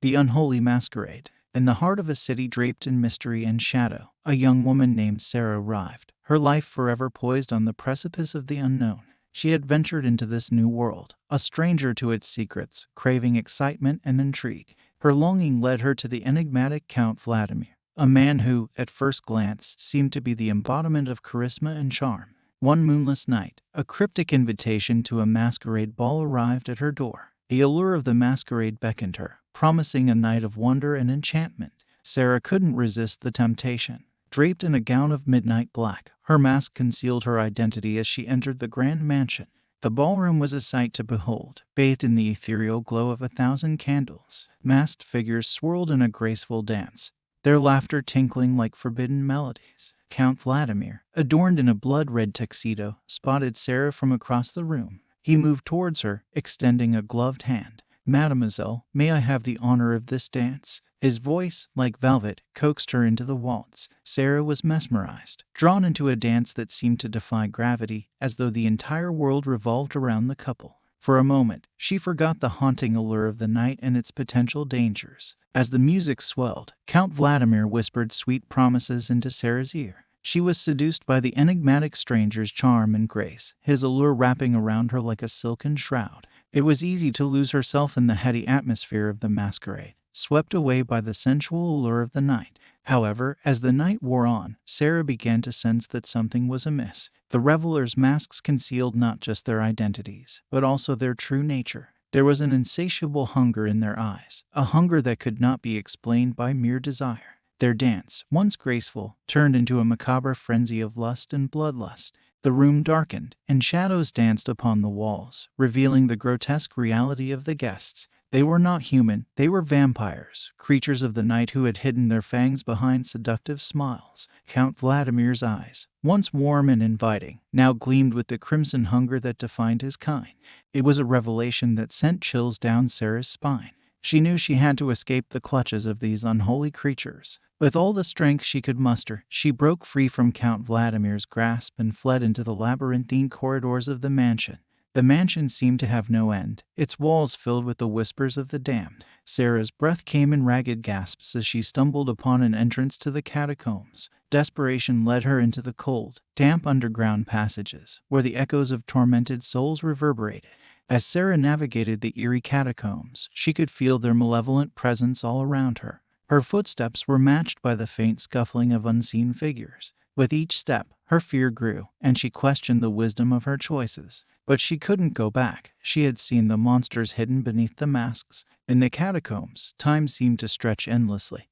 The Unholy Masquerade. In the heart of a city draped in mystery and shadow, a young woman named Sarah arrived, her life forever poised on the precipice of the unknown. She had ventured into this new world, a stranger to its secrets, craving excitement and intrigue. Her longing led her to the enigmatic Count Vladimir, a man who, at first glance, seemed to be the embodiment of charisma and charm. One moonless night, a cryptic invitation to a masquerade ball arrived at her door. The allure of the masquerade beckoned her, promising a night of wonder and enchantment. Sarah couldn't resist the temptation. Draped in a gown of midnight black, her mask concealed her identity as she entered the grand mansion. The ballroom was a sight to behold, bathed in the ethereal glow of 1,000 candles. Masked figures swirled in a graceful dance, their laughter tinkling like forbidden melodies. Count Vladimir, adorned in a blood-red tuxedo, spotted Sarah from across the room. He moved towards her, extending a gloved hand. "Mademoiselle, may I have the honor of this dance?" His voice, like velvet, coaxed her into the waltz. Sarah was mesmerized, drawn into a dance that seemed to defy gravity, as though the entire world revolved around the couple. For a moment, she forgot the haunting allure of the night and its potential dangers. As the music swelled, Count Vladimir whispered sweet promises into Sarah's ear. She was seduced by the enigmatic stranger's charm and grace, his allure wrapping around her like a silken shroud. It was easy to lose herself in the heady atmosphere of the masquerade, swept away by the sensual allure of the night. However, as the night wore on, Sarah began to sense that something was amiss. The revelers' masks concealed not just their identities, but also their true nature. There was an insatiable hunger in their eyes, a hunger that could not be explained by mere desire. Their dance, once graceful, turned into a macabre frenzy of lust and bloodlust. The room darkened, and shadows danced upon the walls, revealing the grotesque reality of the guests. They were not human, they were vampires, creatures of the night who had hidden their fangs behind seductive smiles. Count Vladimir's eyes, once warm and inviting, now gleamed with the crimson hunger that defined his kind. It was a revelation that sent chills down Sarah's spine. She knew she had to escape the clutches of these unholy creatures. With all the strength she could muster, she broke free from Count Vladimir's grasp and fled into the labyrinthine corridors of the mansion. The mansion seemed to have no end, its walls filled with the whispers of the damned. Sarah's breath came in ragged gasps as she stumbled upon an entrance to the catacombs. Desperation led her into the cold, damp underground passages, where the echoes of tormented souls reverberated. As Sarah navigated the eerie catacombs, she could feel their malevolent presence all around her. Her footsteps were matched by the faint scuffling of unseen figures. With each step, her fear grew, and she questioned the wisdom of her choices. But she couldn't go back. She had seen the monsters hidden beneath the masks. In the catacombs, time seemed to stretch endlessly,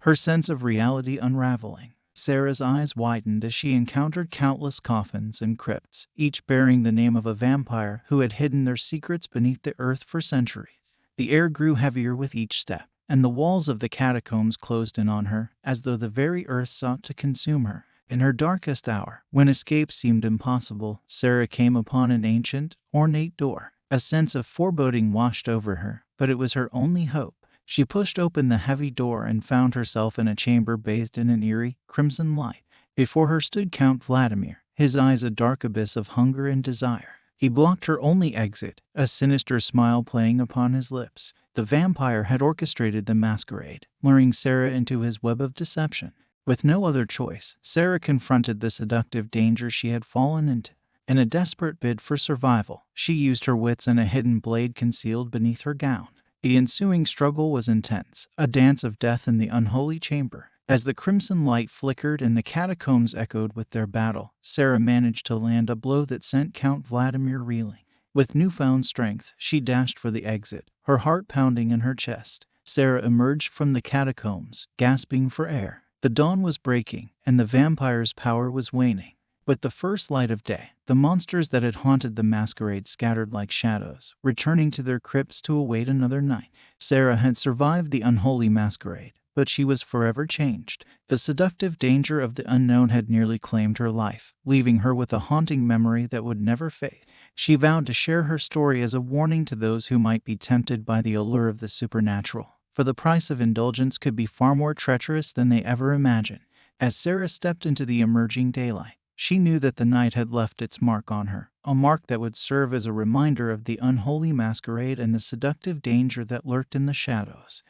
her sense of reality unraveling. Sarah's eyes widened as she encountered countless coffins and crypts, each bearing the name of a vampire who had hidden their secrets beneath the earth for centuries. The air grew heavier with each step, and the walls of the catacombs closed in on her, as though the very earth sought to consume her. In her darkest hour, when escape seemed impossible, Sarah came upon an ancient, ornate door. A sense of foreboding washed over her, but it was her only hope. She pushed open the heavy door and found herself in a chamber bathed in an eerie, crimson light. Before her stood Count Vladimir, his eyes a dark abyss of hunger and desire. He blocked her only exit, a sinister smile playing upon his lips. The vampire had orchestrated the masquerade, luring Sarah into his web of deception. With no other choice, Sarah confronted the seductive danger she had fallen into. In a desperate bid for survival, she used her wits and a hidden blade concealed beneath her gown. The ensuing struggle was intense, a dance of death in the unholy chamber. As the crimson light flickered and the catacombs echoed with their battle, Sarah managed to land a blow that sent Count Vladimir reeling. With newfound strength, she dashed for the exit, her heart pounding in her chest. Sarah emerged from the catacombs, gasping for air. The dawn was breaking, and the vampire's power was waning. With the first light of day, the monsters that had haunted the masquerade scattered like shadows, returning to their crypts to await another night. Sarah had survived the unholy masquerade, but she was forever changed. The seductive danger of the unknown had nearly claimed her life, leaving her with a haunting memory that would never fade. She vowed to share her story as a warning to those who might be tempted by the allure of the supernatural, for the price of indulgence could be far more treacherous than they ever imagined. As Sarah stepped into the emerging daylight, she knew that the night had left its mark on her, a mark that would serve as a reminder of the unholy masquerade and the seductive danger that lurked in the shadows.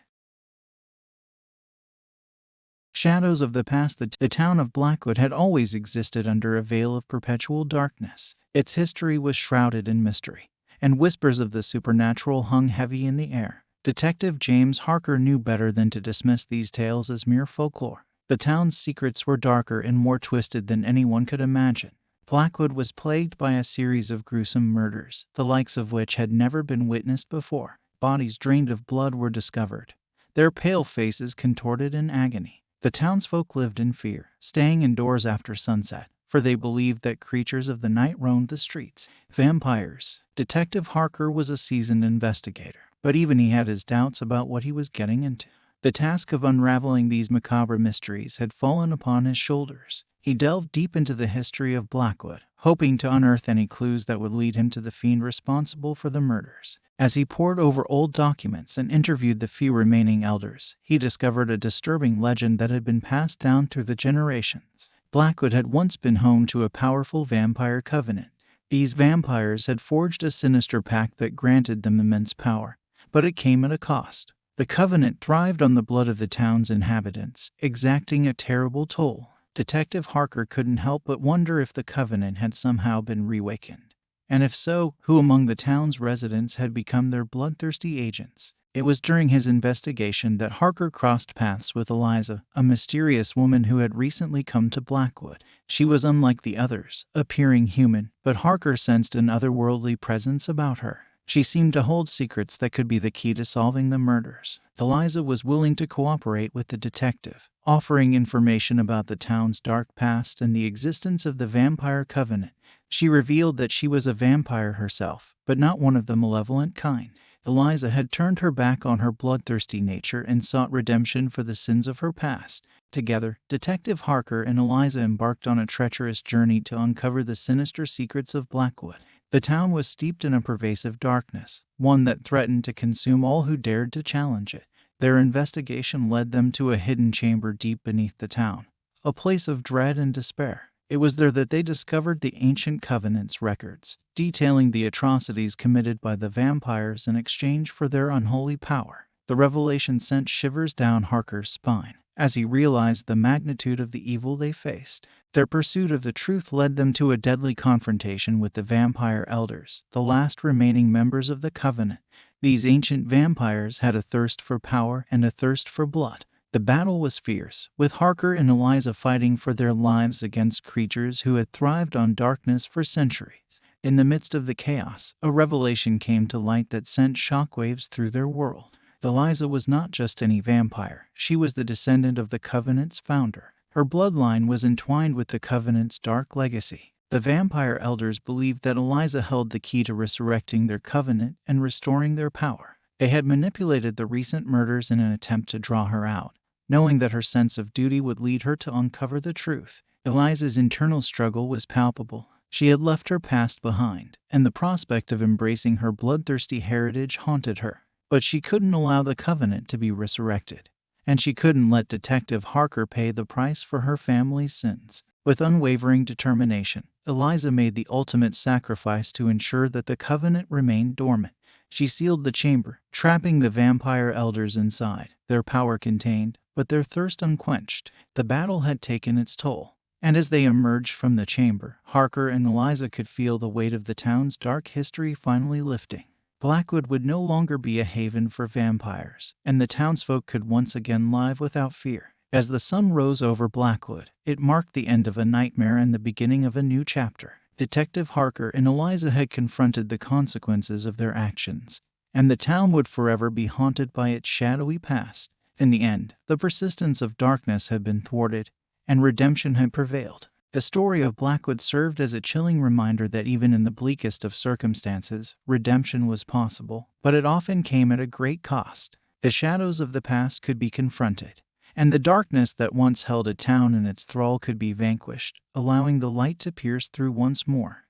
Shadows of the past. The town of Blackwood had always existed under a veil of perpetual darkness. Its history was shrouded in mystery, and whispers of the supernatural hung heavy in the air. Detective James Harker knew better than to dismiss these tales as mere folklore. The town's secrets were darker and more twisted than anyone could imagine. Blackwood was plagued by a series of gruesome murders, the likes of which had never been witnessed before. Bodies drained of blood were discovered, their pale faces contorted in agony. The townsfolk lived in fear, staying indoors after sunset, for they believed that creatures of the night roamed the streets. Vampires. Detective Harker was a seasoned investigator, but even he had his doubts about what he was getting into. The task of unraveling these macabre mysteries had fallen upon his shoulders. He delved deep into the history of Blackwood, hoping to unearth any clues that would lead him to the fiend responsible for the murders. As he pored over old documents and interviewed the few remaining elders, he discovered a disturbing legend that had been passed down through the generations. Blackwood had once been home to a powerful vampire covenant. These vampires had forged a sinister pact that granted them immense power, but it came at a cost. The covenant thrived on the blood of the town's inhabitants, exacting a terrible toll. Detective Harker couldn't help but wonder if the covenant had somehow been reawakened. And if so, who among the town's residents had become their bloodthirsty agents? It was during his investigation that Harker crossed paths with Eliza, a mysterious woman who had recently come to Blackwood. She was unlike the others, appearing human, but Harker sensed an otherworldly presence about her. She seemed to hold secrets that could be the key to solving the murders. Eliza was willing to cooperate with the detective, offering information about the town's dark past and the existence of the vampire covenant. She revealed that she was a vampire herself, but not one of the malevolent kind. Eliza had turned her back on her bloodthirsty nature and sought redemption for the sins of her past. Together, Detective Harker and Eliza embarked on a treacherous journey to uncover the sinister secrets of Blackwood. The town was steeped in a pervasive darkness, one that threatened to consume all who dared to challenge it. Their investigation led them to a hidden chamber deep beneath the town, a place of dread and despair. It was there that they discovered the ancient covenant's records, detailing the atrocities committed by the vampires in exchange for their unholy power. The revelation sent shivers down Harker's spine as he realized the magnitude of the evil they faced. Their pursuit of the truth led them to a deadly confrontation with the vampire elders, the last remaining members of the covenant. These ancient vampires had a thirst for power and a thirst for blood. The battle was fierce, with Harker and Eliza fighting for their lives against creatures who had thrived on darkness for centuries. In the midst of the chaos, a revelation came to light that sent shockwaves through their world. Eliza was not just any vampire, she was the descendant of the Covenant's founder. Her bloodline was entwined with the Covenant's dark legacy. The vampire elders believed that Eliza held the key to resurrecting their covenant and restoring their power. They had manipulated the recent murders in an attempt to draw her out, knowing that her sense of duty would lead her to uncover the truth. Eliza's internal struggle was palpable. She had left her past behind, and the prospect of embracing her bloodthirsty heritage haunted her. But she couldn't allow the covenant to be resurrected, and she couldn't let Detective Harker pay the price for her family's sins. With unwavering determination, Eliza made the ultimate sacrifice to ensure that the covenant remained dormant. She sealed the chamber, trapping the vampire elders inside, their power contained, but their thirst unquenched. The battle had taken its toll, and as they emerged from the chamber, Harker and Eliza could feel the weight of the town's dark history finally lifting. Blackwood would no longer be a haven for vampires, and the townsfolk could once again live without fear. As the sun rose over Blackwood, it marked the end of a nightmare and the beginning of a new chapter. Detective Harker and Eliza had confronted the consequences of their actions, and the town would forever be haunted by its shadowy past. In the end, the persistence of darkness had been thwarted, and redemption had prevailed. The story of Blackwood served as a chilling reminder that even in the bleakest of circumstances, redemption was possible, but it often came at a great cost. The shadows of the past could be confronted, and the darkness that once held a town in its thrall could be vanquished, allowing the light to pierce through once more.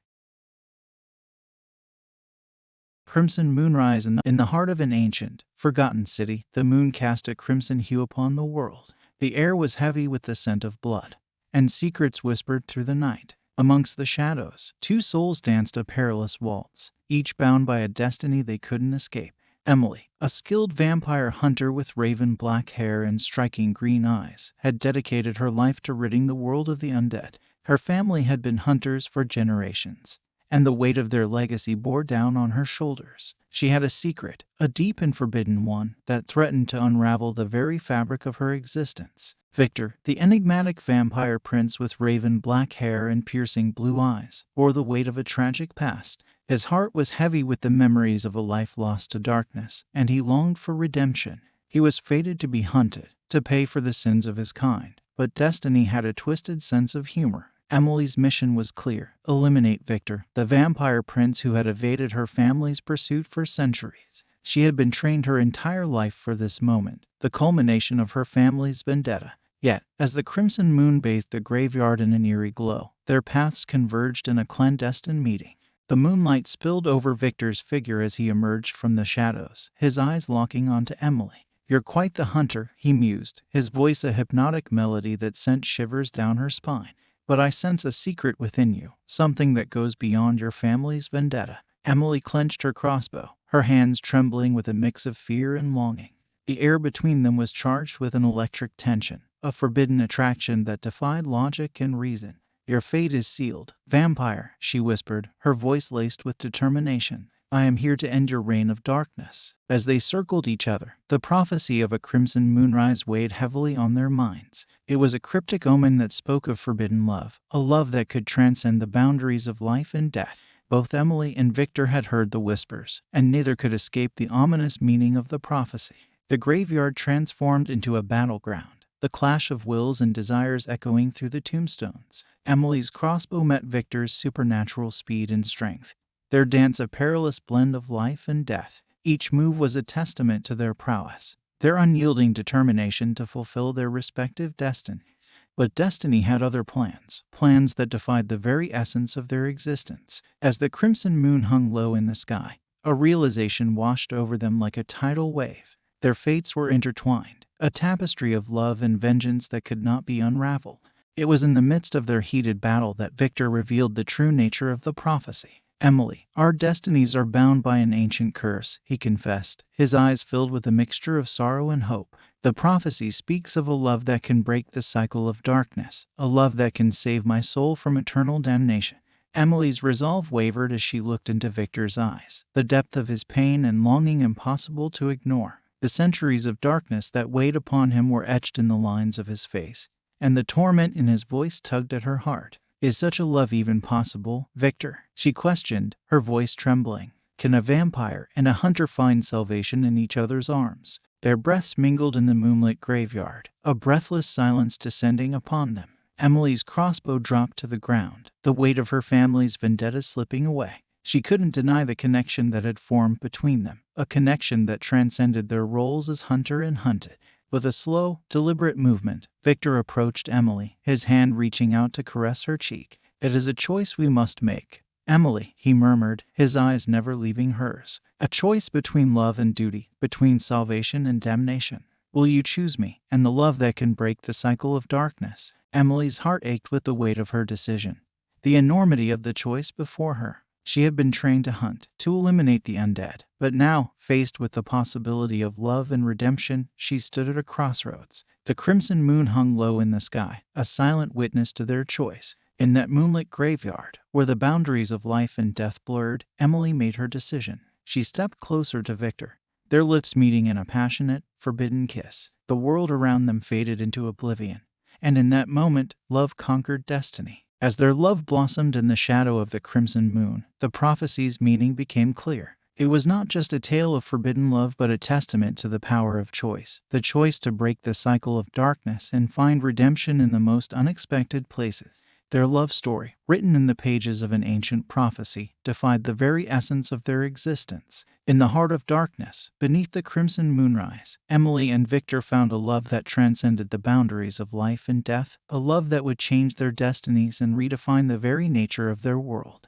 Crimson moonrise in the heart of an ancient, forgotten city, the moon cast a crimson hue upon the world. The air was heavy with the scent of blood, and secrets whispered through the night. Amongst the shadows, two souls danced a perilous waltz, each bound by a destiny they couldn't escape. Emily, a skilled vampire hunter with raven black hair and striking green eyes, had dedicated her life to ridding the world of the undead. Her family had been hunters for generations, and the weight of their legacy bore down on her shoulders. She had a secret, a deep and forbidden one, that threatened to unravel the very fabric of her existence. Victor, the enigmatic vampire prince with raven black hair and piercing blue eyes, bore the weight of a tragic past. His heart was heavy with the memories of a life lost to darkness, and he longed for redemption. He was fated to be hunted, to pay for the sins of his kind, but destiny had a twisted sense of humor. Emily's mission was clear: eliminate Victor, the vampire prince who had evaded her family's pursuit for centuries. She had been trained her entire life for this moment, the culmination of her family's vendetta. Yet, as the crimson moon bathed the graveyard in an eerie glow, their paths converged in a clandestine meeting. The moonlight spilled over Victor's figure as he emerged from the shadows, his eyes locking onto Emily. "You're quite the hunter," he mused, his voice a hypnotic melody that sent shivers down her spine. "But I sense a secret within you, something that goes beyond your family's vendetta." Emily clenched her crossbow, her hands trembling with a mix of fear and longing. The air between them was charged with an electric tension, a forbidden attraction that defied logic and reason. "Your fate is sealed, vampire," she whispered, her voice laced with determination. "I am here to end your reign of darkness." As they circled each other, the prophecy of a crimson moonrise weighed heavily on their minds. It was a cryptic omen that spoke of forbidden love, a love that could transcend the boundaries of life and death. Both Emily and Victor had heard the whispers, and neither could escape the ominous meaning of the prophecy. The graveyard transformed into a battleground, the clash of wills and desires echoing through the tombstones. Emily's crossbow met Victor's supernatural speed and strength, their dance a perilous blend of life and death. Each move was a testament to their prowess, their unyielding determination to fulfill their respective destiny. But destiny had other plans, plans that defied the very essence of their existence. As the crimson moon hung low in the sky, a realization washed over them like a tidal wave. Their fates were intertwined, a tapestry of love and vengeance that could not be unraveled. It was in the midst of their heated battle that Victor revealed the true nature of the prophecy. "Emily, our destinies are bound by an ancient curse," he confessed, his eyes filled with a mixture of sorrow and hope. "The prophecy speaks of a love that can break the cycle of darkness, a love that can save my soul from eternal damnation." Emily's resolve wavered as she looked into Victor's eyes, the depth of his pain and longing impossible to ignore. The centuries of darkness that weighed upon him were etched in the lines of his face, and the torment in his voice tugged at her heart. "Is such a love even possible, Victor?" she questioned, her voice trembling. "Can a vampire and a hunter find salvation in each other's arms?" Their breaths mingled in the moonlit graveyard, a breathless silence descending upon them. Emily's crossbow dropped to the ground, the weight of her family's vendetta slipping away. She couldn't deny the connection that had formed between them, a connection that transcended their roles as hunter and hunted. With a slow, deliberate movement, Victor approached Emily, his hand reaching out to caress her cheek. "It is a choice we must make, Emily," he murmured, his eyes never leaving hers. "A choice between love and duty, between salvation and damnation. Will you choose me, and the love that can break the cycle of darkness?" Emily's heart ached with the weight of her decision, the enormity of the choice before her. She had been trained to hunt, to eliminate the undead, but now, faced with the possibility of love and redemption, she stood at a crossroads. The crimson moon hung low in the sky, a silent witness to their choice. In that moonlit graveyard, where the boundaries of life and death blurred, Emily made her decision. She stepped closer to Victor, their lips meeting in a passionate, forbidden kiss. The world around them faded into oblivion, and in that moment, love conquered destiny. As their love blossomed in the shadow of the crimson moon, the prophecy's meaning became clear. It was not just a tale of forbidden love but a testament to the power of choice, the choice to break the cycle of darkness and find redemption in the most unexpected places. Their love story, written in the pages of an ancient prophecy, defied the very essence of their existence. In the heart of darkness, beneath the crimson moonrise, Emily and Victor found a love that transcended the boundaries of life and death, a love that would change their destinies and redefine the very nature of their world.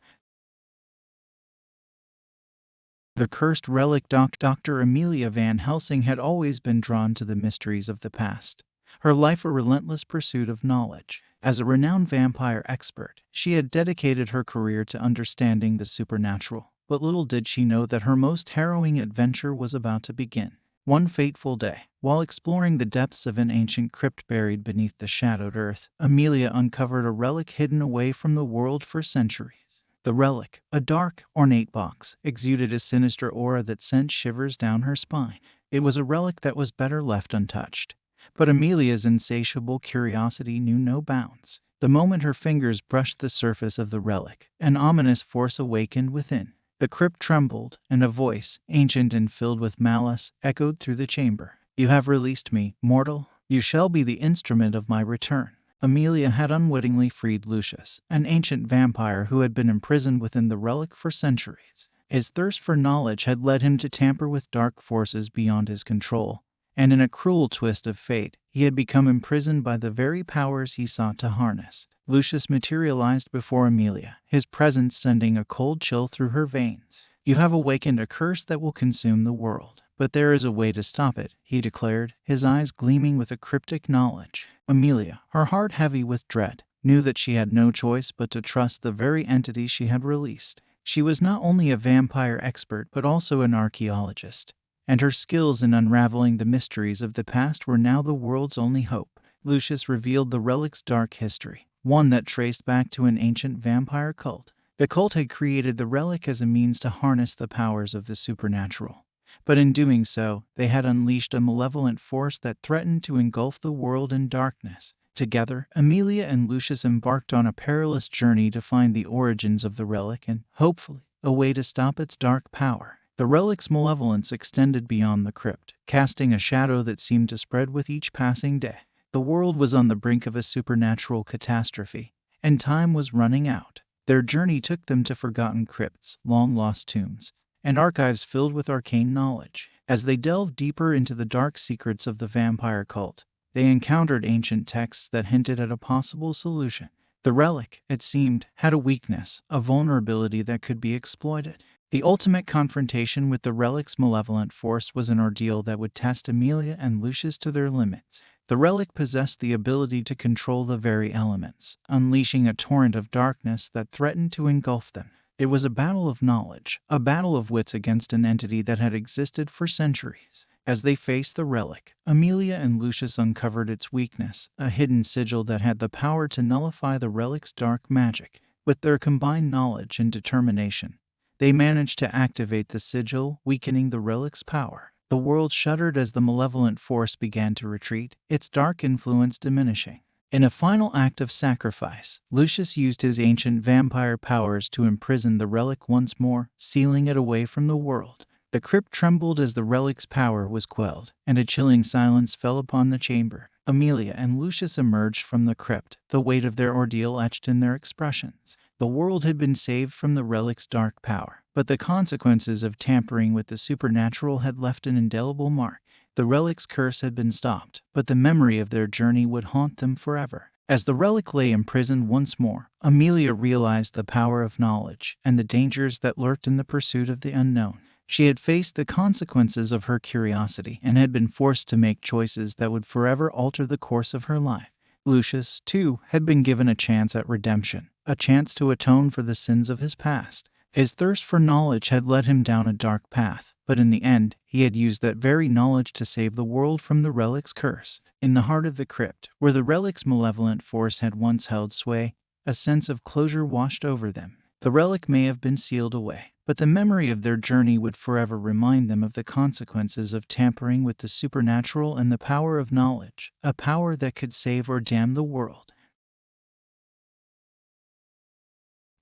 The cursed relic. Dr. Amelia Van Helsing had always been drawn to the mysteries of the past. her life a relentless pursuit of knowledge. As a renowned vampire expert, she had dedicated her career to understanding the supernatural, but little did she know that her most harrowing adventure was about to begin. One fateful day, while exploring the depths of an ancient crypt buried beneath the shadowed earth, Amelia uncovered a relic hidden away from the world for centuries. The relic, a dark, ornate box, exuded a sinister aura that sent shivers down her spine. It was a relic that was better left untouched. But Amelia's insatiable curiosity knew no bounds. The moment her fingers brushed the surface of the relic, an ominous force awakened within. The crypt trembled, and a voice, ancient and filled with malice, echoed through the chamber. "You have released me, mortal. You shall be the instrument of my return." Amelia had unwittingly freed Lucius, an ancient vampire who had been imprisoned within the relic for centuries. His thirst for knowledge had led him to tamper with dark forces beyond his control, and in a cruel twist of fate, he had become imprisoned by the very powers he sought to harness. Lucius materialized before Amelia, his presence sending a cold chill through her veins. "You have awakened a curse that will consume the world. But there is a way to stop it," he declared, his eyes gleaming with a cryptic knowledge. Amelia, her heart heavy with dread, knew that she had no choice but to trust the very entity she had released. She was not only a vampire expert but also an archaeologist, and her skills in unraveling the mysteries of the past were now the world's only hope. Lucius revealed the relic's dark history, one that traced back to an ancient vampire cult. The cult had created the relic as a means to harness the powers of the supernatural. But in doing so, they had unleashed a malevolent force that threatened to engulf the world in darkness. Together, Amelia and Lucius embarked on a perilous journey to find the origins of the relic and, hopefully, a way to stop its dark power. The relic's malevolence extended beyond the crypt, casting a shadow that seemed to spread with each passing day. The world was on the brink of a supernatural catastrophe, and time was running out. Their journey took them to forgotten crypts, long-lost tombs, and archives filled with arcane knowledge. As they delved deeper into the dark secrets of the vampire cult, they encountered ancient texts that hinted at a possible solution. The relic, it seemed, had a weakness, a vulnerability that could be exploited. The ultimate confrontation with the relic's malevolent force was an ordeal that would test Amelia and Lucius to their limits. The relic possessed the ability to control the very elements, unleashing a torrent of darkness that threatened to engulf them. It was a battle of knowledge, a battle of wits against an entity that had existed for centuries. As they faced the relic, Amelia and Lucius uncovered its weakness, a hidden sigil that had the power to nullify the relic's dark magic. With their combined knowledge and determination, they managed to activate the sigil, weakening the relic's power. The world shuddered as the malevolent force began to retreat, its dark influence diminishing. In a final act of sacrifice, Lucius used his ancient vampire powers to imprison the relic once more, sealing it away from the world. The crypt trembled as the relic's power was quelled, and a chilling silence fell upon the chamber. Amelia and Lucius emerged from the crypt, the weight of their ordeal etched in their expressions. The world had been saved from the relic's dark power, but the consequences of tampering with the supernatural had left an indelible mark. The relic's curse had been stopped, but the memory of their journey would haunt them forever. As the relic lay imprisoned once more, Amelia realized the power of knowledge and the dangers that lurked in the pursuit of the unknown. She had faced the consequences of her curiosity and had been forced to make choices that would forever alter the course of her life. Lucius, too, had been given a chance at redemption, a chance to atone for the sins of his past. His thirst for knowledge had led him down a dark path, but in the end, he had used that very knowledge to save the world from the relic's curse. In the heart of the crypt, where the relic's malevolent force had once held sway, a sense of closure washed over them. The relic may have been sealed away, but the memory of their journey would forever remind them of the consequences of tampering with the supernatural and the power of knowledge, a power that could save or damn the world.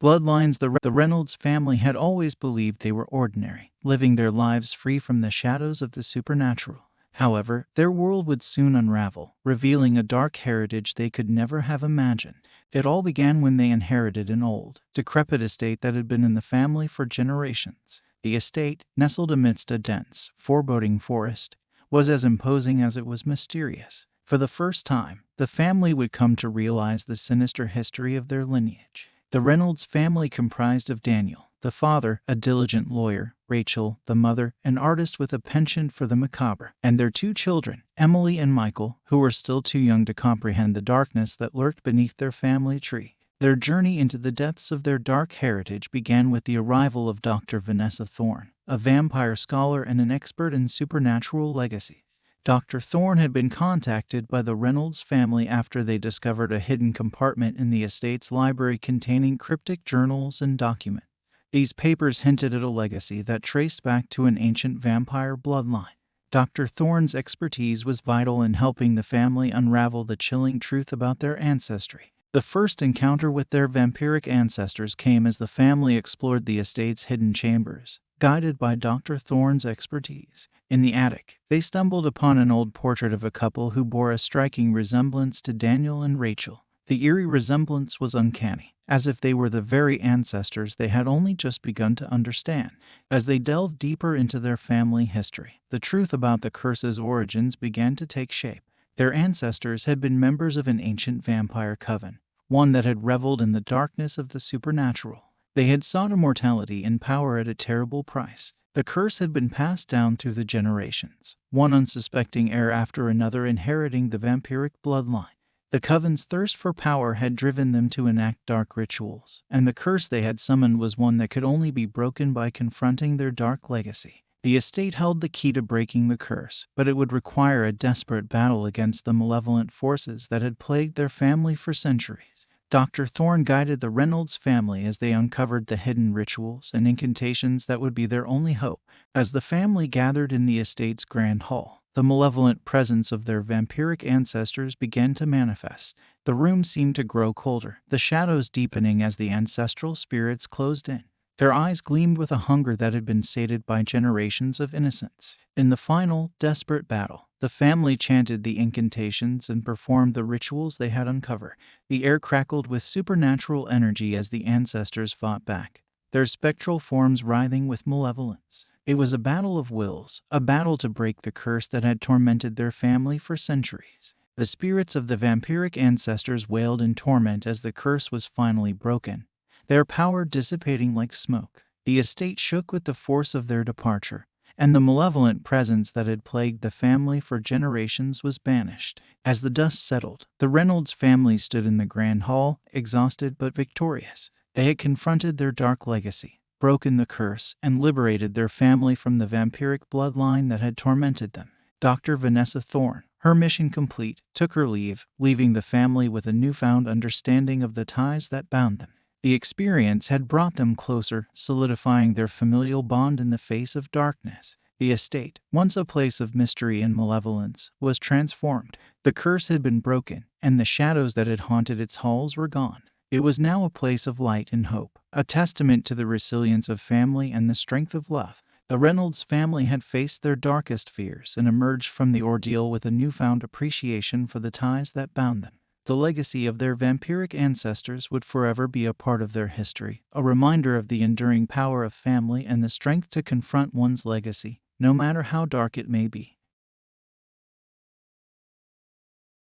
Bloodlines. The Reynolds family had always believed they were ordinary, living their lives free from the shadows of the supernatural. However, their world would soon unravel, revealing a dark heritage they could never have imagined. It all began when they inherited an old, decrepit estate that had been in the family for generations. The estate, nestled amidst a dense, foreboding forest, was as imposing as it was mysterious. For the first time, the family would come to realize the sinister history of their lineage. The Reynolds family comprised of Daniel, the father, a diligent lawyer, Rachel, the mother, an artist with a penchant for the macabre, and their 2 children, Emily and Michael, who were still too young to comprehend the darkness that lurked beneath their family tree. Their journey into the depths of their dark heritage began with the arrival of Dr. Vanessa Thorne, a vampire scholar and an expert in supernatural legacy. Dr. Thorne had been contacted by the Reynolds family after they discovered a hidden compartment in the estate's library containing cryptic journals and documents. These papers hinted at a legacy that traced back to an ancient vampire bloodline. Dr. Thorne's expertise was vital in helping the family unravel the chilling truth about their ancestry. The first encounter with their vampiric ancestors came as the family explored the estate's hidden chambers, guided by Dr. Thorne's expertise. In the attic, they stumbled upon an old portrait of a couple who bore a striking resemblance to Daniel and Rachel. The eerie resemblance was uncanny, as if they were the very ancestors they had only just begun to understand. As they delved deeper into their family history, the truth about the curse's origins began to take shape. Their ancestors had been members of an ancient vampire coven, one that had reveled in the darkness of the supernatural. They had sought immortality and power at a terrible price. The curse had been passed down through the generations, one unsuspecting heir after another inheriting the vampiric bloodline. The coven's thirst for power had driven them to enact dark rituals, and the curse they had summoned was one that could only be broken by confronting their dark legacy. The estate held the key to breaking the curse, but it would require a desperate battle against the malevolent forces that had plagued their family for centuries. Dr. Thorne guided the Reynolds family as they uncovered the hidden rituals and incantations that would be their only hope. As the family gathered in the estate's grand hall, the malevolent presence of their vampiric ancestors began to manifest. The room seemed to grow colder, the shadows deepening as the ancestral spirits closed in. Their eyes gleamed with a hunger that had been sated by generations of innocence. In the final, desperate battle, the family chanted the incantations and performed the rituals they had uncovered. The air crackled with supernatural energy as the ancestors fought back, their spectral forms writhing with malevolence. It was a battle of wills, a battle to break the curse that had tormented their family for centuries. The spirits of the vampiric ancestors wailed in torment as the curse was finally broken, their power dissipating like smoke. The estate shook with the force of their departure, and the malevolent presence that had plagued the family for generations was banished. As the dust settled, the Reynolds family stood in the grand hall, exhausted but victorious. They had confronted their dark legacy, broken the curse, and liberated their family from the vampiric bloodline that had tormented them. Dr. Vanessa Thorne, her mission complete, took her leave, leaving the family with a newfound understanding of the ties that bound them. The experience had brought them closer, solidifying their familial bond in the face of darkness. The estate, once a place of mystery and malevolence, was transformed. The curse had been broken, and the shadows that had haunted its halls were gone. It was now a place of light and hope, a testament to the resilience of family and the strength of love. The Reynolds family had faced their darkest fears and emerged from the ordeal with a newfound appreciation for the ties that bound them. The legacy of their vampiric ancestors would forever be a part of their history, a reminder of the enduring power of family and the strength to confront one's legacy, no matter how dark it may be.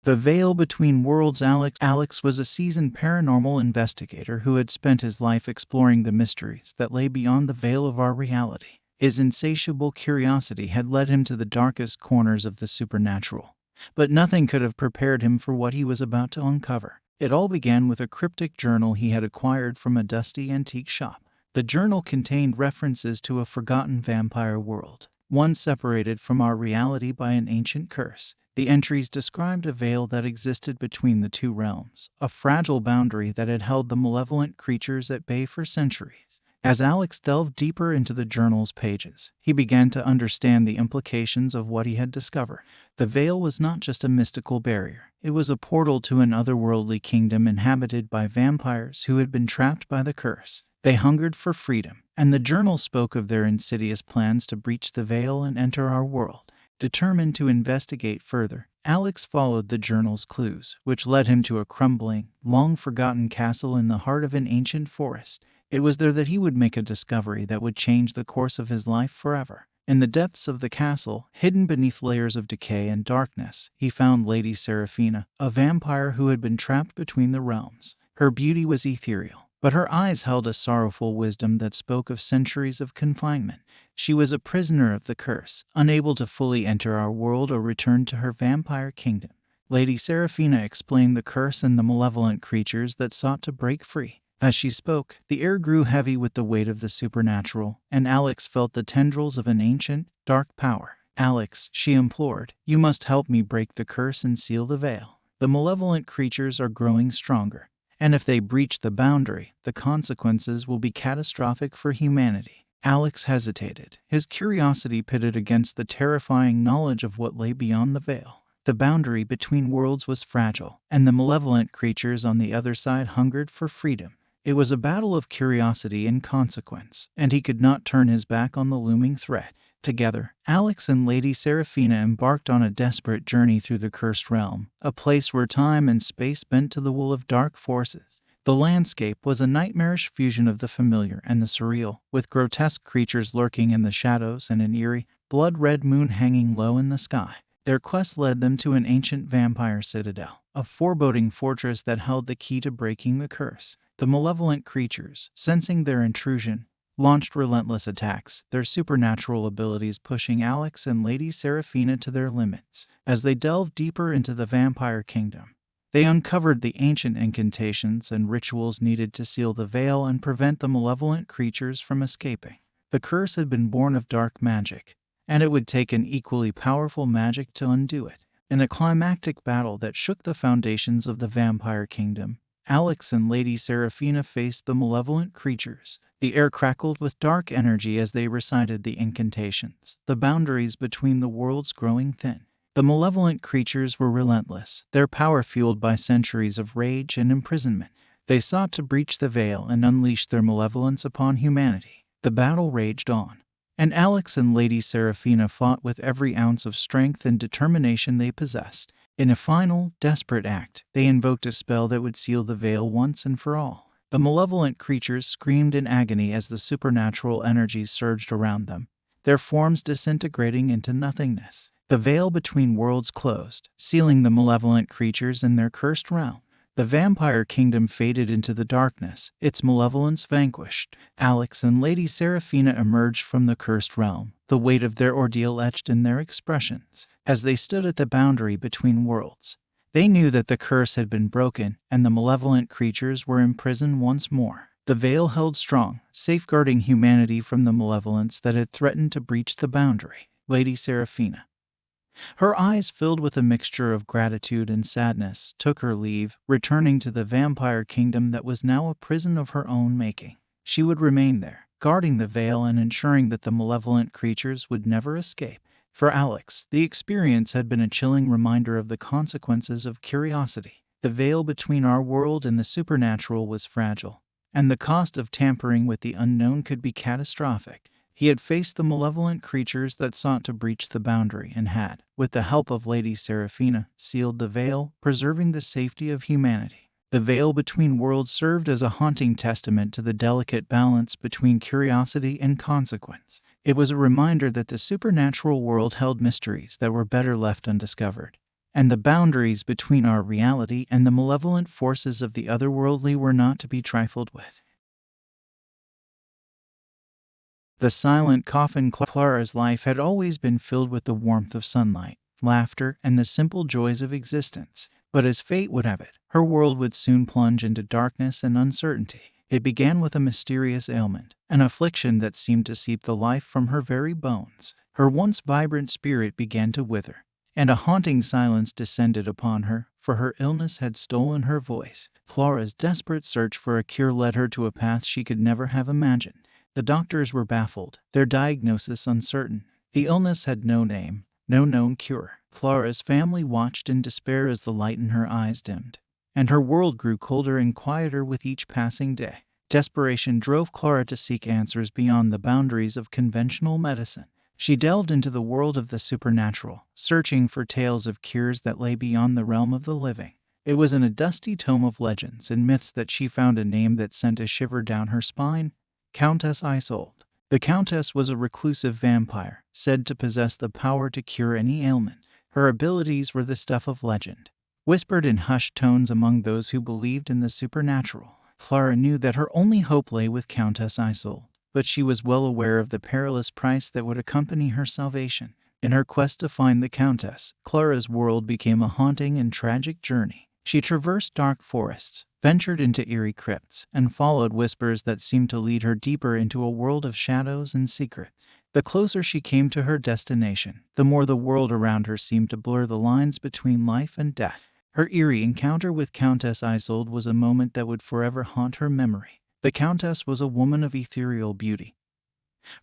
The Veil Between Worlds. Alex was a seasoned paranormal investigator who had spent his life exploring the mysteries that lay beyond the veil of our reality. His insatiable curiosity had led him to the darkest corners of the supernatural, but nothing could have prepared him for what he was about to uncover. It all began with a cryptic journal he had acquired from a dusty antique shop. The journal contained references to a forgotten vampire world, one separated from our reality by an ancient curse. The entries described a veil that existed between the two realms, a fragile boundary that had held the malevolent creatures at bay for centuries. As Alex delved deeper into the journal's pages, he began to understand the implications of what he had discovered. The veil was not just a mystical barrier. It was a portal to an otherworldly kingdom inhabited by vampires who had been trapped by the curse. They hungered for freedom, and the journal spoke of their insidious plans to breach the veil and enter our world. Determined to investigate further, Alex followed the journal's clues, which led him to a crumbling, long-forgotten castle in the heart of an ancient forest. It was there that he would make a discovery that would change the course of his life forever. In the depths of the castle, hidden beneath layers of decay and darkness, he found Lady Seraphina, a vampire who had been trapped between the realms. Her beauty was ethereal, but her eyes held a sorrowful wisdom that spoke of centuries of confinement. She was a prisoner of the curse, unable to fully enter our world or return to her vampire kingdom. Lady Seraphina explained the curse and the malevolent creatures that sought to break free. As she spoke, the air grew heavy with the weight of the supernatural, and Alex felt the tendrils of an ancient, dark power. "Alex," she implored, "you must help me break the curse and seal the veil. The malevolent creatures are growing stronger, and if they breach the boundary, the consequences will be catastrophic for humanity." Alex hesitated, his curiosity pitted against the terrifying knowledge of what lay beyond the veil. The boundary between worlds was fragile, and the malevolent creatures on the other side hungered for freedom. It was a battle of curiosity and consequence, and he could not turn his back on the looming threat. Together, Alex and Lady Seraphina embarked on a desperate journey through the cursed realm, a place where time and space bent to the will of dark forces. The landscape was a nightmarish fusion of the familiar and the surreal, with grotesque creatures lurking in the shadows and an eerie, blood-red moon hanging low in the sky. Their quest led them to an ancient vampire citadel, a foreboding fortress that held the key to breaking the curse. The malevolent creatures, sensing their intrusion, launched relentless attacks, their supernatural abilities pushing Alex and Lady Seraphina to their limits. As they delved deeper into the vampire kingdom, they uncovered the ancient incantations and rituals needed to seal the veil and prevent the malevolent creatures from escaping. The curse had been born of dark magic, and it would take an equally powerful magic to undo it. In a climactic battle that shook the foundations of the vampire kingdom, Alex and Lady Seraphina faced the malevolent creatures. The air crackled with dark energy as they recited the incantations, the boundaries between the worlds growing thin. The malevolent creatures were relentless, their power fueled by centuries of rage and imprisonment. They sought to breach the veil and unleash their malevolence upon humanity. The battle raged on, and Alex and Lady Seraphina fought with every ounce of strength and determination they possessed. In a final, desperate act, they invoked a spell that would seal the veil once and for all. The malevolent creatures screamed in agony as the supernatural energies surged around them, their forms disintegrating into nothingness. The veil between worlds closed, sealing the malevolent creatures in their cursed realm. The vampire kingdom faded into the darkness, its malevolence vanquished. Alex and Lady Seraphina emerged from the cursed realm, the weight of their ordeal etched in their expressions. As they stood at the boundary between worlds, they knew that the curse had been broken and the malevolent creatures were imprisoned once more. The veil held strong, safeguarding humanity from the malevolence that had threatened to breach the boundary. Lady Seraphina, her eyes filled with a mixture of gratitude and sadness, took her leave, returning to the vampire kingdom that was now a prison of her own making. She would remain there, guarding the veil and ensuring that the malevolent creatures would never escape. For Alex, the experience had been a chilling reminder of the consequences of curiosity. The veil between our world and the supernatural was fragile, and the cost of tampering with the unknown could be catastrophic. He had faced the malevolent creatures that sought to breach the boundary and had, with the help of Lady Seraphina, sealed the veil, preserving the safety of humanity. The veil between worlds served as a haunting testament to the delicate balance between curiosity and consequence. It was a reminder that the supernatural world held mysteries that were better left undiscovered, and the boundaries between our reality and the malevolent forces of the otherworldly were not to be trifled with. The silent coffin. Clara's life had always been filled with the warmth of sunlight, laughter, and the simple joys of existence. But as fate would have it, her world would soon plunge into darkness and uncertainty. It began with a mysterious ailment, an affliction that seemed to seep the life from her very bones. Her once vibrant spirit began to wither, and a haunting silence descended upon her, for her illness had stolen her voice. Clara's desperate search for a cure led her to a path she could never have imagined. The doctors were baffled, their diagnosis uncertain. The illness had no name, no known cure. Clara's family watched in despair as the light in her eyes dimmed, and her world grew colder and quieter with each passing day. Desperation drove Clara to seek answers beyond the boundaries of conventional medicine. She delved into the world of the supernatural, searching for tales of cures that lay beyond the realm of the living. It was in a dusty tome of legends and myths that she found a name that sent a shiver down her spine: Countess Isolde. The Countess was a reclusive vampire, said to possess the power to cure any ailment. Her abilities were the stuff of legend, whispered in hushed tones among those who believed in the supernatural. Clara knew that her only hope lay with Countess Isolde, but she was well aware of the perilous price that would accompany her salvation. In her quest to find the Countess, Clara's world became a haunting and tragic journey. She traversed dark forests, ventured into eerie crypts, and followed whispers that seemed to lead her deeper into a world of shadows and secrets. The closer she came to her destination, the more the world around her seemed to blur the lines between life and death. Her eerie encounter with Countess Isolde was a moment that would forever haunt her memory. The Countess was a woman of ethereal beauty,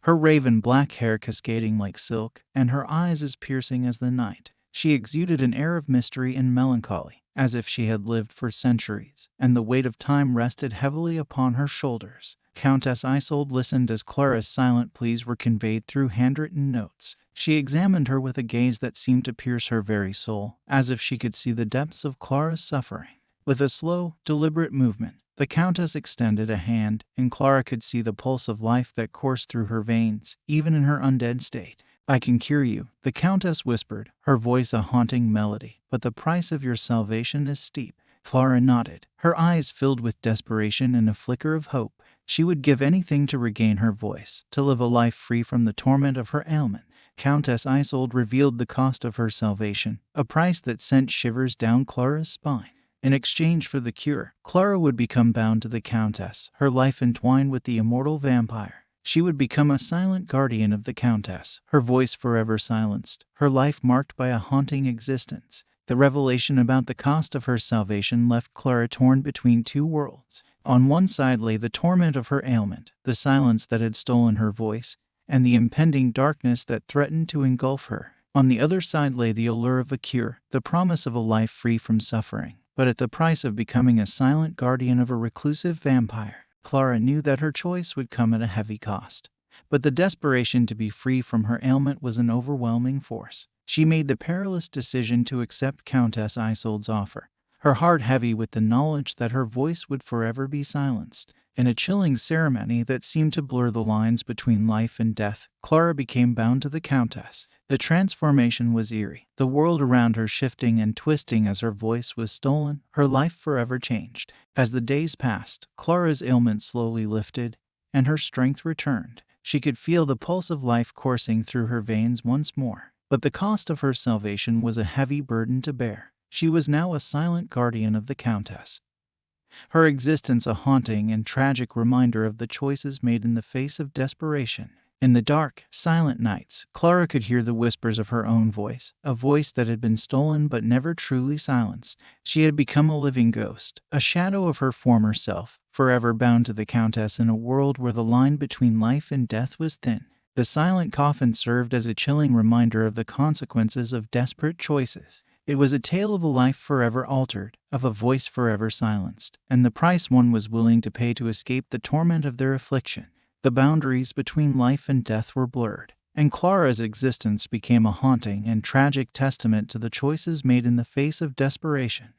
her raven black hair cascading like silk, and her eyes as piercing as the night. She exuded an air of mystery and melancholy, as if she had lived for centuries, and the weight of time rested heavily upon her shoulders. Countess Isolde listened as Clara's silent pleas were conveyed through handwritten notes. She examined her with a gaze that seemed to pierce her very soul, as if she could see the depths of Clara's suffering. With a slow, deliberate movement, the Countess extended a hand, and Clara could see the pulse of life that coursed through her veins, even in her undead state. "I can cure you," the Countess whispered, her voice a haunting melody, "but the price of your salvation is steep." Clara nodded, her eyes filled with desperation and a flicker of hope. She would give anything to regain her voice, to live a life free from the torment of her ailment. Countess Isolde revealed the cost of her salvation, a price that sent shivers down Clara's spine. In exchange for the cure, Clara would become bound to the Countess, her life entwined with the immortal vampire. She would become a silent guardian of the Countess, her voice forever silenced, her life marked by a haunting existence. The revelation about the cost of her salvation left Clara torn between two worlds. On one side lay the torment of her ailment, the silence that had stolen her voice, and the impending darkness that threatened to engulf her. On the other side lay the allure of a cure, the promise of a life free from suffering, but at the price of becoming a silent guardian of a reclusive vampire. Clara knew that her choice would come at a heavy cost, but the desperation to be free from her ailment was an overwhelming force. She made the perilous decision to accept Countess Isolde's offer, her heart heavy with the knowledge that her voice would forever be silenced. In a chilling ceremony that seemed to blur the lines between life and death, Clara became bound to the Countess. The transformation was eerie, the world around her shifting and twisting as her voice was stolen, her life forever changed. As the days passed, Clara's ailment slowly lifted, and her strength returned. She could feel the pulse of life coursing through her veins once more. But the cost of her salvation was a heavy burden to bear. She was now a silent guardian of the Countess, her existence a haunting and tragic reminder of the choices made in the face of desperation. In the dark, silent nights, Clara could hear the whispers of her own voice, a voice that had been stolen but never truly silenced. She had become a living ghost, a shadow of her former self, forever bound to the Countess in a world where the line between life and death was thin. The silent coffin served as a chilling reminder of the consequences of desperate choices. It was a tale of a life forever altered, of a voice forever silenced, and the price one was willing to pay to escape the torment of their affliction. The boundaries between life and death were blurred, and Clara's existence became a haunting and tragic testament to the choices made in the face of desperation.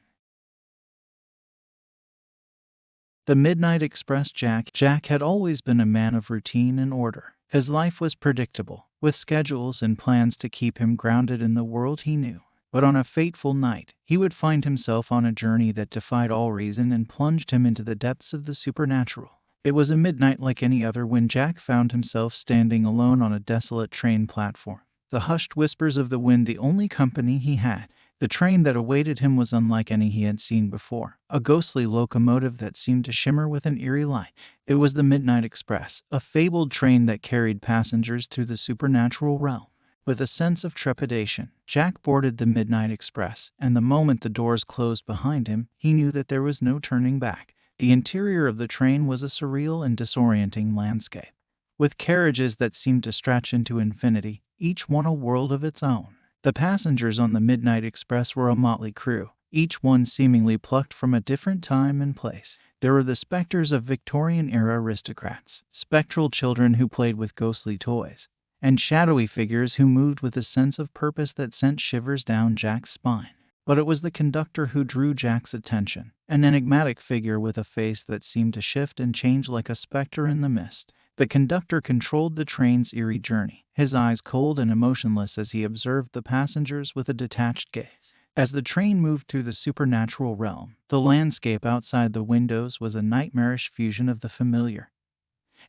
The Midnight Express. Jack had always been a man of routine and order. His life was predictable, with schedules and plans to keep him grounded in the world he knew. But on a fateful night, he would find himself on a journey that defied all reason and plunged him into the depths of the supernatural. It was a midnight like any other when Jack found himself standing alone on a desolate train platform, the hushed whispers of the wind the only company he had. The train that awaited him was unlike any he had seen before, a ghostly locomotive that seemed to shimmer with an eerie light. It was the Midnight Express, a fabled train that carried passengers through the supernatural realm. With a sense of trepidation, Jack boarded the Midnight Express, and the moment the doors closed behind him, he knew that there was no turning back. The interior of the train was a surreal and disorienting landscape, with carriages that seemed to stretch into infinity, each one a world of its own. The passengers on the Midnight Express were a motley crew, each one seemingly plucked from a different time and place. There were the specters of Victorian-era aristocrats, spectral children who played with ghostly toys, and shadowy figures who moved with a sense of purpose that sent shivers down Jack's spine. But it was the conductor who drew Jack's attention, an enigmatic figure with a face that seemed to shift and change like a specter in the mist. The conductor controlled the train's eerie journey, his eyes cold and emotionless as he observed the passengers with a detached gaze. As the train moved through the supernatural realm, the landscape outside the windows was a nightmarish fusion of the familiar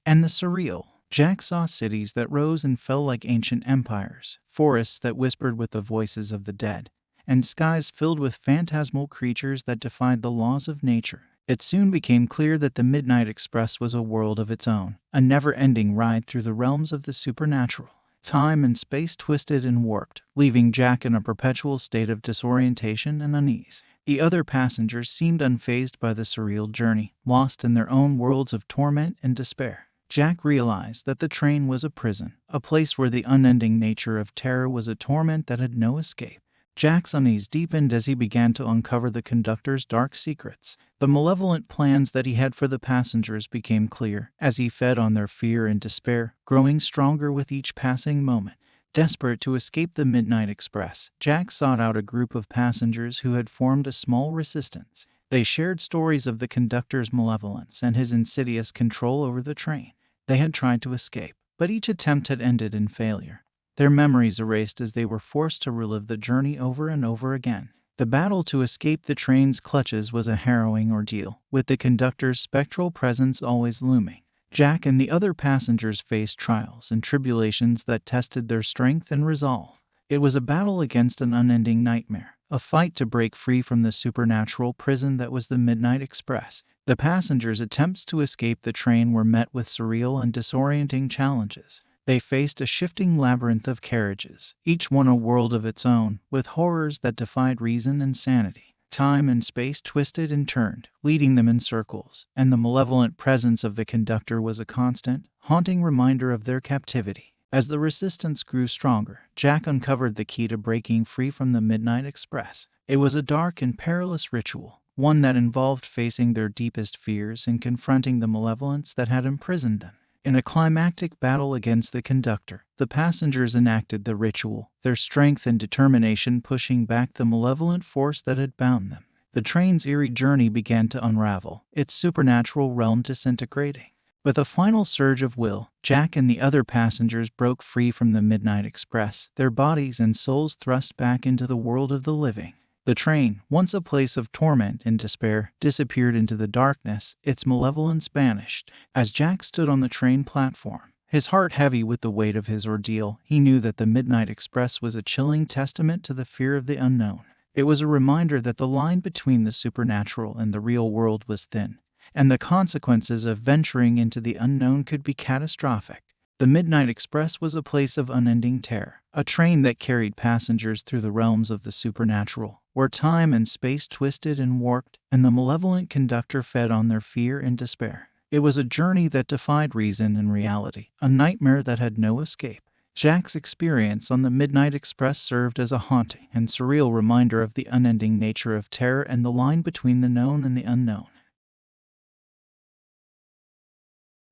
and the surreal. Jack saw cities that rose and fell like ancient empires, forests that whispered with the voices of the dead, and skies filled with phantasmal creatures that defied the laws of nature. It soon became clear that the Midnight Express was a world of its own, a never-ending ride through the realms of the supernatural. Time and space twisted and warped, leaving Jack in a perpetual state of disorientation and unease. The other passengers seemed unfazed by the surreal journey, lost in their own worlds of torment and despair. Jack realized that the train was a prison, a place where the unending nature of terror was a torment that had no escape. Jack's unease deepened as he began to uncover the conductor's dark secrets. The malevolent plans that he had for the passengers became clear as he fed on their fear and despair, growing stronger with each passing moment. Desperate to escape the Midnight Express, Jack sought out a group of passengers who had formed a small resistance. They shared stories of the conductor's malevolence and his insidious control over the train. They had tried to escape, but each attempt had ended in failure. Their memories erased as they were forced to relive the journey over and over again. The battle to escape the train's clutches was a harrowing ordeal, with the conductor's spectral presence always looming. Jack and the other passengers faced trials and tribulations that tested their strength and resolve. It was a battle against an unending nightmare, a fight to break free from the supernatural prison that was the Midnight Express. The passengers' attempts to escape the train were met with surreal and disorienting challenges. They faced a shifting labyrinth of carriages, each one a world of its own, with horrors that defied reason and sanity. Time and space twisted and turned, leading them in circles, and the malevolent presence of the conductor was a constant, haunting reminder of their captivity. As the resistance grew stronger, Jack uncovered the key to breaking free from the Midnight Express. It was a dark and perilous ritual, one that involved facing their deepest fears and confronting the malevolence that had imprisoned them. In a climactic battle against the conductor, the passengers enacted the ritual, their strength and determination pushing back the malevolent force that had bound them. The train's eerie journey began to unravel, its supernatural realm disintegrating. With a final surge of will, Jack and the other passengers broke free from the Midnight Express, their bodies and souls thrust back into the world of the living. The train, once a place of torment and despair, disappeared into the darkness, its malevolence vanished. As Jack stood on the train platform, his heart heavy with the weight of his ordeal, he knew that the Midnight Express was a chilling testament to the fear of the unknown. It was a reminder that the line between the supernatural and the real world was thin, and the consequences of venturing into the unknown could be catastrophic. The Midnight Express was a place of unending terror, a train that carried passengers through the realms of the supernatural, where time and space twisted and warped, and the malevolent conductor fed on their fear and despair. It was a journey that defied reason and reality, a nightmare that had no escape. Jack's experience on the Midnight Express served as a haunting and surreal reminder of the unending nature of terror and the line between the known and the unknown.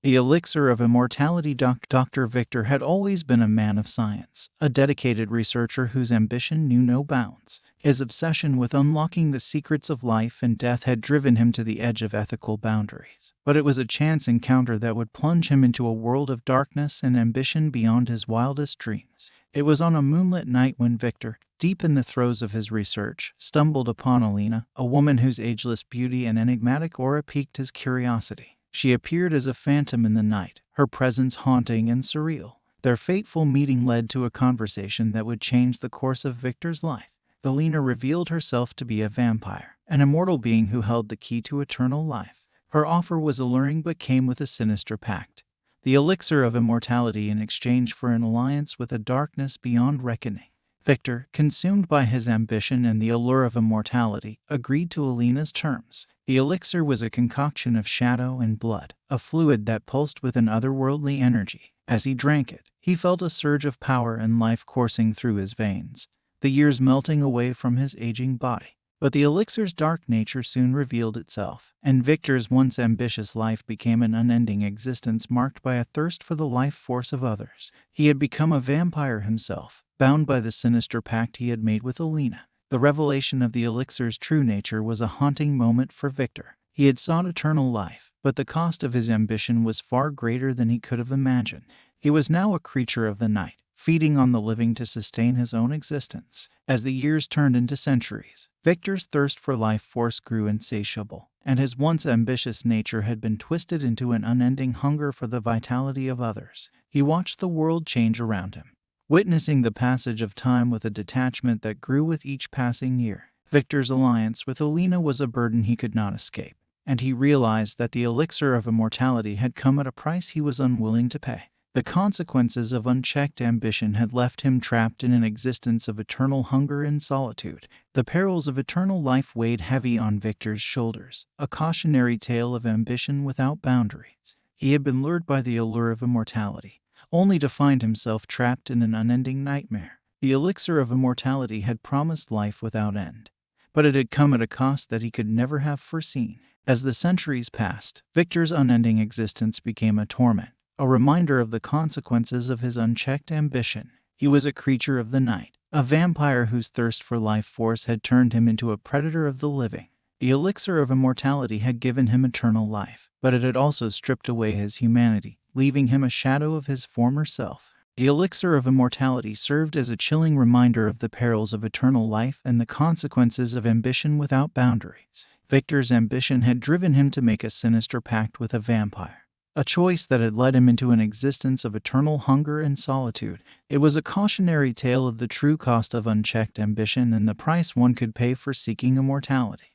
The elixir of immortality. Dr. Victor had always been a man of science, a dedicated researcher whose ambition knew no bounds. His obsession with unlocking the secrets of life and death had driven him to the edge of ethical boundaries. But it was a chance encounter that would plunge him into a world of darkness and ambition beyond his wildest dreams. It was on a moonlit night when Victor, deep in the throes of his research, stumbled upon Alina, a woman whose ageless beauty and enigmatic aura piqued his curiosity. She appeared as a phantom in the night, her presence haunting and surreal. Their fateful meeting led to a conversation that would change the course of Victor's life. Alina revealed herself to be a vampire, an immortal being who held the key to eternal life. Her offer was alluring but came with a sinister pact: the elixir of immortality in exchange for an alliance with a darkness beyond reckoning. Victor, consumed by his ambition and the allure of immortality, agreed to Alina's terms. The elixir was a concoction of shadow and blood, a fluid that pulsed with an otherworldly energy. As he drank it, he felt a surge of power and life coursing through his veins, the years melting away from his aging body. But the elixir's dark nature soon revealed itself, and Victor's once ambitious life became an unending existence marked by a thirst for the life force of others. He had become a vampire himself, bound by the sinister pact he had made with Alina. The revelation of the elixir's true nature was a haunting moment for Victor. He had sought eternal life, but the cost of his ambition was far greater than he could have imagined. He was now a creature of the night, feeding on the living to sustain his own existence. As the years turned into centuries, Victor's thirst for life force grew insatiable, and his once ambitious nature had been twisted into an unending hunger for the vitality of others. He watched the world change around him, witnessing the passage of time with a detachment that grew with each passing year. Victor's alliance with Alina was a burden he could not escape, and he realized that the elixir of immortality had come at a price he was unwilling to pay. The consequences of unchecked ambition had left him trapped in an existence of eternal hunger and solitude. The perils of eternal life weighed heavy on Victor's shoulders, a cautionary tale of ambition without boundaries. He had been lured by the allure of immortality, only to find himself trapped in an unending nightmare. The elixir of immortality had promised life without end, but it had come at a cost that he could never have foreseen. As the centuries passed, Victor's unending existence became a torment, a reminder of the consequences of his unchecked ambition. He was a creature of the night, a vampire whose thirst for life force had turned him into a predator of the living. The elixir of immortality had given him eternal life, but it had also stripped away his humanity, leaving him a shadow of his former self. The elixir of immortality served as a chilling reminder of the perils of eternal life and the consequences of ambition without boundaries. Victor's ambition had driven him to make a sinister pact with a vampire, a choice that had led him into an existence of eternal hunger and solitude. It was a cautionary tale of the true cost of unchecked ambition and the price one could pay for seeking immortality.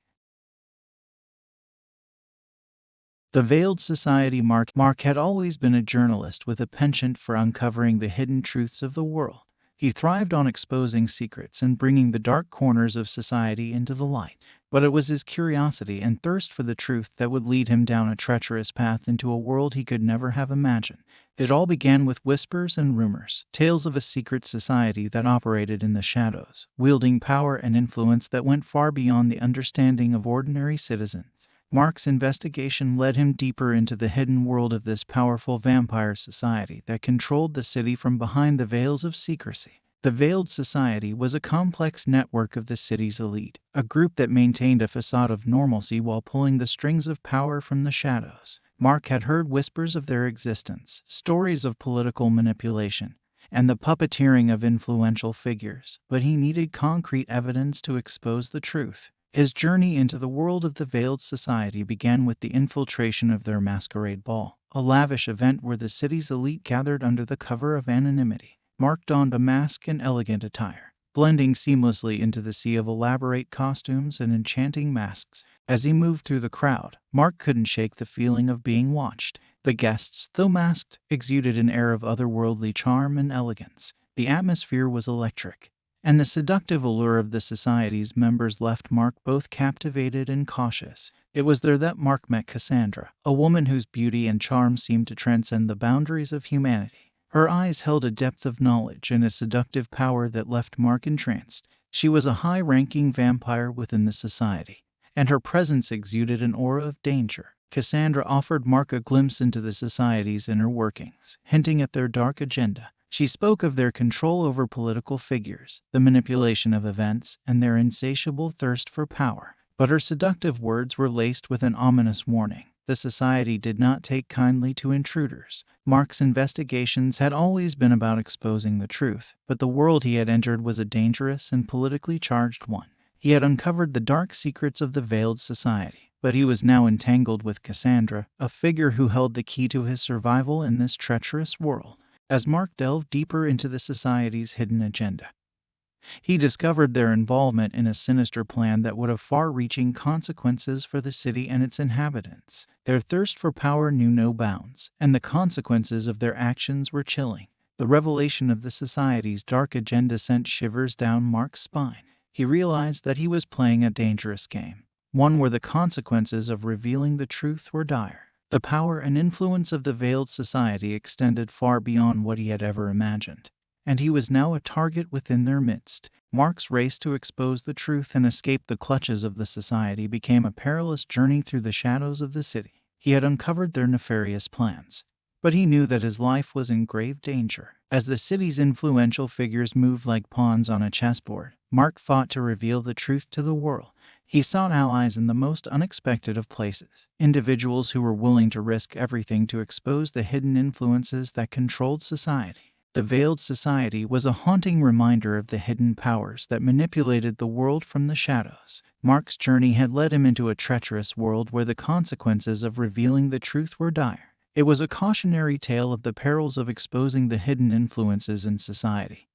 The Veiled Society. Mark had always been a journalist with a penchant for uncovering the hidden truths of the world. He thrived on exposing secrets and bringing the dark corners of society into the light. But it was his curiosity and thirst for the truth that would lead him down a treacherous path into a world he could never have imagined. It all began with whispers and rumors, tales of a secret society that operated in the shadows, wielding power and influence that went far beyond the understanding of ordinary citizens. Mark's investigation led him deeper into the hidden world of this powerful vampire society that controlled the city from behind the veils of secrecy. The Veiled Society was a complex network of the city's elite, a group that maintained a facade of normalcy while pulling the strings of power from the shadows. Mark had heard whispers of their existence, stories of political manipulation, and the puppeteering of influential figures, but he needed concrete evidence to expose the truth. His journey into the world of the Veiled Society began with the infiltration of their masquerade ball, a lavish event where the city's elite gathered under the cover of anonymity. Mark donned a mask and elegant attire, blending seamlessly into the sea of elaborate costumes and enchanting masks. As he moved through the crowd, Mark couldn't shake the feeling of being watched. The guests, though masked, exuded an air of otherworldly charm and elegance. The atmosphere was electric, and the seductive allure of the society's members left Mark both captivated and cautious. It was there that Mark met Cassandra, a woman whose beauty and charm seemed to transcend the boundaries of humanity. Her eyes held a depth of knowledge and a seductive power that left Mark entranced. She was a high-ranking vampire within the society, and her presence exuded an aura of danger. Cassandra offered Mark a glimpse into the society's inner workings, hinting at their dark agenda. She spoke of their control over political figures, the manipulation of events, and their insatiable thirst for power. But her seductive words were laced with an ominous warning. The society did not take kindly to intruders. Mark's investigations had always been about exposing the truth, but the world he had entered was a dangerous and politically charged one. He had uncovered the dark secrets of the Veiled Society, but he was now entangled with Cassandra, a figure who held the key to his survival in this treacherous world. As Mark delved deeper into the society's hidden agenda, he discovered their involvement in a sinister plan that would have far-reaching consequences for the city and its inhabitants. Their thirst for power knew no bounds, and the consequences of their actions were chilling. The revelation of the society's dark agenda sent shivers down Mark's spine. He realized that he was playing a dangerous game, one where the consequences of revealing the truth were dire. The power and influence of the Veiled Society extended far beyond what he had ever imagined, and he was now a target within their midst. Mark's race to expose the truth and escape the clutches of the society became a perilous journey through the shadows of the city. He had uncovered their nefarious plans, but he knew that his life was in grave danger. As the city's influential figures moved like pawns on a chessboard, Mark fought to reveal the truth to the world. He sought allies in the most unexpected of places, individuals who were willing to risk everything to expose the hidden influences that controlled society. The Veiled Society was a haunting reminder of the hidden powers that manipulated the world from the shadows. Mark's journey had led him into a treacherous world where the consequences of revealing the truth were dire. It was a cautionary tale of the perils of exposing the hidden influences in society,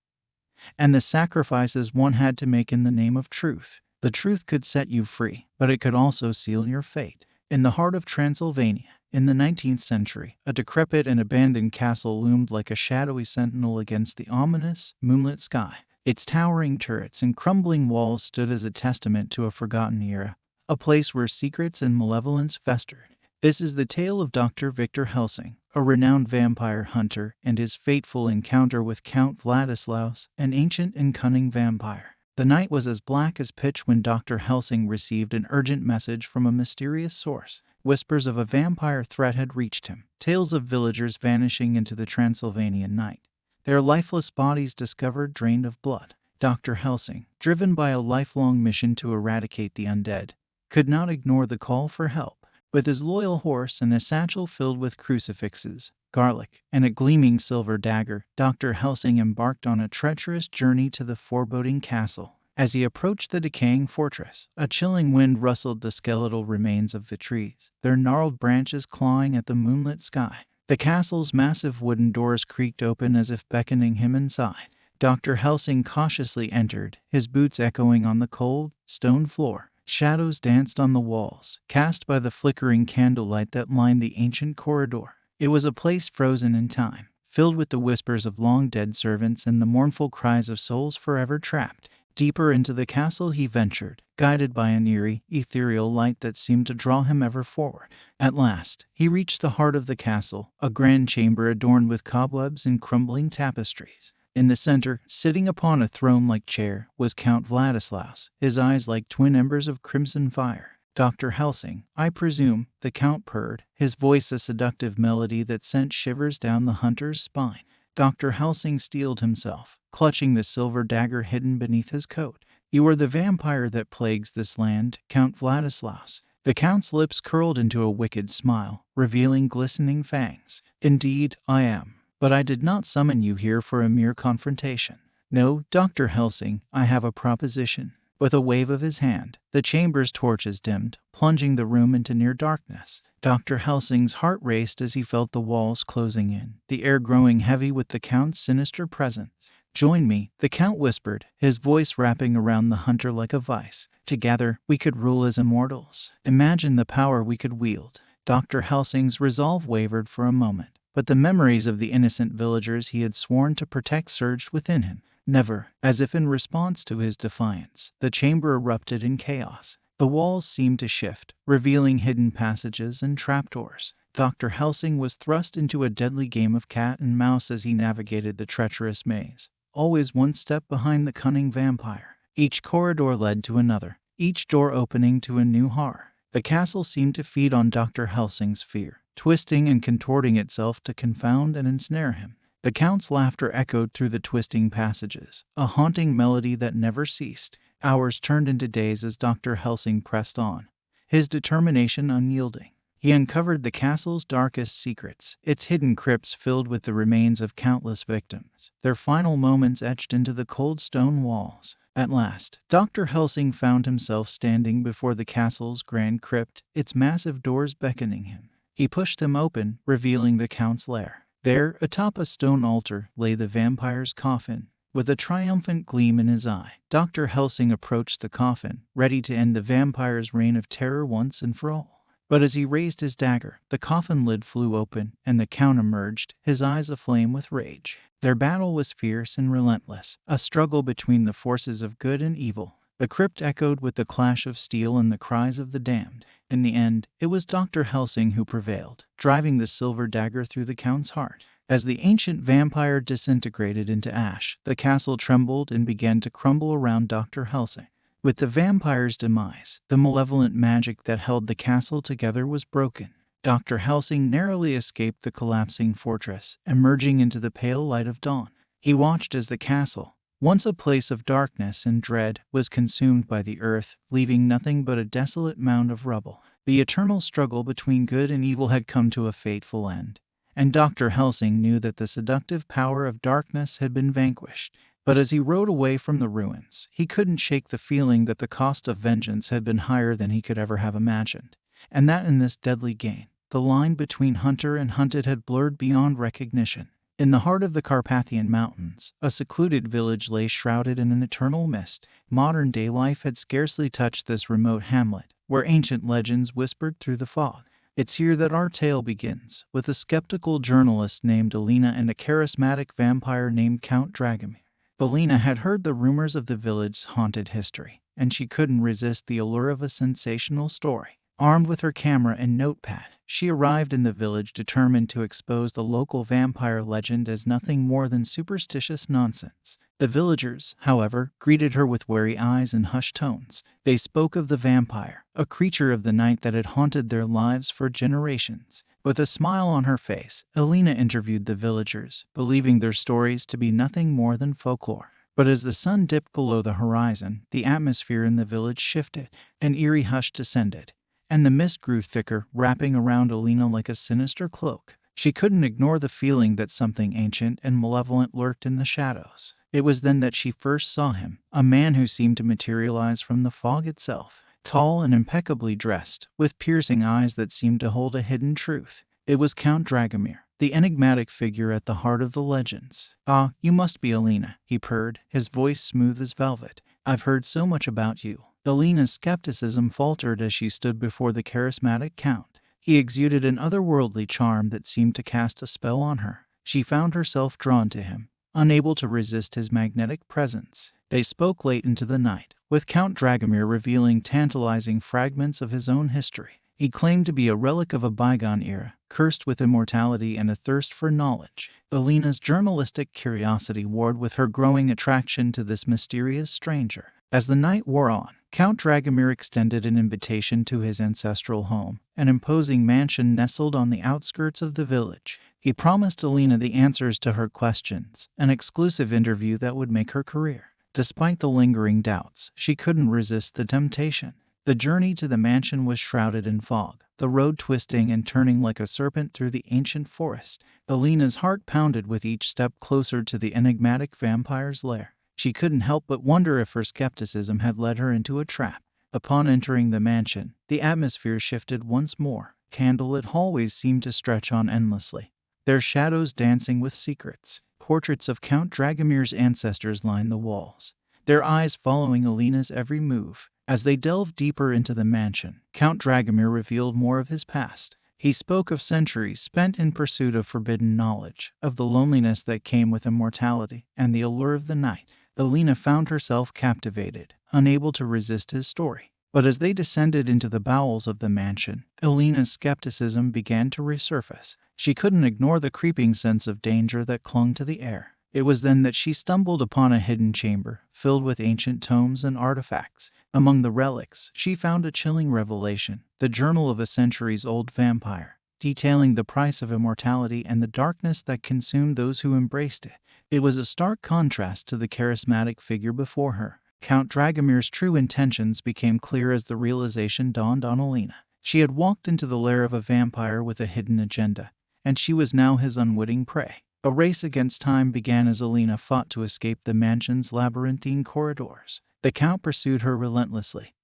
and the sacrifices one had to make in the name of truth. The truth could set you free, but it could also seal your fate. In the heart of Transylvania, in the 19th century, a decrepit and abandoned castle loomed like a shadowy sentinel against the ominous, moonlit sky. Its towering turrets and crumbling walls stood as a testament to a forgotten era, a place where secrets and malevolence festered. This is the tale of Dr. Victor Helsing, a renowned vampire hunter, and his fateful encounter with Count Vladislaus, an ancient and cunning vampire. The night was as black as pitch when Dr. Helsing received an urgent message from a mysterious source. Whispers of a vampire threat had reached him, tales of villagers vanishing into the Transylvanian night, their lifeless bodies discovered drained of blood. Dr. Helsing, driven by a lifelong mission to eradicate the undead, could not ignore the call for help. With his loyal horse and a satchel filled with crucifixes, garlic, and a gleaming silver dagger, Dr. Helsing embarked on a treacherous journey to the foreboding castle. As he approached the decaying fortress, a chilling wind rustled the skeletal remains of the trees, their gnarled branches clawing at the moonlit sky. The castle's massive wooden doors creaked open as if beckoning him inside. Dr. Helsing cautiously entered, his boots echoing on the cold, stone floor. Shadows danced on the walls, cast by the flickering candlelight that lined the ancient corridor. It was a place frozen in time, filled with the whispers of long-dead servants and the mournful cries of souls forever trapped. Deeper into the castle he ventured, guided by an eerie, ethereal light that seemed to draw him ever forward. At last, he reached the heart of the castle, a grand chamber adorned with cobwebs and crumbling tapestries. In the center, sitting upon a throne-like chair, was Count Vladislaus, his eyes like twin embers of crimson fire. "Dr. Helsing, I presume," the Count purred, his voice a seductive melody that sent shivers down the hunter's spine. Dr. Helsing steeled himself, clutching the silver dagger hidden beneath his coat. "You are the vampire that plagues this land, Count Vladislaus." The Count's lips curled into a wicked smile, revealing glistening fangs. "Indeed, I am. But I did not summon you here for a mere confrontation. No, Dr. Helsing, I have a proposition." With a wave of his hand, the chamber's torches dimmed, plunging the room into near darkness. Dr. Helsing's heart raced as he felt the walls closing in, the air growing heavy with the Count's sinister presence. "Join me," the Count whispered, his voice wrapping around the hunter like a vice. "Together, we could rule as immortals. Imagine the power we could wield." Dr. Helsing's resolve wavered for a moment, but the memories of the innocent villagers he had sworn to protect surged within him. Never, as if in response to his defiance, the chamber erupted in chaos. The walls seemed to shift, revealing hidden passages and trapdoors. Dr. Helsing was thrust into a deadly game of cat and mouse as he navigated the treacherous maze, always one step behind the cunning vampire. Each corridor led to another, each door opening to a new horror. The castle seemed to feed on Dr. Helsing's fear, twisting and contorting itself to confound and ensnare him. The Count's laughter echoed through the twisting passages, a haunting melody that never ceased. Hours turned into days as Dr. Helsing pressed on, his determination unyielding. He uncovered the castle's darkest secrets, its hidden crypts filled with the remains of countless victims, their final moments etched into the cold stone walls. At last, Dr. Helsing found himself standing before the castle's grand crypt, its massive doors beckoning him. He pushed them open, revealing the Count's lair. There, atop a stone altar, lay the vampire's coffin. With a triumphant gleam in his eye, Dr. Helsing approached the coffin, ready to end the vampire's reign of terror once and for all. But as he raised his dagger, the coffin lid flew open, and the Count emerged, his eyes aflame with rage. Their battle was fierce and relentless, a struggle between the forces of good and evil. The crypt echoed with the clash of steel and the cries of the damned. In the end, it was Dr. Helsing who prevailed, driving the silver dagger through the Count's heart. As the ancient vampire disintegrated into ash, the castle trembled and began to crumble around Dr. Helsing. With the vampire's demise, the malevolent magic that held the castle together was broken. Dr. Helsing narrowly escaped the collapsing fortress, emerging into the pale light of dawn. He watched as the castle, once a place of darkness and dread, was consumed by the earth, leaving nothing but a desolate mound of rubble. The eternal struggle between good and evil had come to a fateful end, and Dr. Helsing knew that the seductive power of darkness had been vanquished. But as he rode away from the ruins, he couldn't shake the feeling that the cost of vengeance had been higher than he could ever have imagined, and that in this deadly game, the line between hunter and hunted had blurred beyond recognition. In the heart of the Carpathian Mountains, a secluded village lay shrouded in an eternal mist. Modern-day life had scarcely touched this remote hamlet, where ancient legends whispered through the fog. It's here that our tale begins, with a skeptical journalist named Alina and a charismatic vampire named Count Dragomir. Alina had heard the rumors of the village's haunted history, and she couldn't resist the allure of a sensational story. Armed with her camera and notepad, she arrived in the village determined to expose the local vampire legend as nothing more than superstitious nonsense. The villagers, however, greeted her with wary eyes and hushed tones. They spoke of the vampire, a creature of the night that had haunted their lives for generations. With a smile on her face, Alina interviewed the villagers, believing their stories to be nothing more than folklore. But as the sun dipped below the horizon, the atmosphere in the village shifted. An eerie hush descended, and the mist grew thicker, wrapping around Alina like a sinister cloak. She couldn't ignore the feeling that something ancient and malevolent lurked in the shadows. It was then that she first saw him, a man who seemed to materialize from the fog itself. Tall and impeccably dressed, with piercing eyes that seemed to hold a hidden truth. It was Count Dragomir, the enigmatic figure at the heart of the legends. "Ah, you must be Alina," he purred, his voice smooth as velvet. "I've heard so much about you." Alina's skepticism faltered as she stood before the charismatic Count. He exuded an otherworldly charm that seemed to cast a spell on her. She found herself drawn to him, unable to resist his magnetic presence. They spoke late into the night, with Count Dragomir revealing tantalizing fragments of his own history. He claimed to be a relic of a bygone era, cursed with immortality and a thirst for knowledge. Alina's journalistic curiosity warred with her growing attraction to this mysterious stranger. As the night wore on, Count Dragomir extended an invitation to his ancestral home, an imposing mansion nestled on the outskirts of the village. He promised Alina the answers to her questions, an exclusive interview that would make her career. Despite the lingering doubts, she couldn't resist the temptation. The journey to the mansion was shrouded in fog, the road twisting and turning like a serpent through the ancient forest. Alina's heart pounded with each step closer to the enigmatic vampire's lair. She couldn't help but wonder if her skepticism had led her into a trap. Upon entering the mansion, the atmosphere shifted once more. Candlelit hallways seemed to stretch on endlessly, their shadows dancing with secrets. Portraits of Count Dragomir's ancestors lined the walls, their eyes following Alina's every move. As they delved deeper into the mansion, Count Dragomir revealed more of his past. He spoke of centuries spent in pursuit of forbidden knowledge, of the loneliness that came with immortality, and the allure of the night. Alina found herself captivated, unable to resist his story. But as they descended into the bowels of the mansion, Alina's skepticism began to resurface. She couldn't ignore the creeping sense of danger that clung to the air. It was then that she stumbled upon a hidden chamber, filled with ancient tomes and artifacts. Among the relics, she found a chilling revelation, the journal of a centuries-old vampire, detailing the price of immortality and the darkness that consumed those who embraced it. It was a stark contrast to the charismatic figure before her. Count Dragomir's true intentions became clear as the realization dawned on Alina. She had walked into the lair of a vampire with a hidden agenda, and she was now his unwitting prey. A race against time began as Alina fought to escape the mansion's labyrinthine corridors. The Count pursued her relentlessly,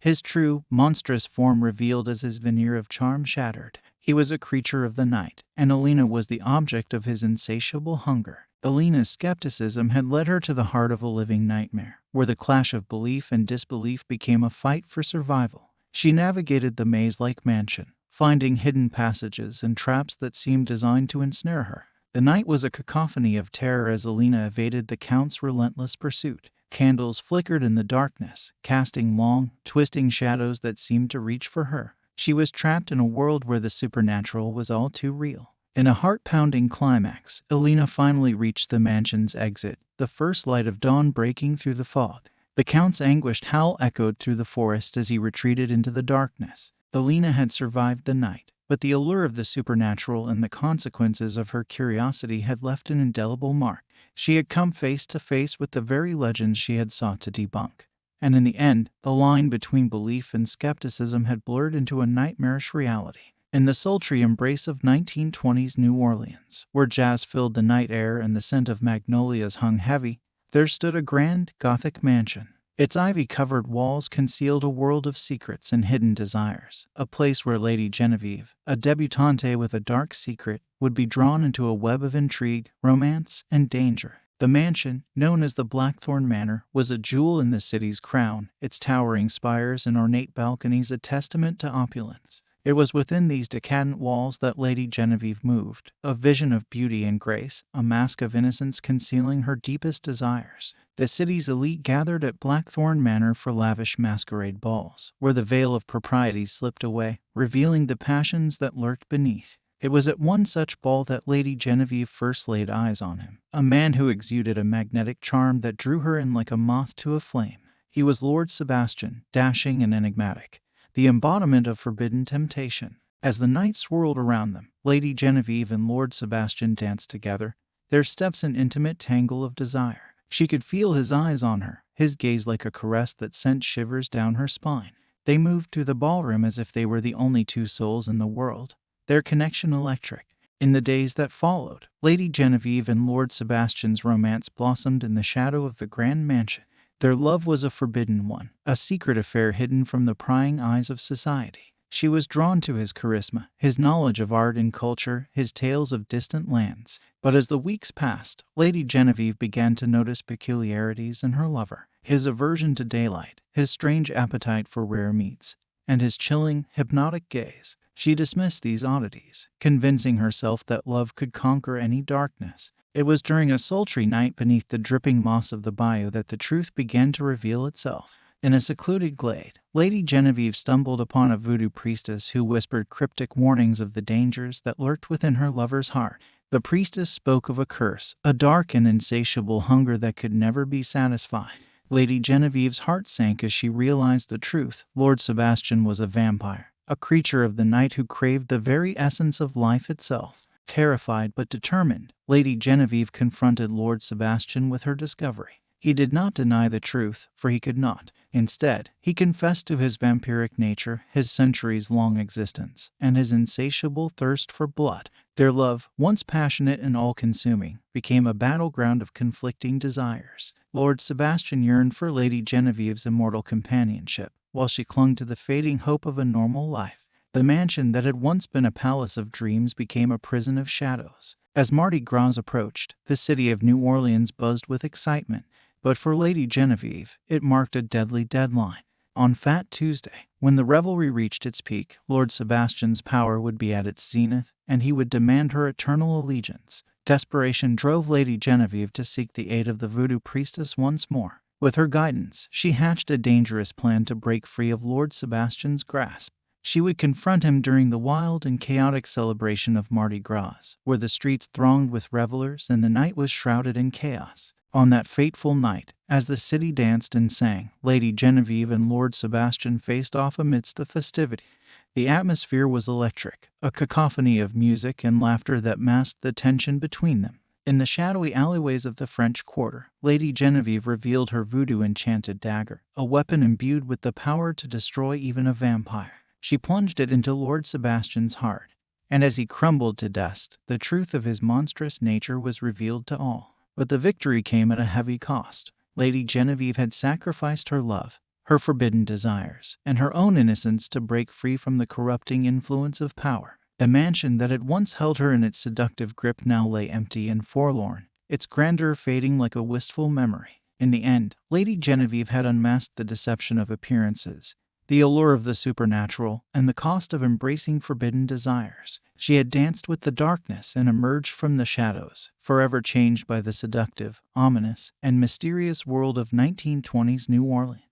his true, monstrous form revealed as his veneer of charm shattered. He was a creature of the night, and Alina was the object of his insatiable hunger. Alina's skepticism had led her to the heart of a living nightmare, where the clash of belief and disbelief became a fight for survival. She navigated the maze-like mansion, finding hidden passages and traps that seemed designed to ensnare her. The night was a cacophony of terror as Alina evaded the Count's relentless pursuit. Candles flickered in the darkness, casting long, twisting shadows that seemed to reach for her. She was trapped in a world where the supernatural was all too real. In a heart-pounding climax, Alina finally reached the mansion's exit, the first light of dawn breaking through the fog. The Count's anguished howl echoed through the forest as he retreated into the darkness. Alina had survived the night, but the allure of the supernatural and the consequences of her curiosity had left an indelible mark. She had come face to face with the very legends she had sought to debunk. And in the end, the line between belief and skepticism had blurred into a nightmarish reality. In the sultry embrace of 1920s New Orleans, where jazz filled the night air and the scent of magnolias hung heavy, there stood a grand, Gothic mansion. Its ivy-covered walls concealed a world of secrets and hidden desires, a place where Lady Genevieve, a debutante with a dark secret, would be drawn into a web of intrigue, romance, and danger. The mansion, known as the Blackthorn Manor, was a jewel in the city's crown, its towering spires and ornate balconies a testament to opulence. It was within these decadent walls that Lady Genevieve moved, a vision of beauty and grace, a mask of innocence concealing her deepest desires. The city's elite gathered at Blackthorn Manor for lavish masquerade balls, where the veil of propriety slipped away, revealing the passions that lurked beneath. It was at one such ball that Lady Genevieve first laid eyes on him, a man who exuded a magnetic charm that drew her in like a moth to a flame. He was Lord Sebastian, dashing and enigmatic, the embodiment of forbidden temptation. As the night swirled around them, Lady Genevieve and Lord Sebastian danced together, their steps an intimate tangle of desire. She could feel his eyes on her, his gaze like a caress that sent shivers down her spine. They moved through the ballroom as if they were the only two souls in the world, their connection electric. In the days that followed, Lady Genevieve and Lord Sebastian's romance blossomed in the shadow of the grand mansion. Their love was a forbidden one, a secret affair hidden from the prying eyes of society. She was drawn to his charisma, his knowledge of art and culture, his tales of distant lands. But as the weeks passed, Lady Genevieve began to notice peculiarities in her lover. His aversion to daylight, his strange appetite for rare meats, and his chilling, hypnotic gaze. She dismissed these oddities, convincing herself that love could conquer any darkness. It was during a sultry night beneath the dripping moss of the bayou that the truth began to reveal itself. In a secluded glade, Lady Genevieve stumbled upon a voodoo priestess who whispered cryptic warnings of the dangers that lurked within her lover's heart. The priestess spoke of a curse, a dark and insatiable hunger that could never be satisfied. Lady Genevieve's heart sank as she realized the truth. Lord Sebastian was a vampire, a creature of the night who craved the very essence of life itself. Terrified but determined, Lady Genevieve confronted Lord Sebastian with her discovery. He did not deny the truth, for he could not. Instead, he confessed to his vampiric nature, his centuries-long existence, and his insatiable thirst for blood. Their love, once passionate and all-consuming, became a battleground of conflicting desires. Lord Sebastian yearned for Lady Genevieve's immortal companionship, while she clung to the fading hope of a normal life. The mansion that had once been a palace of dreams became a prison of shadows. As Mardi Gras approached, the city of New Orleans buzzed with excitement. But for Lady Genevieve, it marked a deadly deadline. On Fat Tuesday, when the revelry reached its peak, Lord Sebastian's power would be at its zenith, and he would demand her eternal allegiance. Desperation drove Lady Genevieve to seek the aid of the voodoo priestess once more. With her guidance, she hatched a dangerous plan to break free of Lord Sebastian's grasp. She would confront him during the wild and chaotic celebration of Mardi Gras, where the streets thronged with revelers and the night was shrouded in chaos. On that fateful night, as the city danced and sang, Lady Genevieve and Lord Sebastian faced off amidst the festivity. The atmosphere was electric, a cacophony of music and laughter that masked the tension between them. In the shadowy alleyways of the French Quarter, Lady Genevieve revealed her voodoo-enchanted dagger, a weapon imbued with the power to destroy even a vampire. She plunged it into Lord Sebastian's heart, and as he crumbled to dust, the truth of his monstrous nature was revealed to all. But the victory came at a heavy cost. Lady Genevieve had sacrificed her love, her forbidden desires, and her own innocence to break free from the corrupting influence of power. The mansion that had once held her in its seductive grip now lay empty and forlorn, its grandeur fading like a wistful memory. In the end, Lady Genevieve had unmasked the deception of appearances, the allure of the supernatural, and the cost of embracing forbidden desires. She had danced with the darkness and emerged from the shadows, forever changed by the seductive, ominous, and mysterious world of 1920s New Orleans.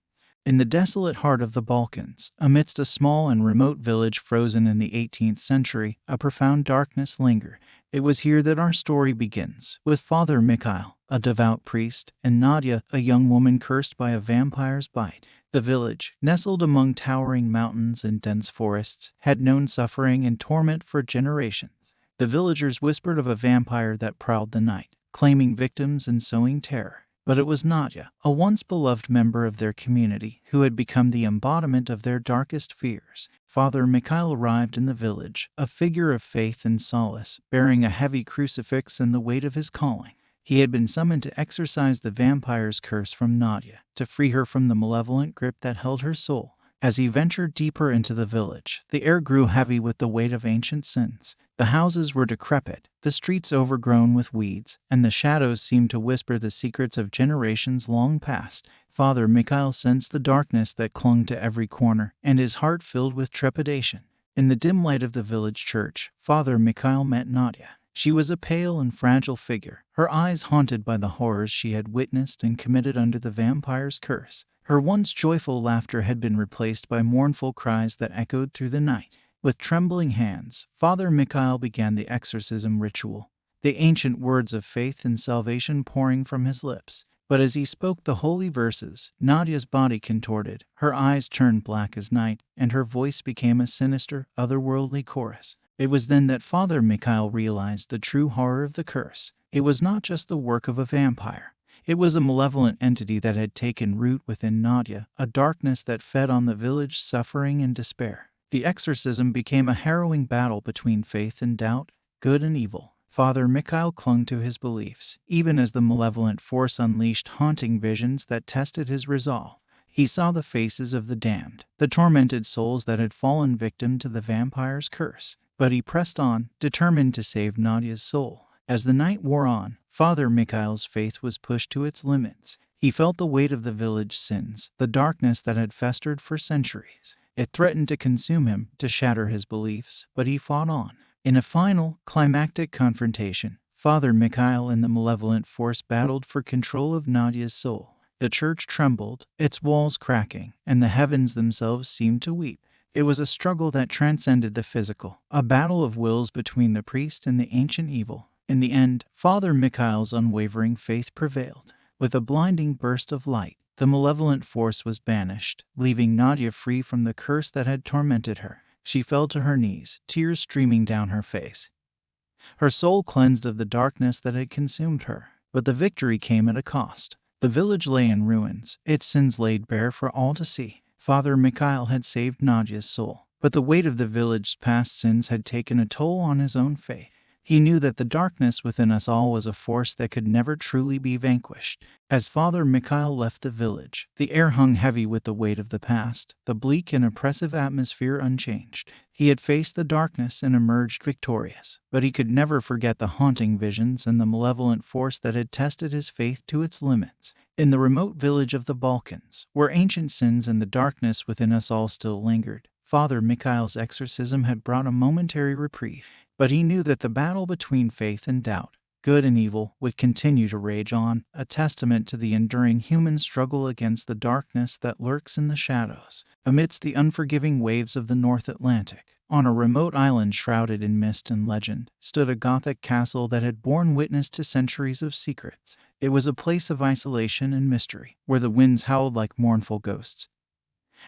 In the desolate heart of the Balkans, amidst a small and remote village frozen in the 18th century, a profound darkness lingered. It was here that our story begins, with Father Mikhail, a devout priest, and Nadia, a young woman cursed by a vampire's bite. The village, nestled among towering mountains and dense forests, had known suffering and torment for generations. The villagers whispered of a vampire that prowled the night, claiming victims and sowing terror. But it was Nadia, a once beloved member of their community, who had become the embodiment of their darkest fears. Father Mikhail arrived in the village, a figure of faith and solace, bearing a heavy crucifix and the weight of his calling. He had been summoned to exorcise the vampire's curse from Nadia, to free her from the malevolent grip that held her soul. As he ventured deeper into the village, the air grew heavy with the weight of ancient sins. The houses were decrepit, the streets overgrown with weeds, and the shadows seemed to whisper the secrets of generations long past. Father Mikhail sensed the darkness that clung to every corner, and his heart filled with trepidation. In the dim light of the village church, Father Mikhail met Nadia. She was a pale and fragile figure, her eyes haunted by the horrors she had witnessed and committed under the vampire's curse. Her once joyful laughter had been replaced by mournful cries that echoed through the night. With trembling hands, Father Mikhail began the exorcism ritual, the ancient words of faith and salvation pouring from his lips. But as he spoke the holy verses, Nadia's body contorted, her eyes turned black as night, and her voice became a sinister, otherworldly chorus. It was then that Father Mikhail realized the true horror of the curse. It was not just the work of a vampire. It was a malevolent entity that had taken root within Nadia, a darkness that fed on the village's suffering and despair. The exorcism became a harrowing battle between faith and doubt, good and evil. Father Mikhail clung to his beliefs, even as the malevolent force unleashed haunting visions that tested his resolve. He saw the faces of the damned, the tormented souls that had fallen victim to the vampire's curse. But he pressed on, determined to save Nadia's soul. As the night wore on, Father Mikhail's faith was pushed to its limits. He felt the weight of the village's sins, the darkness that had festered for centuries. It threatened to consume him, to shatter his beliefs, but he fought on. In a final, climactic confrontation, Father Mikhail and the malevolent force battled for control of Nadia's soul. The church trembled, its walls cracking, and the heavens themselves seemed to weep. It was a struggle that transcended the physical, a battle of wills between the priest and the ancient evil. In the end, Father Mikhail's unwavering faith prevailed. With a blinding burst of light, the malevolent force was banished, leaving Nadia free from the curse that had tormented her. She fell to her knees, tears streaming down her face, her soul cleansed of the darkness that had consumed her. But the victory came at a cost. The village lay in ruins, its sins laid bare for all to see. Father Mikhail had saved Nadia's soul, but the weight of the village's past sins had taken a toll on his own faith. He knew that the darkness within us all was a force that could never truly be vanquished. As Father Mikhail left the village, the air hung heavy with the weight of the past, the bleak and oppressive atmosphere unchanged. He had faced the darkness and emerged victorious, but he could never forget the haunting visions and the malevolent force that had tested his faith to its limits. In the remote village of the Balkans, where ancient sins and the darkness within us all still lingered, Father Mikhail's exorcism had brought a momentary reprieve. But he knew that the battle between faith and doubt, good and evil, would continue to rage on, a testament to the enduring human struggle against the darkness that lurks in the shadows. Amidst the unforgiving waves of the North Atlantic, on a remote island shrouded in mist and legend, stood a Gothic castle that had borne witness to centuries of secrets. It was a place of isolation and mystery, where the winds howled like mournful ghosts,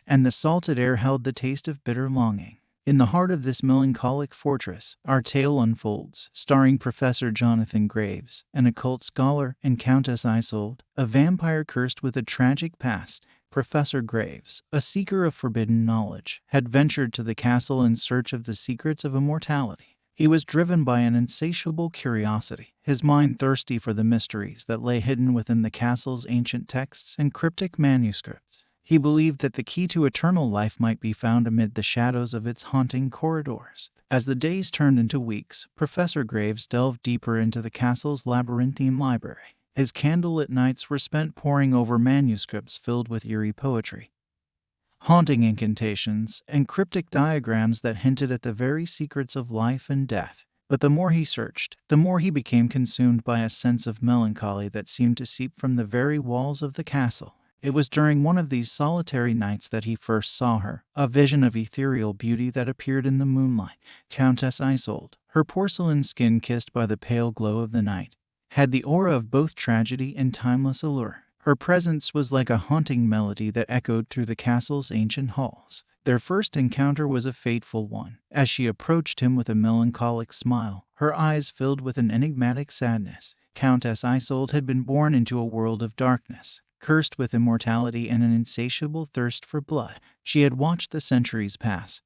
and the salted air held the taste of bitter longing. In the heart of this melancholic fortress, our tale unfolds, starring Professor Jonathan Graves, an occult scholar, and Countess Isolde, a vampire cursed with a tragic past. Professor Graves, a seeker of forbidden knowledge, had ventured to the castle in search of the secrets of immortality. He was driven by an insatiable curiosity, his mind thirsty for the mysteries that lay hidden within the castle's ancient texts and cryptic manuscripts. He believed that the key to eternal life might be found amid the shadows of its haunting corridors. As the days turned into weeks, Professor Graves delved deeper into the castle's labyrinthine library. His candlelit nights were spent poring over manuscripts filled with eerie poetry, haunting incantations, and cryptic diagrams that hinted at the very secrets of life and death. But the more he searched, the more he became consumed by a sense of melancholy that seemed to seep from the very walls of the castle. It was during one of these solitary nights that he first saw her, a vision of ethereal beauty that appeared in the moonlight. Countess Isolde, her porcelain skin kissed by the pale glow of the night, had the aura of both tragedy and timeless allure. Her presence was like a haunting melody that echoed through the castle's ancient halls. Their first encounter was a fateful one. As she approached him with a melancholic smile, her eyes filled with an enigmatic sadness, Countess Isolde had been born into a world of darkness, cursed with immortality and an insatiable thirst for blood. She had watched the centuries pass,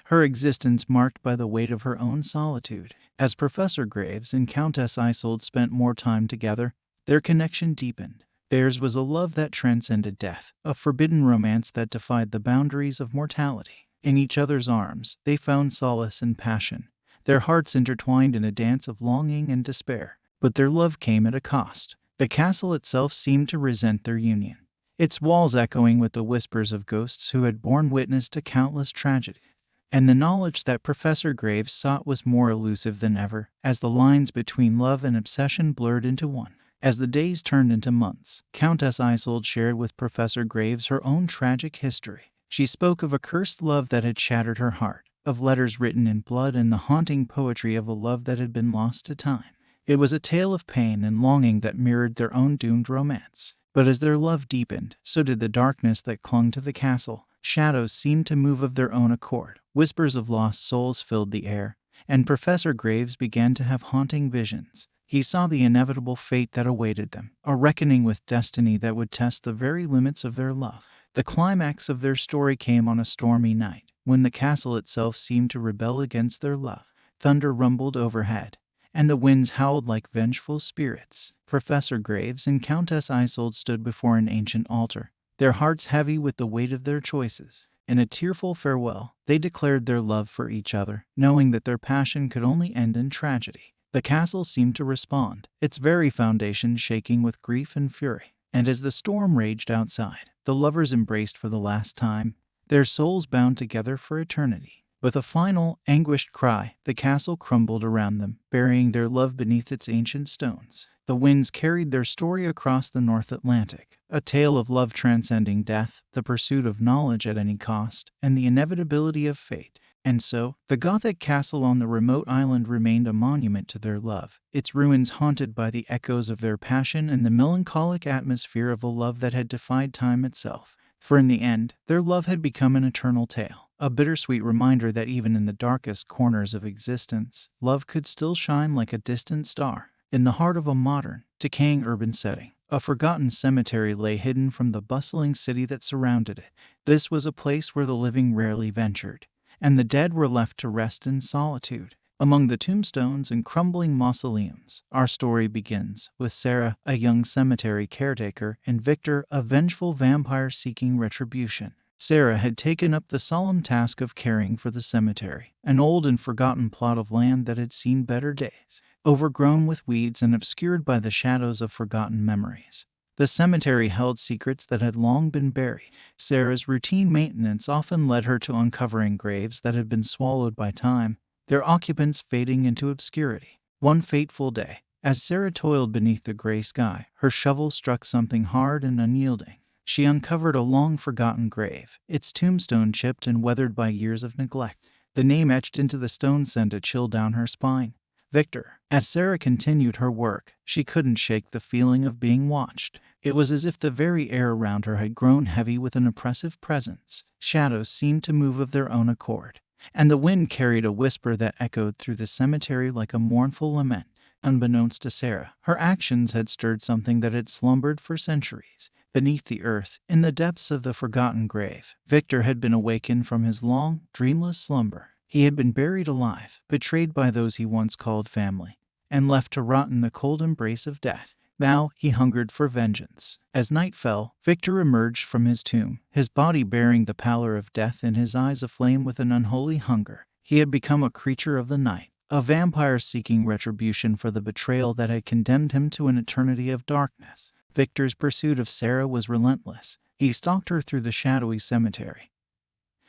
her existence marked by the weight of her own solitude. As Professor Graves and Countess Isolde spent more time together, their connection deepened. Theirs was a love that transcended death, a forbidden romance that defied the boundaries of mortality. In each other's arms, they found solace and passion, their hearts intertwined in a dance of longing and despair. But their love came at a cost. The castle itself seemed to resent their union, its walls echoing with the whispers of ghosts who had borne witness to countless tragedies. And the knowledge that Professor Graves sought was more elusive than ever, as the lines between love and obsession blurred into one. As the days turned into months, Countess Isolde shared with Professor Graves her own tragic history. She spoke of a cursed love that had shattered her heart, of letters written in blood and the haunting poetry of a love that had been lost to time. It was a tale of pain and longing that mirrored their own doomed romance. But as their love deepened, so did the darkness that clung to the castle. Shadows seemed to move of their own accord. Whispers of lost souls filled the air, and Professor Graves began to have haunting visions. He saw the inevitable fate that awaited them, a reckoning with destiny that would test the very limits of their love. The climax of their story came on a stormy night, when the castle itself seemed to rebel against their love. Thunder rumbled overhead, and the winds howled like vengeful spirits. Professor Graves and Countess Isolde stood before an ancient altar, their hearts heavy with the weight of their choices. In a tearful farewell, they declared their love for each other, knowing that their passion could only end in tragedy. The castle seemed to respond, its very foundation shaking with grief and fury. And as the storm raged outside, the lovers embraced for the last time, their souls bound together for eternity. With a final, anguished cry, the castle crumbled around them, burying their love beneath its ancient stones. The winds carried their story across the North Atlantic, a tale of love transcending death, the pursuit of knowledge at any cost, and the inevitability of fate. And so, the Gothic castle on the remote island remained a monument to their love, its ruins haunted by the echoes of their passion and the melancholic atmosphere of a love that had defied time itself. For in the end, their love had become an eternal tale, a bittersweet reminder that even in the darkest corners of existence, love could still shine like a distant star. In the heart of a modern, decaying urban setting, a forgotten cemetery lay hidden from the bustling city that surrounded it. This was a place where the living rarely ventured, and the dead were left to rest in solitude. Among the tombstones and crumbling mausoleums, our story begins with Sarah, a young cemetery caretaker, and Victor, a vengeful vampire seeking retribution. Sarah had taken up the solemn task of caring for the cemetery, an old and forgotten plot of land that had seen better days. Overgrown with weeds and obscured by the shadows of forgotten memories, the cemetery held secrets that had long been buried. Sarah's routine maintenance often led her to uncovering graves that had been swallowed by time, their occupants fading into obscurity. One fateful day, as Sarah toiled beneath the gray sky, her shovel struck something hard and unyielding. She uncovered a long-forgotten grave, its tombstone chipped and weathered by years of neglect. The name etched into the stone sent a chill down her spine. Victor. As Sarah continued her work, she couldn't shake the feeling of being watched. It was as if the very air around her had grown heavy with an oppressive presence. Shadows seemed to move of their own accord, and the wind carried a whisper that echoed through the cemetery like a mournful lament. Unbeknownst to Sarah, her actions had stirred something that had slumbered for centuries. Beneath the earth, in the depths of the forgotten grave, Victor had been awakened from his long, dreamless slumber. He had been buried alive, betrayed by those he once called family, and left to rot in the cold embrace of death. Now he hungered for vengeance. As night fell, Victor emerged from his tomb, his body bearing the pallor of death and his eyes aflame with an unholy hunger. He had become a creature of the night, a vampire seeking retribution for the betrayal that had condemned him to an eternity of darkness. Victor's pursuit of Sarah was relentless. He stalked her through the shadowy cemetery,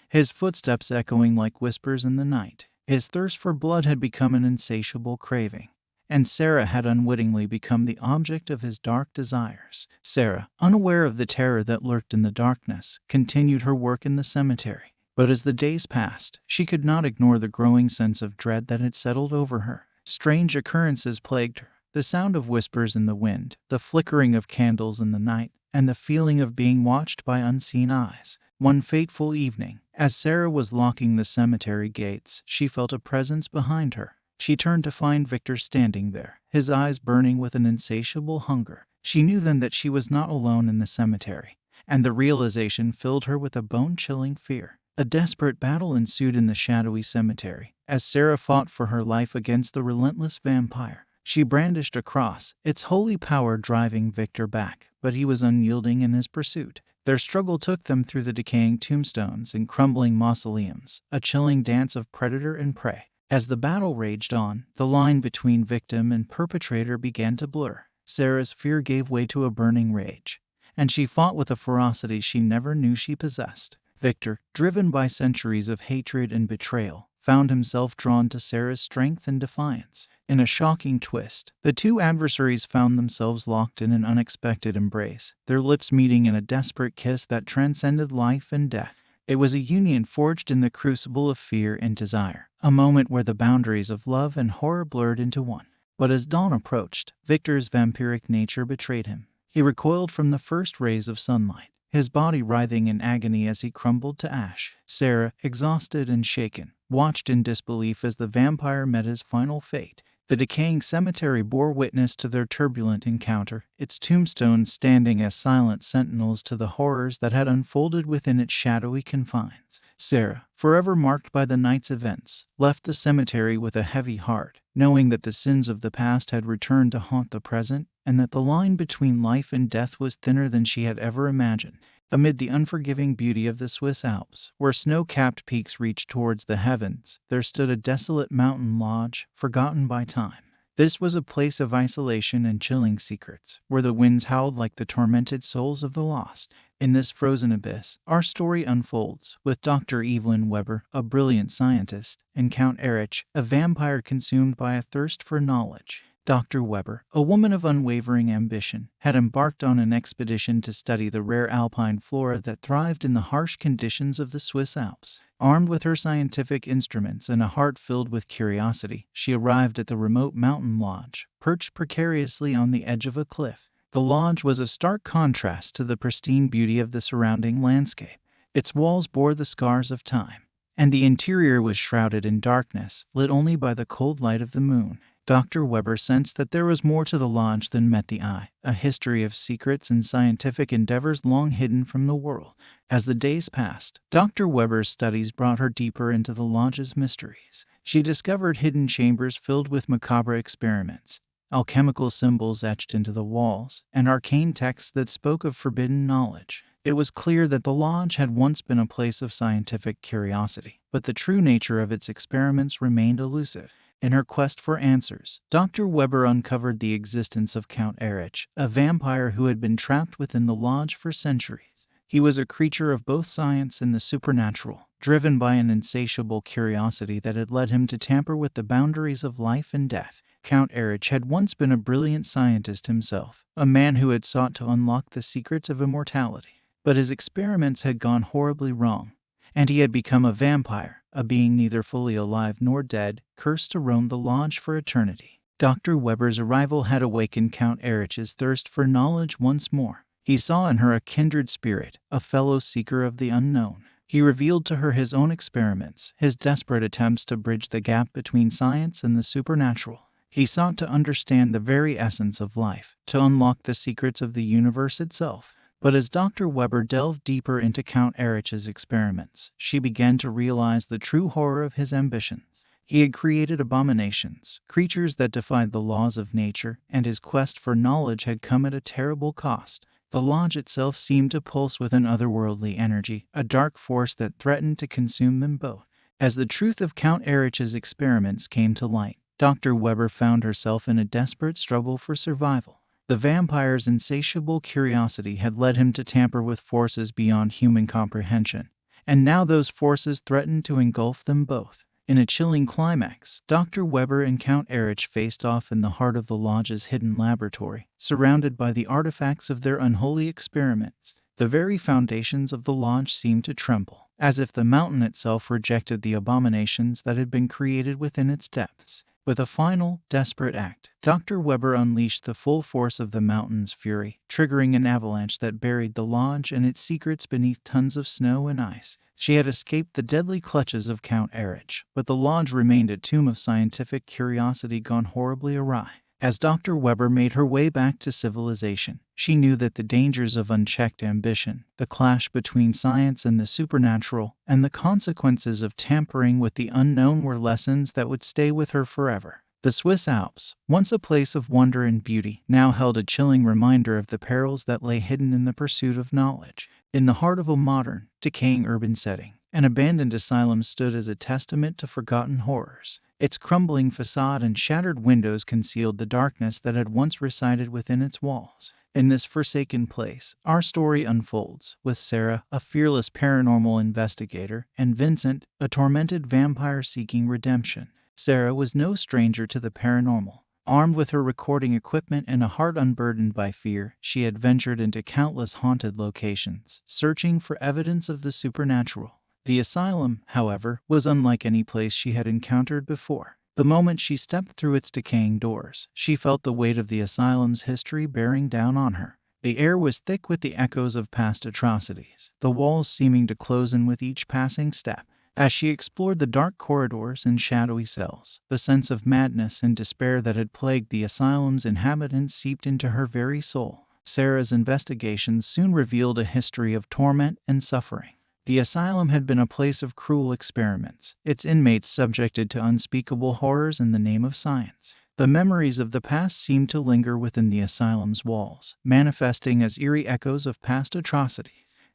his footsteps echoing like whispers in the night. His thirst for blood had become an insatiable craving, and Sarah had unwittingly become the object of his dark desires. Sarah, unaware of the terror that lurked in the darkness, continued her work in the cemetery. But as the days passed, she could not ignore the growing sense of dread that had settled over her. Strange occurrences plagued her. The sound of whispers in the wind, the flickering of candles in the night, and the feeling of being watched by unseen eyes. One fateful evening, as Sarah was locking the cemetery gates, she felt a presence behind her. She turned to find Victor standing there, his eyes burning with an insatiable hunger. She knew then that she was not alone in the cemetery, and the realization filled her with a bone-chilling fear. A desperate battle ensued in the shadowy cemetery, as Sarah fought for her life against the relentless vampire. She brandished a cross, its holy power driving Victor back, but he was unyielding in his pursuit. Their struggle took them through the decaying tombstones and crumbling mausoleums, a chilling dance of predator and prey. As the battle raged on, the line between victim and perpetrator began to blur. Sarah's fear gave way to a burning rage, and she fought with a ferocity she never knew she possessed. Victor, driven by centuries of hatred and betrayal, found himself drawn to Sarah's strength and defiance. In a shocking twist, the two adversaries found themselves locked in an unexpected embrace, their lips meeting in a desperate kiss that transcended life and death. It was a union forged in the crucible of fear and desire, a moment where the boundaries of love and horror blurred into one. But as dawn approached, Victor's vampiric nature betrayed him. He recoiled from the first rays of sunlight, his body writhing in agony as he crumbled to ash. Sarah, exhausted and shaken, watched in disbelief as the vampire met his final fate. The decaying cemetery bore witness to their turbulent encounter, its tombstones standing as silent sentinels to the horrors that had unfolded within its shadowy confines. Sarah, forever marked by the night's events, left the cemetery with a heavy heart, knowing that the sins of the past had returned to haunt the present, and that the line between life and death was thinner than she had ever imagined. Amid the unforgiving beauty of the Swiss Alps, where snow-capped peaks reached towards the heavens, there stood a desolate mountain lodge, forgotten by time. This was a place of isolation and chilling secrets, where the winds howled like the tormented souls of the lost. In this frozen abyss, our story unfolds, with Dr. Evelyn Weber, a brilliant scientist, and Count Erich, a vampire consumed by a thirst for knowledge. Dr. Weber, a woman of unwavering ambition, had embarked on an expedition to study the rare alpine flora that thrived in the harsh conditions of the Swiss Alps. Armed with her scientific instruments and a heart filled with curiosity, she arrived at the remote mountain lodge, perched precariously on the edge of a cliff. The lodge was a stark contrast to the pristine beauty of the surrounding landscape. Its walls bore the scars of time, and the interior was shrouded in darkness, lit only by the cold light of the moon. Dr. Weber sensed that there was more to the lodge than met the eye, a history of secrets and scientific endeavors long hidden from the world. As the days passed, Dr. Weber's studies brought her deeper into the lodge's mysteries. She discovered hidden chambers filled with macabre experiments, alchemical symbols etched into the walls, and arcane texts that spoke of forbidden knowledge. It was clear that the lodge had once been a place of scientific curiosity, but the true nature of its experiments remained elusive. In her quest for answers, Dr. Weber uncovered the existence of Count Erich, a vampire who had been trapped within the lodge for centuries. He was a creature of both science and the supernatural, driven by an insatiable curiosity that had led him to tamper with the boundaries of life and death. Count Erich had once been a brilliant scientist himself, a man who had sought to unlock the secrets of immortality. But his experiments had gone horribly wrong, and he had become a vampire, a being neither fully alive nor dead, cursed to roam the lodge for eternity. Dr. Weber's arrival had awakened Count Erich's thirst for knowledge once more. He saw in her a kindred spirit, a fellow seeker of the unknown. He revealed to her his own experiments, his desperate attempts to bridge the gap between science and the supernatural. He sought to understand the very essence of life, to unlock the secrets of the universe itself. But as Dr. Weber delved deeper into Count Erich's experiments, she began to realize the true horror of his ambitions. He had created abominations, creatures that defied the laws of nature, and his quest for knowledge had come at a terrible cost. The lodge itself seemed to pulse with an otherworldly energy, a dark force that threatened to consume them both. As the truth of Count Erich's experiments came to light, Dr. Weber found herself in a desperate struggle for survival. The vampire's insatiable curiosity had led him to tamper with forces beyond human comprehension, and now those forces threatened to engulf them both. In a chilling climax, Dr. Weber and Count Erich faced off in the heart of the lodge's hidden laboratory, surrounded by the artifacts of their unholy experiments. The very foundations of the lodge seemed to tremble, as if the mountain itself rejected the abominations that had been created within its depths. With a final, desperate act, Dr. Weber unleashed the full force of the mountain's fury, triggering an avalanche that buried the lodge and its secrets beneath tons of snow and ice. She had escaped the deadly clutches of Count Erich, but the lodge remained a tomb of scientific curiosity gone horribly awry. As Dr. Weber made her way back to civilization, she knew that the dangers of unchecked ambition, the clash between science and the supernatural, and the consequences of tampering with the unknown were lessons that would stay with her forever. The Swiss Alps, once a place of wonder and beauty, now held a chilling reminder of the perils that lay hidden in the pursuit of knowledge. In the heart of a modern, decaying urban setting, an abandoned asylum stood as a testament to forgotten horrors. Its crumbling facade and shattered windows concealed the darkness that had once resided within its walls. In this forsaken place, our story unfolds, with Sarah, a fearless paranormal investigator, and Vincent, a tormented vampire seeking redemption. Sarah was no stranger to the paranormal. Armed with her recording equipment and a heart unburdened by fear, she had ventured into countless haunted locations, searching for evidence of the supernatural. The asylum, however, was unlike any place she had encountered before. The moment she stepped through its decaying doors, she felt the weight of the asylum's history bearing down on her. The air was thick with the echoes of past atrocities, the walls seeming to close in with each passing step. As she explored the dark corridors and shadowy cells, the sense of madness and despair that had plagued the asylum's inhabitants seeped into her very soul. Sarah's investigations soon revealed a history of torment and suffering. The asylum had been a place of cruel experiments, its inmates subjected to unspeakable horrors in the name of science. The memories of the past seemed to linger within the asylum's walls, manifesting as eerie echoes of past atrocities.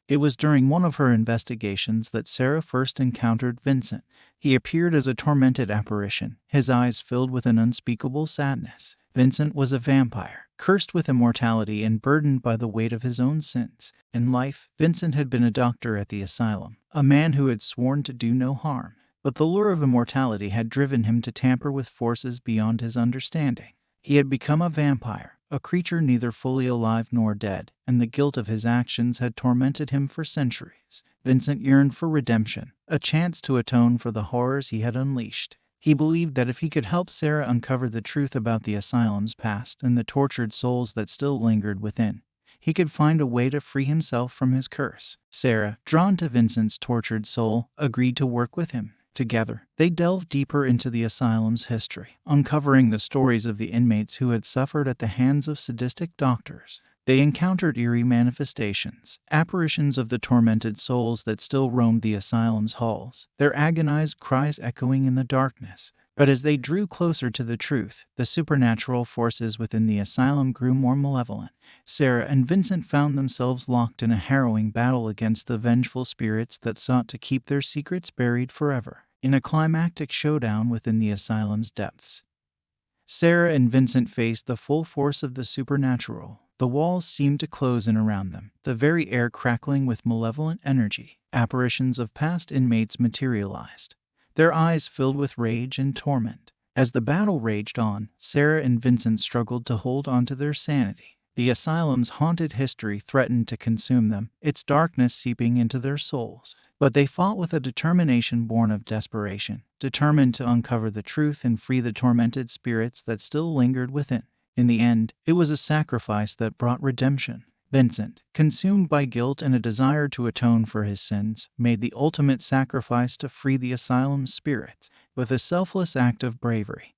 It was during one of her investigations that Sarah first encountered Vincent. He appeared as a tormented apparition, his eyes filled with an unspeakable sadness. Vincent was a vampire, cursed with immortality and burdened by the weight of his own sins. In life, Vincent had been a doctor at the asylum, a man who had sworn to do no harm. But the lure of immortality had driven him to tamper with forces beyond his understanding. He had become a vampire, a creature neither fully alive nor dead, and the guilt of his actions had tormented him for centuries. Vincent yearned for redemption, a chance to atone for the horrors he had unleashed. He believed that if he could help Sarah uncover the truth about the asylum's past and the tortured souls that still lingered within, he could find a way to free himself from his curse. Sarah, drawn to Vincent's tortured soul, agreed to work with him. Together, they delved deeper into the asylum's history, uncovering the stories of the inmates who had suffered at the hands of sadistic doctors. They encountered eerie manifestations, apparitions of the tormented souls that still roamed the asylum's halls, their agonized cries echoing in the darkness. But as they drew closer to the truth, the supernatural forces within the asylum grew more malevolent. Sarah and Vincent found themselves locked in a harrowing battle against the vengeful spirits that sought to keep their secrets buried forever. In a climactic showdown within the asylum's depths, Sarah and Vincent faced the full force of the supernatural. The walls seemed to close in around them, the very air crackling with malevolent energy. Apparitions of past inmates materialized, their eyes filled with rage and torment. As the battle raged on, Sarah and Vincent struggled to hold onto their sanity. The asylum's haunted history threatened to consume them, its darkness seeping into their souls. But they fought with a determination born of desperation, determined to uncover the truth and free the tormented spirits that still lingered within. In the end, it was a sacrifice that brought redemption. Vincent, consumed by guilt and a desire to atone for his sins, made the ultimate sacrifice to free the asylum's spirits. With a selfless act of bravery,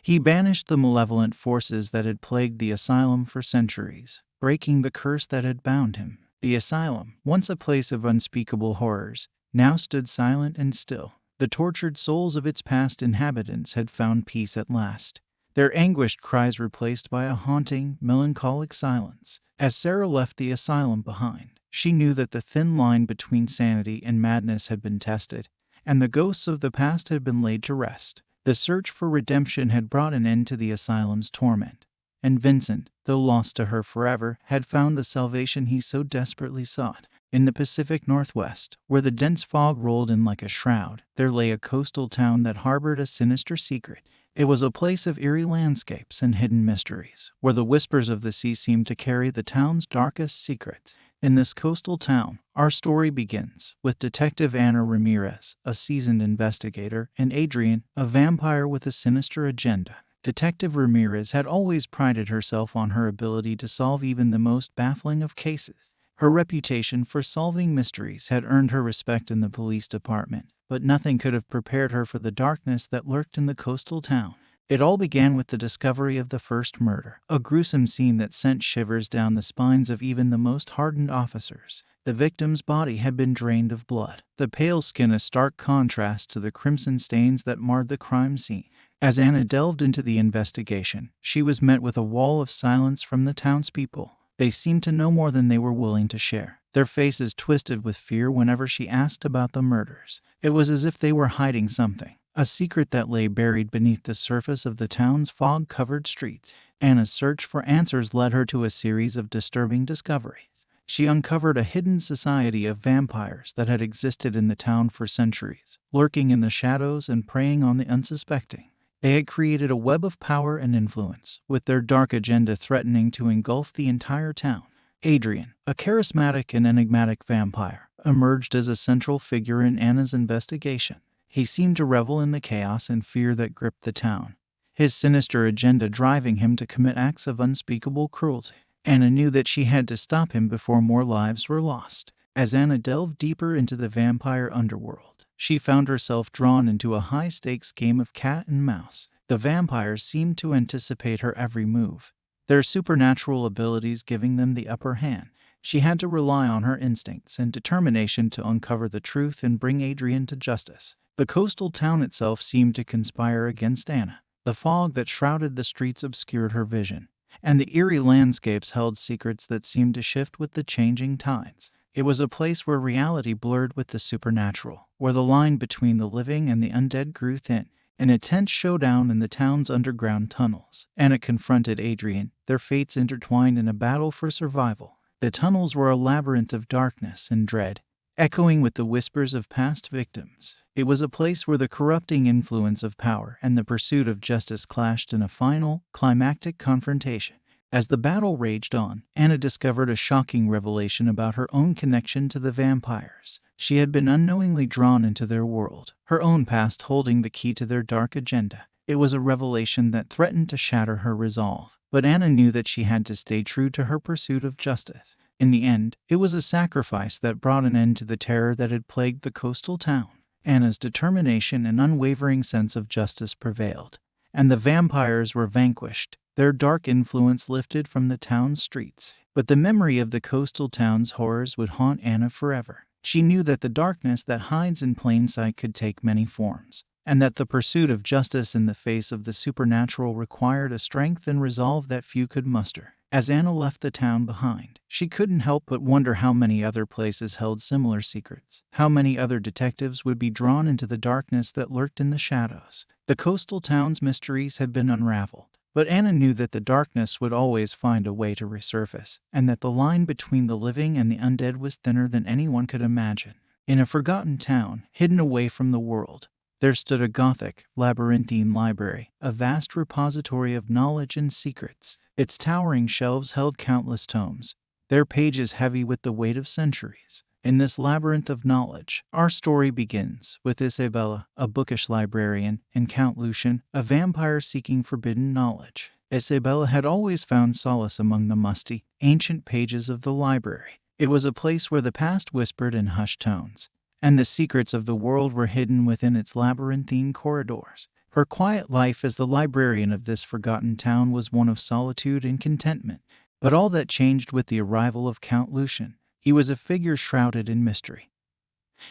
he banished the malevolent forces that had plagued the asylum for centuries, breaking the curse that had bound him. The asylum, once a place of unspeakable horrors, now stood silent and still. The tortured souls of its past inhabitants had found peace at last, their anguished cries replaced by a haunting, melancholic silence. As Sarah left the asylum behind, she knew that the thin line between sanity and madness had been tested, and the ghosts of the past had been laid to rest. The search for redemption had brought an end to the asylum's torment, and Vincent, though lost to her forever, had found the salvation he so desperately sought. In the Pacific Northwest, where the dense fog rolled in like a shroud, there lay a coastal town that harbored a sinister secret. It was a place of eerie landscapes and hidden mysteries, where the whispers of the sea seemed to carry the town's darkest secrets. In this coastal town, our story begins with Detective Ana Ramirez, a seasoned investigator, and Adrian, a vampire with a sinister agenda. Detective Ramirez had always prided herself on her ability to solve even the most baffling of cases. Her reputation for solving mysteries had earned her respect in the police department, but nothing could have prepared her for the darkness that lurked in the coastal town. It all began with the discovery of the first murder, a gruesome scene that sent shivers down the spines of even the most hardened officers. The victim's body had been drained of blood, the pale skin a stark contrast to the crimson stains that marred the crime scene. As Anna delved into the investigation, she was met with a wall of silence from the townspeople. They seemed to know more than they were willing to share, their faces twisted with fear whenever she asked about the murders. It was as if they were hiding something, a secret that lay buried beneath the surface of the town's fog-covered streets. Anna's search for answers led her to a series of disturbing discoveries. She uncovered a hidden society of vampires that had existed in the town for centuries, lurking in the shadows and preying on the unsuspecting. They had created a web of power and influence, with their dark agenda threatening to engulf the entire town. Adrian, a charismatic and enigmatic vampire, emerged as a central figure in Anna's investigation. He seemed to revel in the chaos and fear that gripped the town, his sinister agenda driving him to commit acts of unspeakable cruelty. Anna knew that she had to stop him before more lives were lost. As Anna delved deeper into the vampire underworld, she found herself drawn into a high-stakes game of cat and mouse. The vampires seemed to anticipate her every move, their supernatural abilities giving them the upper hand. She had to rely on her instincts and determination to uncover the truth and bring Adrian to justice. The coastal town itself seemed to conspire against Anna. The fog that shrouded the streets obscured her vision, and the eerie landscapes held secrets that seemed to shift with the changing tides. It was a place where reality blurred with the supernatural, where the line between the living and the undead grew thin. In a tense showdown in the town's underground tunnels, Anna confronted Adrian, their fates intertwined in a battle for survival. The tunnels were a labyrinth of darkness and dread, echoing with the whispers of past victims. It was a place where the corrupting influence of power and the pursuit of justice clashed in a final, climactic confrontation. As the battle raged on, Anna discovered a shocking revelation about her own connection to the vampires. She had been unknowingly drawn into their world, her own past holding the key to their dark agenda. It was a revelation that threatened to shatter her resolve, but Anna knew that she had to stay true to her pursuit of justice. In the end, it was a sacrifice that brought an end to the terror that had plagued the coastal town. Anna's determination and unwavering sense of justice prevailed, and the vampires were vanquished, their dark influence lifted from the town's streets. But the memory of the coastal town's horrors would haunt Anna forever. She knew that the darkness that hides in plain sight could take many forms, and that the pursuit of justice in the face of the supernatural required a strength and resolve that few could muster. As Anna left the town behind, she couldn't help but wonder how many other places held similar secrets, how many other detectives would be drawn into the darkness that lurked in the shadows. The coastal town's mysteries had been unraveled, but Anna knew that the darkness would always find a way to resurface, and that the line between the living and the undead was thinner than anyone could imagine. In a forgotten town, hidden away from the world, there stood a Gothic, labyrinthine library, a vast repository of knowledge and secrets. Its towering shelves held countless tomes, their pages heavy with the weight of centuries. In this labyrinth of knowledge, our story begins with Isabella, a bookish librarian, and Count Lucian, a vampire seeking forbidden knowledge. Isabella had always found solace among the musty, ancient pages of the library. It was a place where the past whispered in hushed tones, and the secrets of the world were hidden within its labyrinthine corridors. Her quiet life as the librarian of this forgotten town was one of solitude and contentment. But all that changed with the arrival of Count Lucian. He was a figure shrouded in mystery,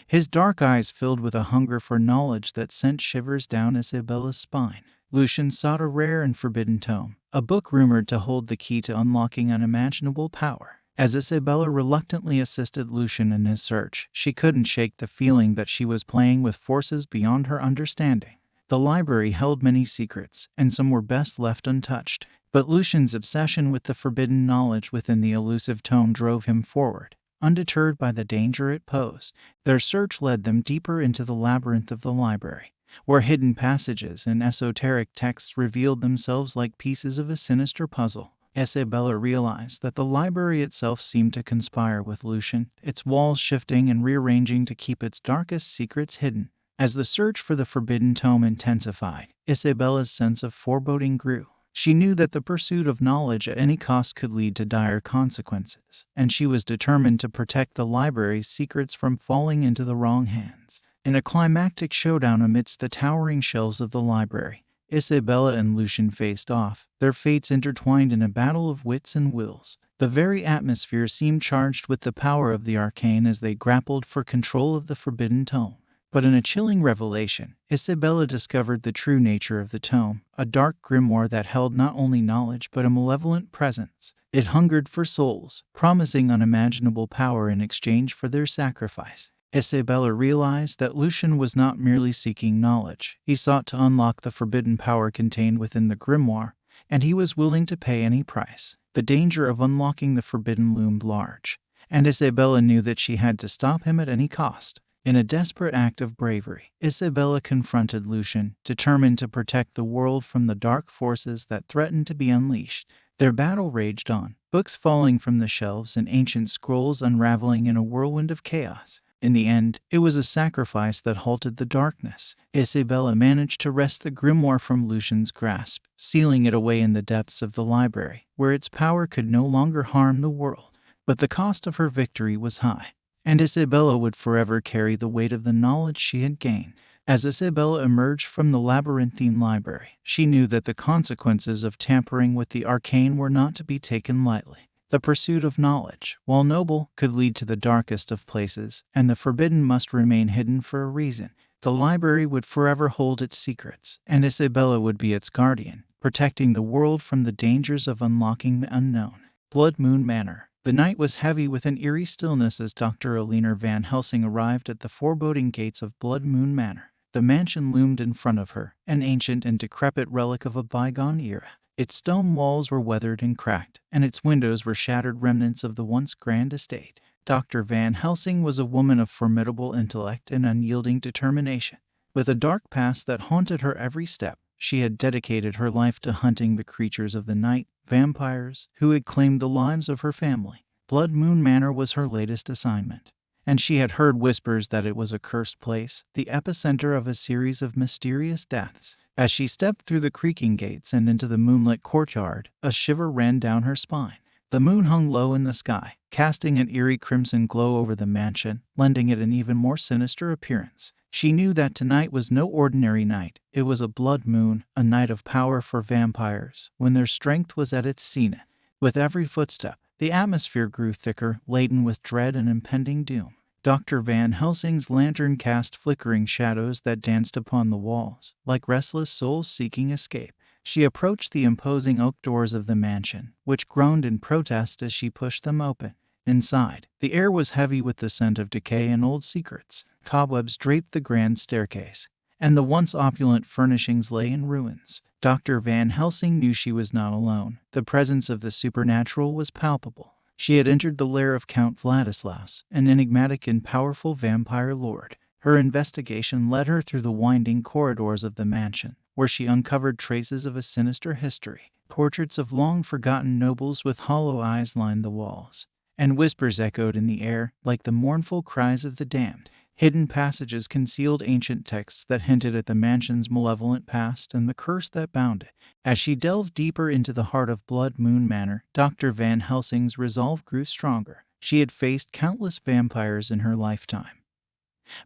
his dark eyes filled with a hunger for knowledge that sent shivers down Isabella's spine. Lucian sought a rare and forbidden tome, a book rumored to hold the key to unlocking unimaginable power. As Isabella reluctantly assisted Lucian in his search, she couldn't shake the feeling that she was playing with forces beyond her understanding. The library held many secrets, and some were best left untouched. But Lucian's obsession with the forbidden knowledge within the elusive tome drove him forward, undeterred by the danger it posed. Their search led them deeper into the labyrinth of the library, where hidden passages and esoteric texts revealed themselves like pieces of a sinister puzzle. Isabella realized that the library itself seemed to conspire with Lucian, its walls shifting and rearranging to keep its darkest secrets hidden. As the search for the forbidden tome intensified, Isabella's sense of foreboding grew. She knew that the pursuit of knowledge at any cost could lead to dire consequences, and she was determined to protect the library's secrets from falling into the wrong hands. In a climactic showdown amidst the towering shelves of the library, Isabella and Lucian faced off, their fates intertwined in a battle of wits and wills. The very atmosphere seemed charged with the power of the arcane as they grappled for control of the forbidden tome. But in a chilling revelation, Isabella discovered the true nature of the tome, a dark grimoire that held not only knowledge but a malevolent presence. It hungered for souls, promising unimaginable power in exchange for their sacrifice. Isabella realized that Lucian was not merely seeking knowledge. He sought to unlock the forbidden power contained within the grimoire, and he was willing to pay any price. The danger of unlocking the forbidden loomed large, and Isabella knew that she had to stop him at any cost. In a desperate act of bravery, Isabella confronted Lucian, determined to protect the world from the dark forces that threatened to be unleashed. Their battle raged on, books falling from the shelves and ancient scrolls unraveling in a whirlwind of chaos. In the end, it was a sacrifice that halted the darkness. Isabella managed to wrest the grimoire from Lucian's grasp, sealing it away in the depths of the library, where its power could no longer harm the world. But the cost of her victory was high, and Isabella would forever carry the weight of the knowledge she had gained. As Isabella emerged from the labyrinthine library, she knew that the consequences of tampering with the arcane were not to be taken lightly. The pursuit of knowledge, while noble, could lead to the darkest of places, and the forbidden must remain hidden for a reason. The library would forever hold its secrets, and Isabella would be its guardian, protecting the world from the dangers of unlocking the unknown. Blood Moon Manor. The night was heavy with an eerie stillness as Dr. Eleanor Van Helsing arrived at the foreboding gates of Blood Moon Manor. The mansion loomed in front of her, an ancient and decrepit relic of a bygone era. Its stone walls were weathered and cracked, and its windows were shattered remnants of the once grand estate. Dr. Van Helsing was a woman of formidable intellect and unyielding determination. With a dark past that haunted her every step, she had dedicated her life to hunting the creatures of the night, vampires, who had claimed the lives of her family. Blood Moon Manor was her latest assignment, and she had heard whispers that it was a cursed place, the epicenter of a series of mysterious deaths. As she stepped through the creaking gates and into the moonlit courtyard, a shiver ran down her spine. The moon hung low in the sky, casting an eerie crimson glow over the mansion, lending it an even more sinister appearance. She knew that tonight was no ordinary night. It was a blood moon, a night of power for vampires, when their strength was at its zenith. With every footstep, the atmosphere grew thicker, laden with dread and impending doom. Dr. Van Helsing's lantern cast flickering shadows that danced upon the walls, like restless souls seeking escape. She approached the imposing oak doors of the mansion, which groaned in protest as she pushed them open. Inside, the air was heavy with the scent of decay and old secrets. Cobwebs draped the grand staircase, and the once opulent furnishings lay in ruins. Dr. Van Helsing knew she was not alone. The presence of the supernatural was palpable. She had entered the lair of Count Vladislaus, an enigmatic and powerful vampire lord. Her investigation led her through the winding corridors of the mansion, where she uncovered traces of a sinister history. Portraits of long-forgotten nobles with hollow eyes lined the walls, and whispers echoed in the air like the mournful cries of the damned. Hidden passages concealed ancient texts that hinted at the mansion's malevolent past and the curse that bound it. As she delved deeper into the heart of Blood Moon Manor, Dr. Van Helsing's resolve grew stronger. She had faced countless vampires in her lifetime,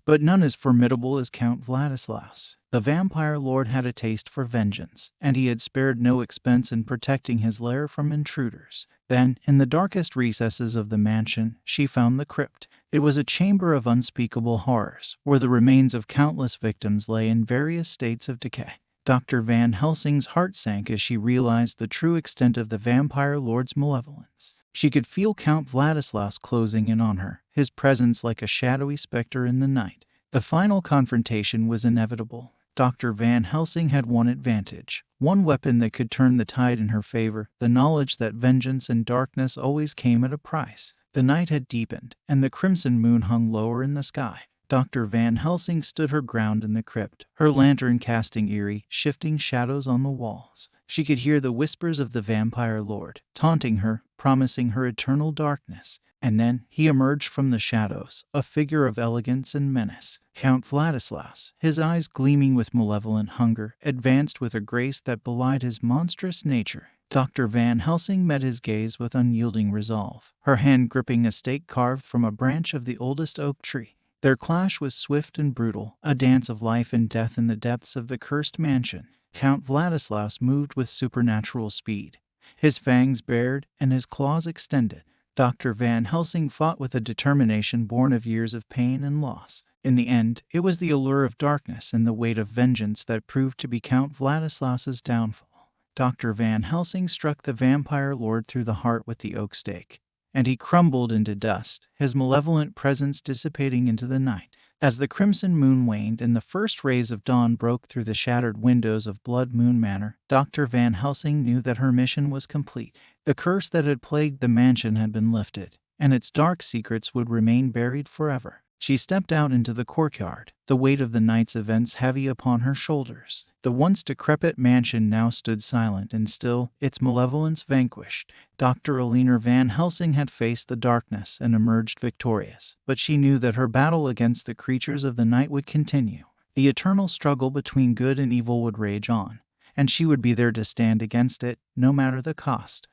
but none as formidable as Count Vladislaus. The vampire lord had a taste for vengeance, and he had spared no expense in protecting his lair from intruders. Then, in the darkest recesses of the mansion, she found the crypt. It was a chamber of unspeakable horrors, where the remains of countless victims lay in various states of decay. Dr. Van Helsing's heart sank as she realized the true extent of the vampire lord's malevolence. She could feel Count Vladislaus closing in on her, his presence like a shadowy specter in the night. The final confrontation was inevitable. Dr. Van Helsing had one advantage, one weapon that could turn the tide in her favor, the knowledge that vengeance and darkness always came at a price. The night had deepened, and the crimson moon hung lower in the sky. Dr. Van Helsing stood her ground in the crypt, her lantern casting eerie, shifting shadows on the walls. She could hear the whispers of the vampire lord, taunting her, promising her eternal darkness. And then he emerged from the shadows, a figure of elegance and menace. Count Vladislaus, his eyes gleaming with malevolent hunger, advanced with a grace that belied his monstrous nature. Dr. Van Helsing met his gaze with unyielding resolve, her hand gripping a stake carved from a branch of the oldest oak tree. Their clash was swift and brutal, a dance of life and death in the depths of the cursed mansion. Count Vladislaus moved with supernatural speed, his fangs bared and his claws extended. Dr. Van Helsing fought with a determination born of years of pain and loss. In the end, it was the allure of darkness and the weight of vengeance that proved to be Count Vladislaus's downfall. Dr. Van Helsing struck the vampire lord through the heart with the oak stake, and he crumbled into dust, his malevolent presence dissipating into the night. As the crimson moon waned and the first rays of dawn broke through the shattered windows of Blood Moon Manor, Dr. Van Helsing knew that her mission was complete. The curse that had plagued the mansion had been lifted, and its dark secrets would remain buried forever. She stepped out into the courtyard, the weight of the night's events heavy upon her shoulders. The once decrepit mansion now stood silent and still, its malevolence vanquished. Dr. Alina Van Helsing had faced the darkness and emerged victorious, but she knew that her battle against the creatures of the night would continue. The eternal struggle between good and evil would rage on, and she would be there to stand against it, no matter the cost.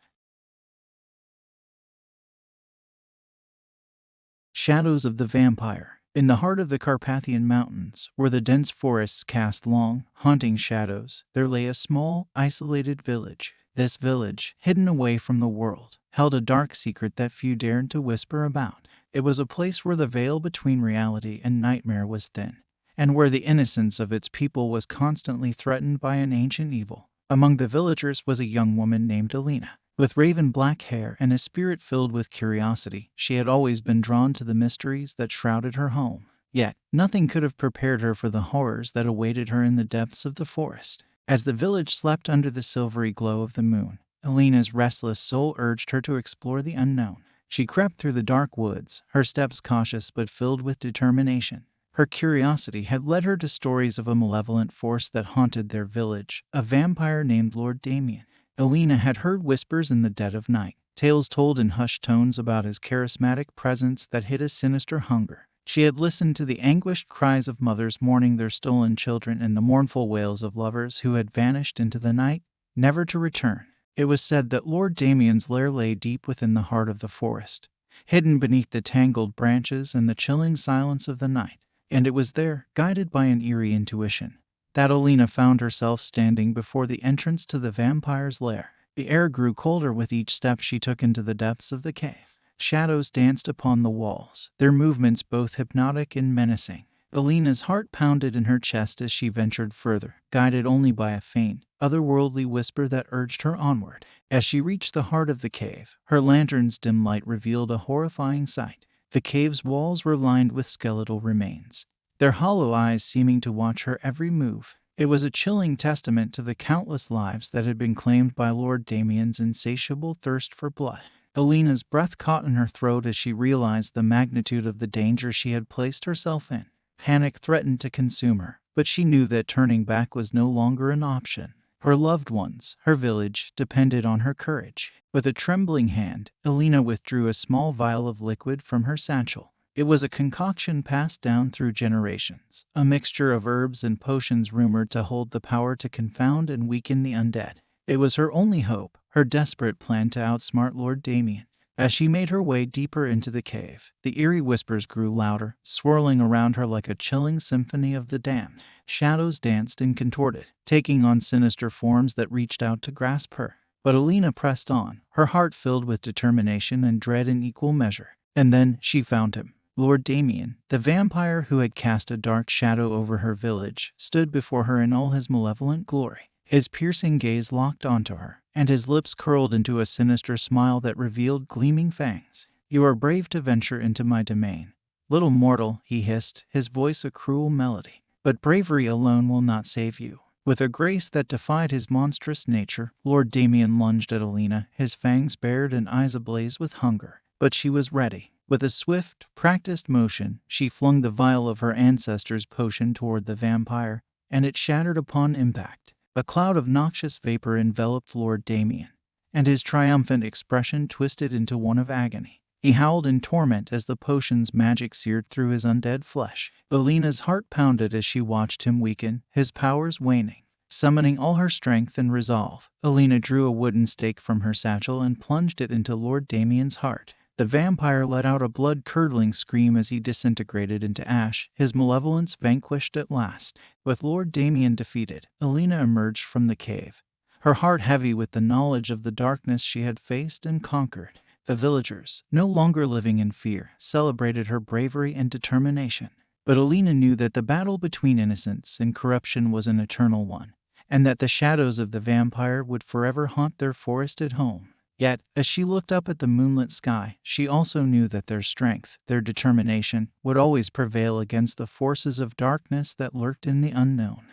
Shadows of the Vampire. In the heart of the Carpathian Mountains, where the dense forests cast long, haunting shadows, there lay a small, isolated village. This village, hidden away from the world, held a dark secret that few dared to whisper about. It was a place where the veil between reality and nightmare was thin, and where the innocence of its people was constantly threatened by an ancient evil. Among the villagers was a young woman named Alina. With raven-black hair and a spirit filled with curiosity, she had always been drawn to the mysteries that shrouded her home. Yet, nothing could have prepared her for the horrors that awaited her in the depths of the forest. As the village slept under the silvery glow of the moon, Alina's restless soul urged her to explore the unknown. She crept through the dark woods, her steps cautious but filled with determination. Her curiosity had led her to stories of a malevolent force that haunted their village, a vampire named Lord Damien. Alina had heard whispers in the dead of night, tales told in hushed tones about his charismatic presence that hid a sinister hunger. She had listened to the anguished cries of mothers mourning their stolen children and the mournful wails of lovers who had vanished into the night, never to return. It was said that Lord Damien's lair lay deep within the heart of the forest, hidden beneath the tangled branches and the chilling silence of the night. And it was there, guided by an eerie intuition, that Alina found herself standing before the entrance to the vampire's lair. The air grew colder with each step she took into the depths of the cave. Shadows danced upon the walls, their movements both hypnotic and menacing. Alina's heart pounded in her chest as she ventured further, guided only by a faint, otherworldly whisper that urged her onward. As she reached the heart of the cave, her lantern's dim light revealed a horrifying sight. The cave's walls were lined with skeletal remains, their hollow eyes seeming to watch her every move. It was a chilling testament to the countless lives that had been claimed by Lord Damien's insatiable thirst for blood. Alina's breath caught in her throat as she realized the magnitude of the danger she had placed herself in. Panic threatened to consume her, but she knew that turning back was no longer an option. Her loved ones, her village, depended on her courage. With a trembling hand, Alina withdrew a small vial of liquid from her satchel. It was a concoction passed down through generations, a mixture of herbs and potions rumored to hold the power to confound and weaken the undead. It was her only hope, her desperate plan to outsmart Lord Damien. As she made her way deeper into the cave, the eerie whispers grew louder, swirling around her like a chilling symphony of the damned. Shadows danced and contorted, taking on sinister forms that reached out to grasp her. But Alina pressed on, her heart filled with determination and dread in equal measure. And then she found him. Lord Damien, the vampire who had cast a dark shadow over her village, stood before her in all his malevolent glory. His piercing gaze locked onto her, and his lips curled into a sinister smile that revealed gleaming fangs. "You are brave to venture into my domain, little mortal," he hissed, his voice a cruel melody. "But bravery alone will not save you." With a grace that defied his monstrous nature, Lord Damien lunged at Alina, his fangs bared and eyes ablaze with hunger. But she was ready. With a swift, practiced motion, she flung the vial of her ancestors' potion toward the vampire, and it shattered upon impact. A cloud of noxious vapor enveloped Lord Damien, and his triumphant expression twisted into one of agony. He howled in torment as the potion's magic seared through his undead flesh. Alina's heart pounded as she watched him weaken, his powers waning. Summoning all her strength and resolve, Alina drew a wooden stake from her satchel and plunged it into Lord Damien's heart. The vampire let out a blood-curdling scream as he disintegrated into ash, his malevolence vanquished at last. With Lord Damien defeated, Alina emerged from the cave, her heart heavy with the knowledge of the darkness she had faced and conquered. The villagers, no longer living in fear, celebrated her bravery and determination. But Alina knew that the battle between innocence and corruption was an eternal one, and that the shadows of the vampire would forever haunt their forested home. Yet, as she looked up at the moonlit sky, she also knew that their strength, their determination, would always prevail against the forces of darkness that lurked in the unknown.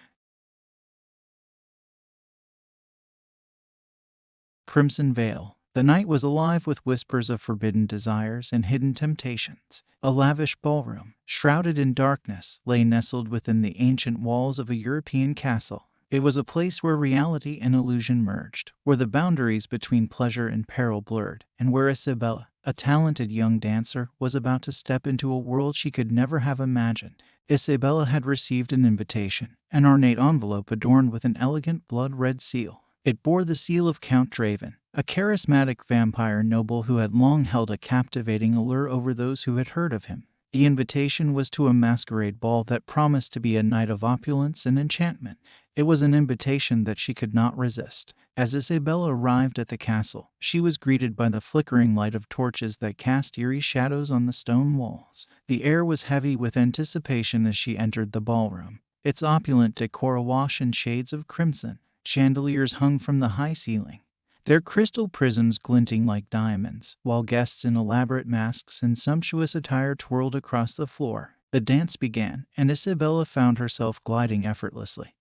Crimson Veil. The night was alive with whispers of forbidden desires and hidden temptations. A lavish ballroom, shrouded in darkness, lay nestled within the ancient walls of a European castle. It was a place where reality and illusion merged, where the boundaries between pleasure and peril blurred, and where Isabella, a talented young dancer, was about to step into a world she could never have imagined. Isabella had received an invitation, an ornate envelope adorned with an elegant blood-red seal. It bore the seal of Count Draven, a charismatic vampire noble who had long held a captivating allure over those who had heard of him. The invitation was to a masquerade ball that promised to be a night of opulence and enchantment. It was an invitation that she could not resist. As Isabella arrived at the castle, she was greeted by the flickering light of torches that cast eerie shadows on the stone walls. The air was heavy with anticipation as she entered the ballroom, its opulent decor awash in shades of crimson. Chandeliers hung from the high ceiling, their crystal prisms glinting like diamonds, while guests in elaborate masks and sumptuous attire twirled across the floor. The dance began, and Isabella found herself gliding effortlessly,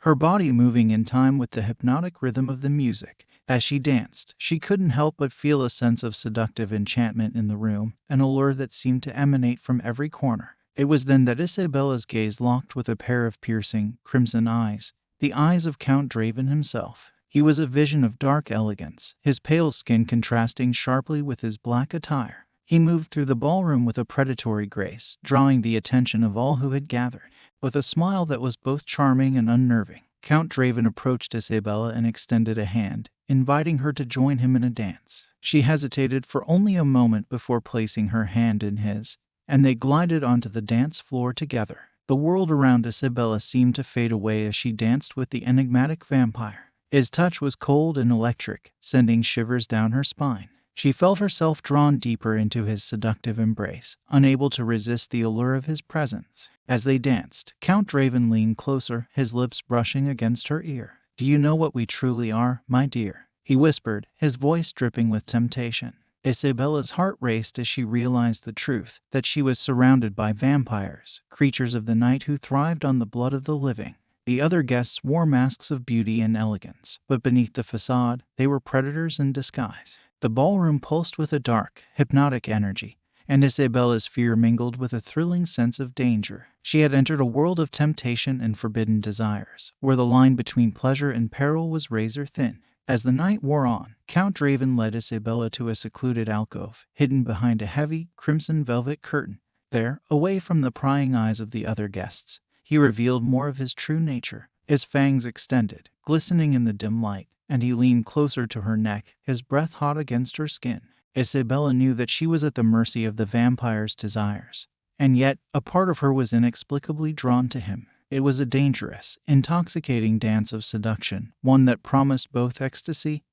her body moving in time with the hypnotic rhythm of the music. As she danced, she couldn't help but feel a sense of seductive enchantment in the room, an allure that seemed to emanate from every corner. It was then that Isabella's gaze locked with a pair of piercing, crimson eyes, the eyes of Count Draven himself. He was a vision of dark elegance, his pale skin contrasting sharply with his black attire. He moved through the ballroom with a predatory grace, drawing the attention of all who had gathered. With a smile that was both charming and unnerving, Count Draven approached Isabella and extended a hand, inviting her to join him in a dance. She hesitated for only a moment before placing her hand in his, and they glided onto the dance floor together. The world around Isabella seemed to fade away as she danced with the enigmatic vampire. His touch was cold and electric, sending shivers down her spine. She felt herself drawn deeper into his seductive embrace, unable to resist the allure of his presence. As they danced, Count Draven leaned closer, his lips brushing against her ear. "Do you know what we truly are, my dear?" he whispered, his voice dripping with temptation. Isabella's heart raced as she realized the truth, that she was surrounded by vampires, creatures of the night who thrived on the blood of the living. The other guests wore masks of beauty and elegance, but beneath the facade, they were predators in disguise. The ballroom pulsed with a dark, hypnotic energy, and Isabella's fear mingled with a thrilling sense of danger. She had entered a world of temptation and forbidden desires, where the line between pleasure and peril was razor thin. As the night wore on, Count Draven led Isabella to a secluded alcove, hidden behind a heavy, crimson velvet curtain. There, away from the prying eyes of the other guests, he revealed more of his true nature. His fangs extended, glistening in the dim light, and he leaned closer to her neck, his breath hot against her skin. Isabella knew that she was at the mercy of the vampire's desires, and yet a part of her was inexplicably drawn to him. It was a dangerous, intoxicating dance of seduction, one that promised both ecstasy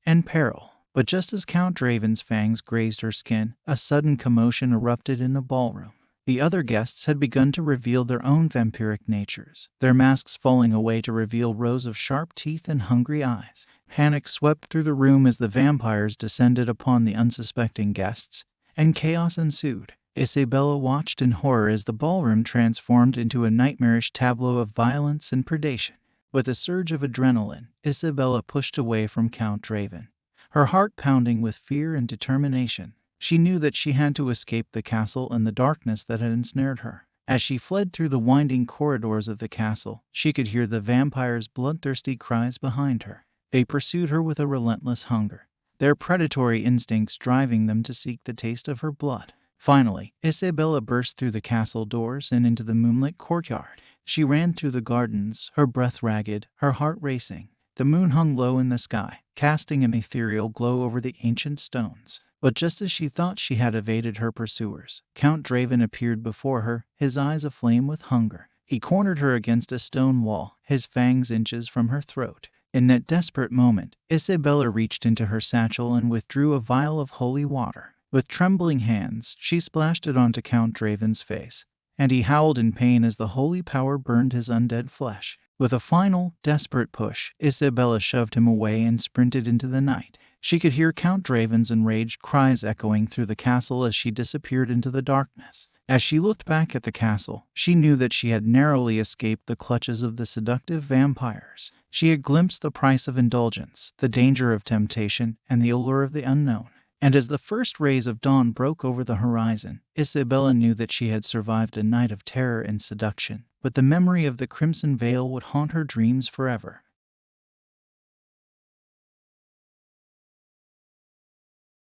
and peril. But just as Count Draven's fangs grazed her skin, a sudden commotion erupted in the ballroom. The other guests had begun to reveal their own vampiric natures, their masks falling away to reveal rows of sharp teeth and hungry eyes. Panic swept through the room as the vampires descended upon the unsuspecting guests, and chaos ensued. Isabella watched in horror as the ballroom transformed into a nightmarish tableau of violence and predation. With a surge of adrenaline, Isabella pushed away from Count Draven, her heart pounding with fear and determination. She knew that she had to escape the castle and the darkness that had ensnared her. As she fled through the winding corridors of the castle, she could hear the vampires' bloodthirsty cries behind her. They pursued her with a relentless hunger, their predatory instincts driving them to seek the taste of her blood. Finally, Isabella burst through the castle doors and into the moonlit courtyard. She ran through the gardens, her breath ragged, her heart racing. The moon hung low in the sky, casting an ethereal glow over the ancient stones. But just as she thought she had evaded her pursuers, Count Draven appeared before her, his eyes aflame with hunger. He cornered her against a stone wall, his fangs inches from her throat. In that desperate moment, Isabella reached into her satchel and withdrew a vial of holy water. With trembling hands, she splashed it onto Count Draven's face, and he howled in pain as the holy power burned his undead flesh. With a final, desperate push, Isabella shoved him away and sprinted into the night. She could hear Count Draven's enraged cries echoing through the castle as she disappeared into the darkness. As she looked back at the castle, she knew that she had narrowly escaped the clutches of the seductive vampires. She had glimpsed the price of indulgence, the danger of temptation, and the allure of the unknown. And as the first rays of dawn broke over the horizon, Isabella knew that she had survived a night of terror and seduction, but the memory of the crimson veil would haunt her dreams forever.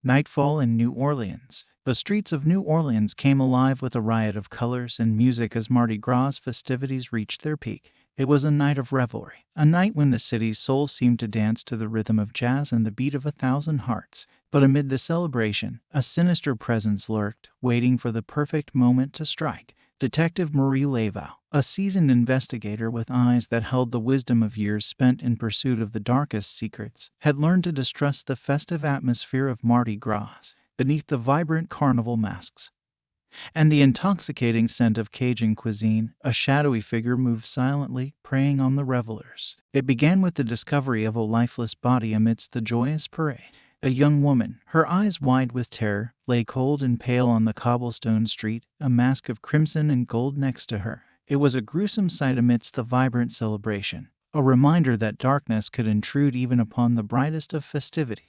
Nightfall in New Orleans. The streets of New Orleans came alive with a riot of colors and music as Mardi Gras festivities reached their peak. It was a night of revelry, a night when the city's soul seemed to dance to the rhythm of jazz and the beat of 1,000 hearts. But amid the celebration, a sinister presence lurked, waiting for the perfect moment to strike. Detective Marie Laval, a seasoned investigator with eyes that held the wisdom of years spent in pursuit of the darkest secrets, had learned to distrust the festive atmosphere of Mardi Gras. Beneath the vibrant carnival masks and the intoxicating scent of Cajun cuisine, a shadowy figure moved silently, preying on the revelers. It began with the discovery of a lifeless body amidst the joyous parade. A young woman, her eyes wide with terror, lay cold and pale on the cobblestone street, a mask of crimson and gold next to her. It was a gruesome sight amidst the vibrant celebration, a reminder that darkness could intrude even upon the brightest of festivities.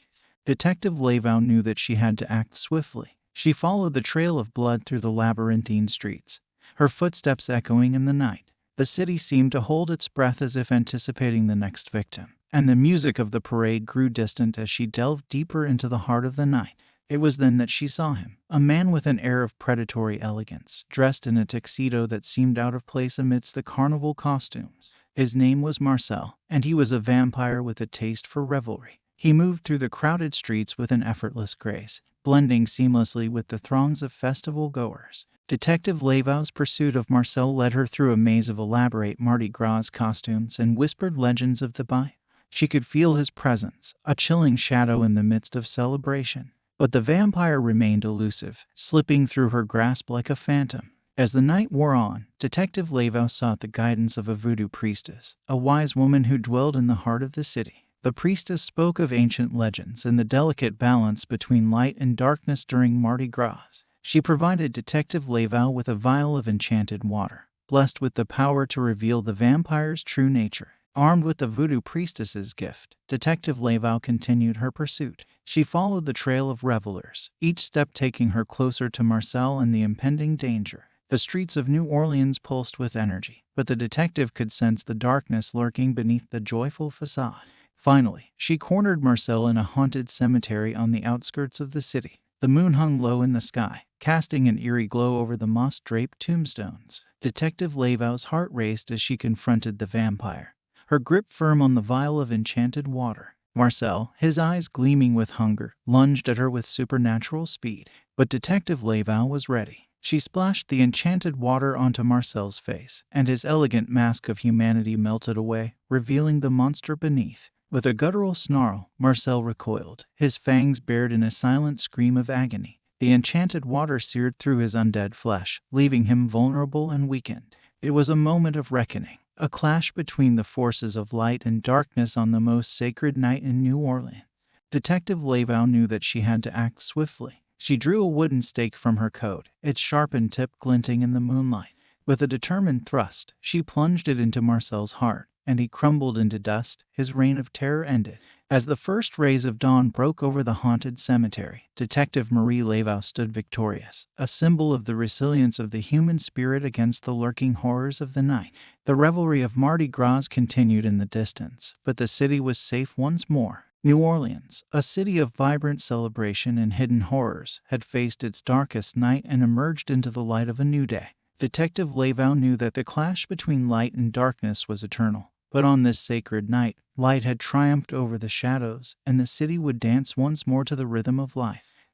Detective Laval knew that she had to act swiftly. She followed the trail of blood through the labyrinthine streets, her footsteps echoing in the night. The city seemed to hold its breath as if anticipating the next victim, and the music of the parade grew distant as she delved deeper into the heart of the night. It was then that she saw him, a man with an air of predatory elegance, dressed in a tuxedo that seemed out of place amidst the carnival costumes. His name was Marcel, and he was a vampire with a taste for revelry. He moved through the crowded streets with an effortless grace, blending seamlessly with the throngs of festival-goers. Detective Laval's pursuit of Marcel led her through a maze of elaborate Mardi Gras costumes and whispered legends of the Bay. She could feel his presence, a chilling shadow in the midst of celebration. But the vampire remained elusive, slipping through her grasp like a phantom. As the night wore on, Detective Laval sought the guidance of a voodoo priestess, a wise woman who dwelled in the heart of the city. The priestess spoke of ancient legends and the delicate balance between light and darkness during Mardi Gras. She provided Detective Laval with a vial of enchanted water, blessed with the power to reveal the vampire's true nature. Armed with the voodoo priestess's gift, Detective Laval continued her pursuit. She followed the trail of revelers, each step taking her closer to Marcel and the impending danger. The streets of New Orleans pulsed with energy, but the detective could sense the darkness lurking beneath the joyful facade. Finally, she cornered Marcel in a haunted cemetery on the outskirts of the city. The moon hung low in the sky, casting an eerie glow over the moss-draped tombstones. Detective Laval's heart raced as she confronted the vampire, her grip firm on the vial of enchanted water. Marcel, his eyes gleaming with hunger, lunged at her with supernatural speed. But Detective Laval was ready. She splashed the enchanted water onto Marcel's face, and his elegant mask of humanity melted away, revealing the monster beneath. With a guttural snarl, Marcel recoiled, his fangs bared in a silent scream of agony. The enchanted water seared through his undead flesh, leaving him vulnerable and weakened. It was a moment of reckoning, a clash between the forces of light and darkness on the most sacred night in New Orleans. Detective Laval knew that she had to act swiftly. She drew a wooden stake from her coat, its sharpened tip glinting in the moonlight. With a determined thrust, she plunged it into Marcel's heart, and he crumbled into dust. His reign of terror ended. As the first rays of dawn broke over the haunted cemetery, Detective Marie Laveau stood victorious, a symbol of the resilience of the human spirit against the lurking horrors of the night. The revelry of Mardi Gras continued in the distance, but the city was safe once more. New Orleans, a city of vibrant celebration and hidden horrors, had faced its darkest night and emerged into the light of a new day. Detective Laveau knew that the clash between light and darkness was eternal. But on this sacred night, light had triumphed over the shadows, and the city would dance once more to the rhythm of life.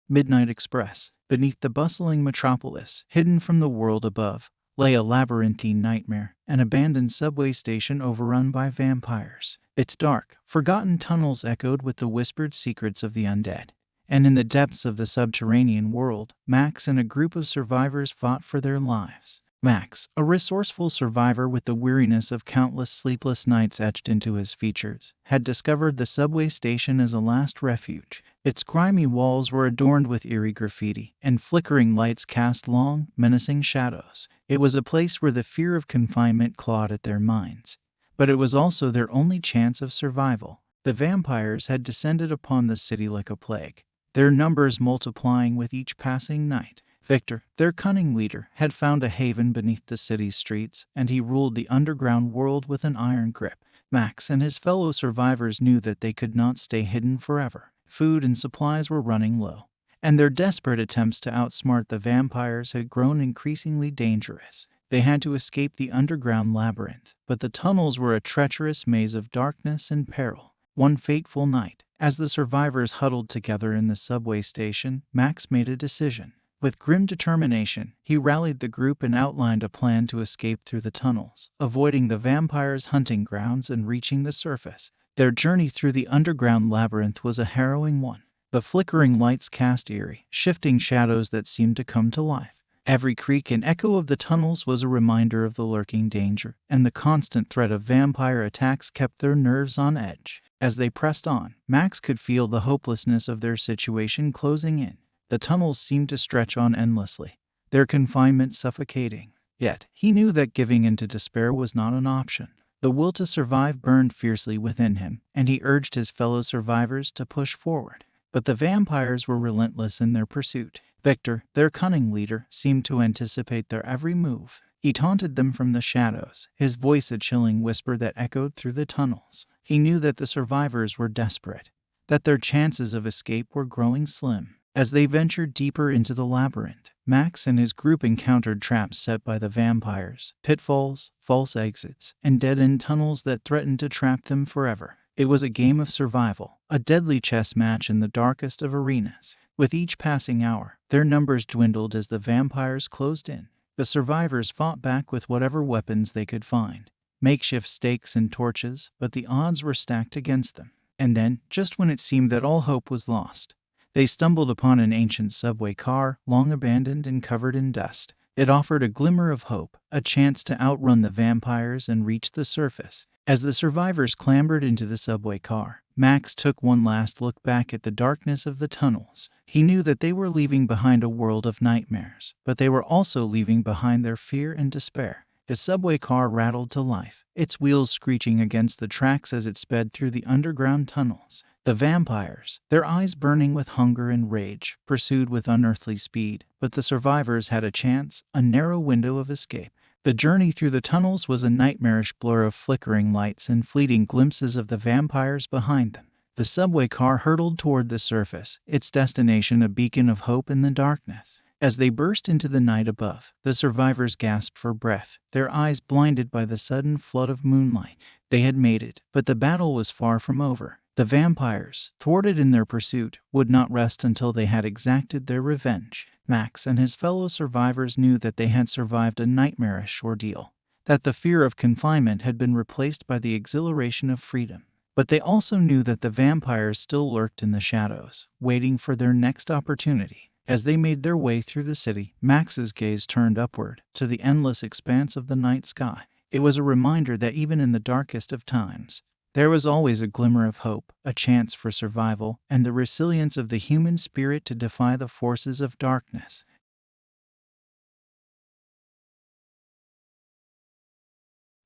Midnight Express. Beneath the bustling metropolis, hidden from the world above, lay a labyrinthine nightmare, an abandoned subway station overrun by vampires. Its dark, forgotten tunnels echoed with the whispered secrets of the undead. And in the depths of the subterranean world, Max and a group of survivors fought for their lives. Max, a resourceful survivor with the weariness of countless sleepless nights etched into his features, had discovered the subway station as a last refuge. Its grimy walls were adorned with eerie graffiti, and flickering lights cast long, menacing shadows. It was a place where the fear of confinement clawed at their minds. But it was also their only chance of survival. The vampires had descended upon the city like a plague, their numbers multiplying with each passing night. Victor, their cunning leader, had found a haven beneath the city's streets, and he ruled the underground world with an iron grip. Max and his fellow survivors knew that they could not stay hidden forever. Food and supplies were running low, and their desperate attempts to outsmart the vampires had grown increasingly dangerous. They had to escape the underground labyrinth, but the tunnels were a treacherous maze of darkness and peril. One fateful night, as the survivors huddled together in the subway station, Max made a decision. With grim determination, he rallied the group and outlined a plan to escape through the tunnels, avoiding the vampires' hunting grounds and reaching the surface. Their journey through the underground labyrinth was a harrowing one. The flickering lights cast eerie, shifting shadows that seemed to come to life. Every creak and echo of the tunnels was a reminder of the lurking danger, and the constant threat of vampire attacks kept their nerves on edge. As they pressed on, Max could feel the hopelessness of their situation closing in. The tunnels seemed to stretch on endlessly, their confinement suffocating. Yet, he knew that giving in to despair was not an option. The will to survive burned fiercely within him, and he urged his fellow survivors to push forward. But the vampires were relentless in their pursuit. Victor, their cunning leader, seemed to anticipate their every move. He taunted them from the shadows, his voice a chilling whisper that echoed through the tunnels. He knew that the survivors were desperate, that their chances of escape were growing slim. As they ventured deeper into the labyrinth, Max and his group encountered traps set by the vampires, pitfalls, false exits, and dead-end tunnels that threatened to trap them forever. It was a game of survival, a deadly chess match in the darkest of arenas. With each passing hour, their numbers dwindled as the vampires closed in. The survivors fought back with whatever weapons they could find, makeshift stakes and torches, but the odds were stacked against them. And then, just when it seemed that all hope was lost, they stumbled upon an ancient subway car, long abandoned and covered in dust. It offered a glimmer of hope, a chance to outrun the vampires and reach the surface. As the survivors clambered into the subway car, Max took one last look back at the darkness of the tunnels. He knew that they were leaving behind a world of nightmares, but they were also leaving behind their fear and despair. The subway car rattled to life, its wheels screeching against the tracks as it sped through the underground tunnels. The vampires, their eyes burning with hunger and rage, pursued with unearthly speed, but the survivors had a chance, a narrow window of escape. The journey through the tunnels was a nightmarish blur of flickering lights and fleeting glimpses of the vampires behind them. The subway car hurtled toward the surface, its destination a beacon of hope in the darkness. As they burst into the night above, the survivors gasped for breath, their eyes blinded by the sudden flood of moonlight. They had made it, but the battle was far from over. The vampires, thwarted in their pursuit, would not rest until they had exacted their revenge. Max and his fellow survivors knew that they had survived a nightmarish ordeal, that the fear of confinement had been replaced by the exhilaration of freedom. But they also knew that the vampires still lurked in the shadows, waiting for their next opportunity. As they made their way through the city, Max's gaze turned upward, to the endless expanse of the night sky. It was a reminder that even in the darkest of times, there was always a glimmer of hope, a chance for survival, and the resilience of the human spirit to defy the forces of darkness.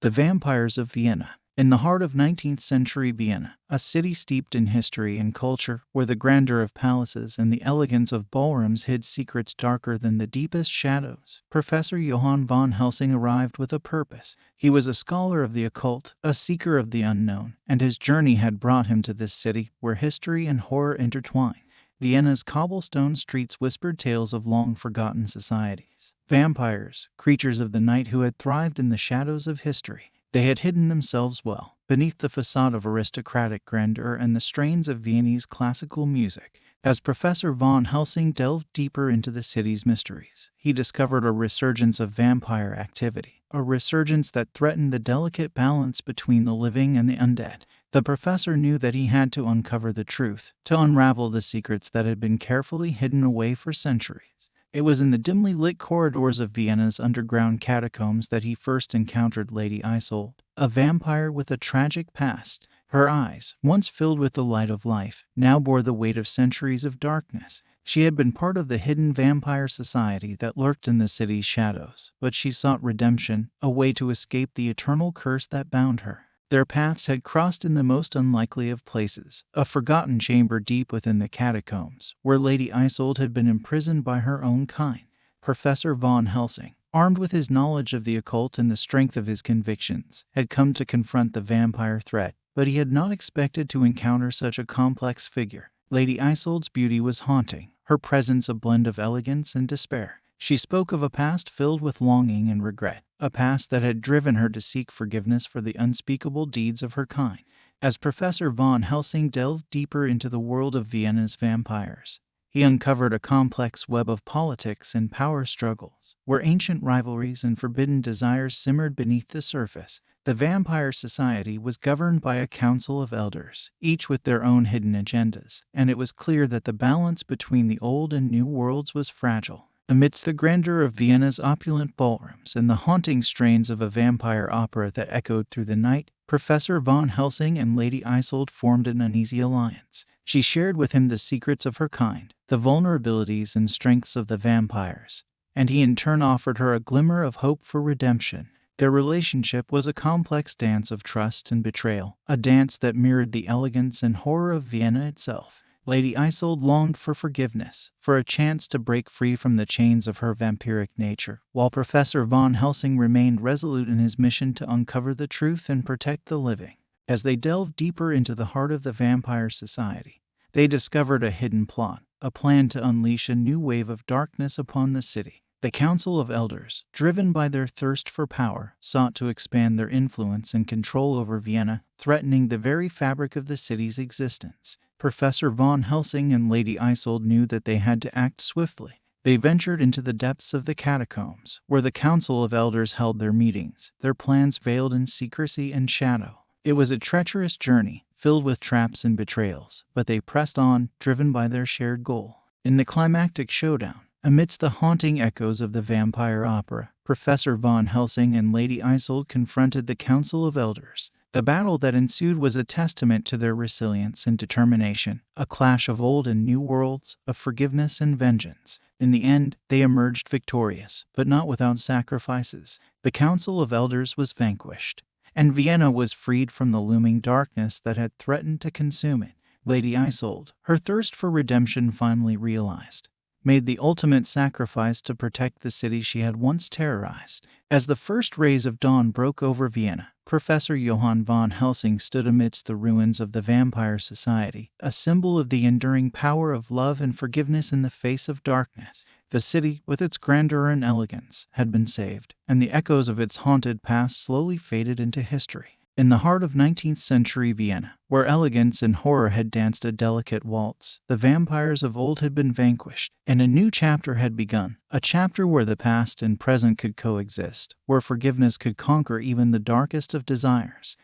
The Vampires of Vienna. In the heart of 19th century Vienna, a city steeped in history and culture, where the grandeur of palaces and the elegance of ballrooms hid secrets darker than the deepest shadows, Professor Johann von Helsing arrived with a purpose. He was a scholar of the occult, a seeker of the unknown, and his journey had brought him to this city where history and horror intertwine. Vienna's cobblestone streets whispered tales of long-forgotten societies. Vampires, creatures of the night who had thrived in the shadows of history. They had hidden themselves well beneath the facade of aristocratic grandeur and the strains of Viennese classical music. As Professor von Helsing delved deeper into the city's mysteries, he discovered a resurgence of vampire activity, a resurgence that threatened the delicate balance between the living and the undead. The professor knew that he had to uncover the truth, to unravel the secrets that had been carefully hidden away for centuries. It was in the dimly lit corridors of Vienna's underground catacombs that he first encountered Lady Isolde, a vampire with a tragic past. Her eyes, once filled with the light of life, now bore the weight of centuries of darkness. She had been part of the hidden vampire society that lurked in the city's shadows, but she sought redemption, a way to escape the eternal curse that bound her. Their paths had crossed in the most unlikely of places, a forgotten chamber deep within the catacombs, where Lady Isolde had been imprisoned by her own kind. Professor von Helsing, armed with his knowledge of the occult and the strength of his convictions, had come to confront the vampire threat, but he had not expected to encounter such a complex figure. Lady Isolde's beauty was haunting, her presence a blend of elegance and despair. She spoke of a past filled with longing and regret, a past that had driven her to seek forgiveness for the unspeakable deeds of her kind. As Professor von Helsing delved deeper into the world of Vienna's vampires, he uncovered a complex web of politics and power struggles, where ancient rivalries and forbidden desires simmered beneath the surface. The vampire society was governed by a council of elders, each with their own hidden agendas, and it was clear that the balance between the old and new worlds was fragile. Amidst the grandeur of Vienna's opulent ballrooms and the haunting strains of a vampire opera that echoed through the night, Professor von Helsing and Lady Isolde formed an uneasy alliance. She shared with him the secrets of her kind, the vulnerabilities and strengths of the vampires, and he in turn offered her a glimmer of hope for redemption. Their relationship was a complex dance of trust and betrayal, a dance that mirrored the elegance and horror of Vienna itself. Lady Isolde longed for forgiveness, for a chance to break free from the chains of her vampiric nature, while Professor von Helsing remained resolute in his mission to uncover the truth and protect the living. As they delved deeper into the heart of the vampire society, they discovered a hidden plot, a plan to unleash a new wave of darkness upon the city. The Council of Elders, driven by their thirst for power, sought to expand their influence and control over Vienna, threatening the very fabric of the city's existence. Professor von Helsing and Lady Isolde knew that they had to act swiftly. They ventured into the depths of the catacombs, where the Council of Elders held their meetings, their plans veiled in secrecy and shadow. It was a treacherous journey, filled with traps and betrayals, but they pressed on, driven by their shared goal. In the climactic showdown, amidst the haunting echoes of the vampire opera, Professor von Helsing and Lady Isolde confronted the Council of Elders. The battle that ensued was a testament to their resilience and determination, a clash of old and new worlds, of forgiveness and vengeance. In the end, they emerged victorious, but not without sacrifices. The Council of Elders was vanquished, and Vienna was freed from the looming darkness that had threatened to consume it. Lady Isolde, her thirst for redemption finally realized, made the ultimate sacrifice to protect the city she had once terrorized. As the first rays of dawn broke over Vienna, Professor Johann von Helsing stood amidst the ruins of the vampire society, a symbol of the enduring power of love and forgiveness in the face of darkness. The city, with its grandeur and elegance, had been saved, and the echoes of its haunted past slowly faded into history. In the heart of 19th century Vienna, where elegance and horror had danced a delicate waltz, the vampires of old had been vanquished, and a new chapter had begun, a chapter where the past and present could coexist, where forgiveness could conquer even the darkest of desires.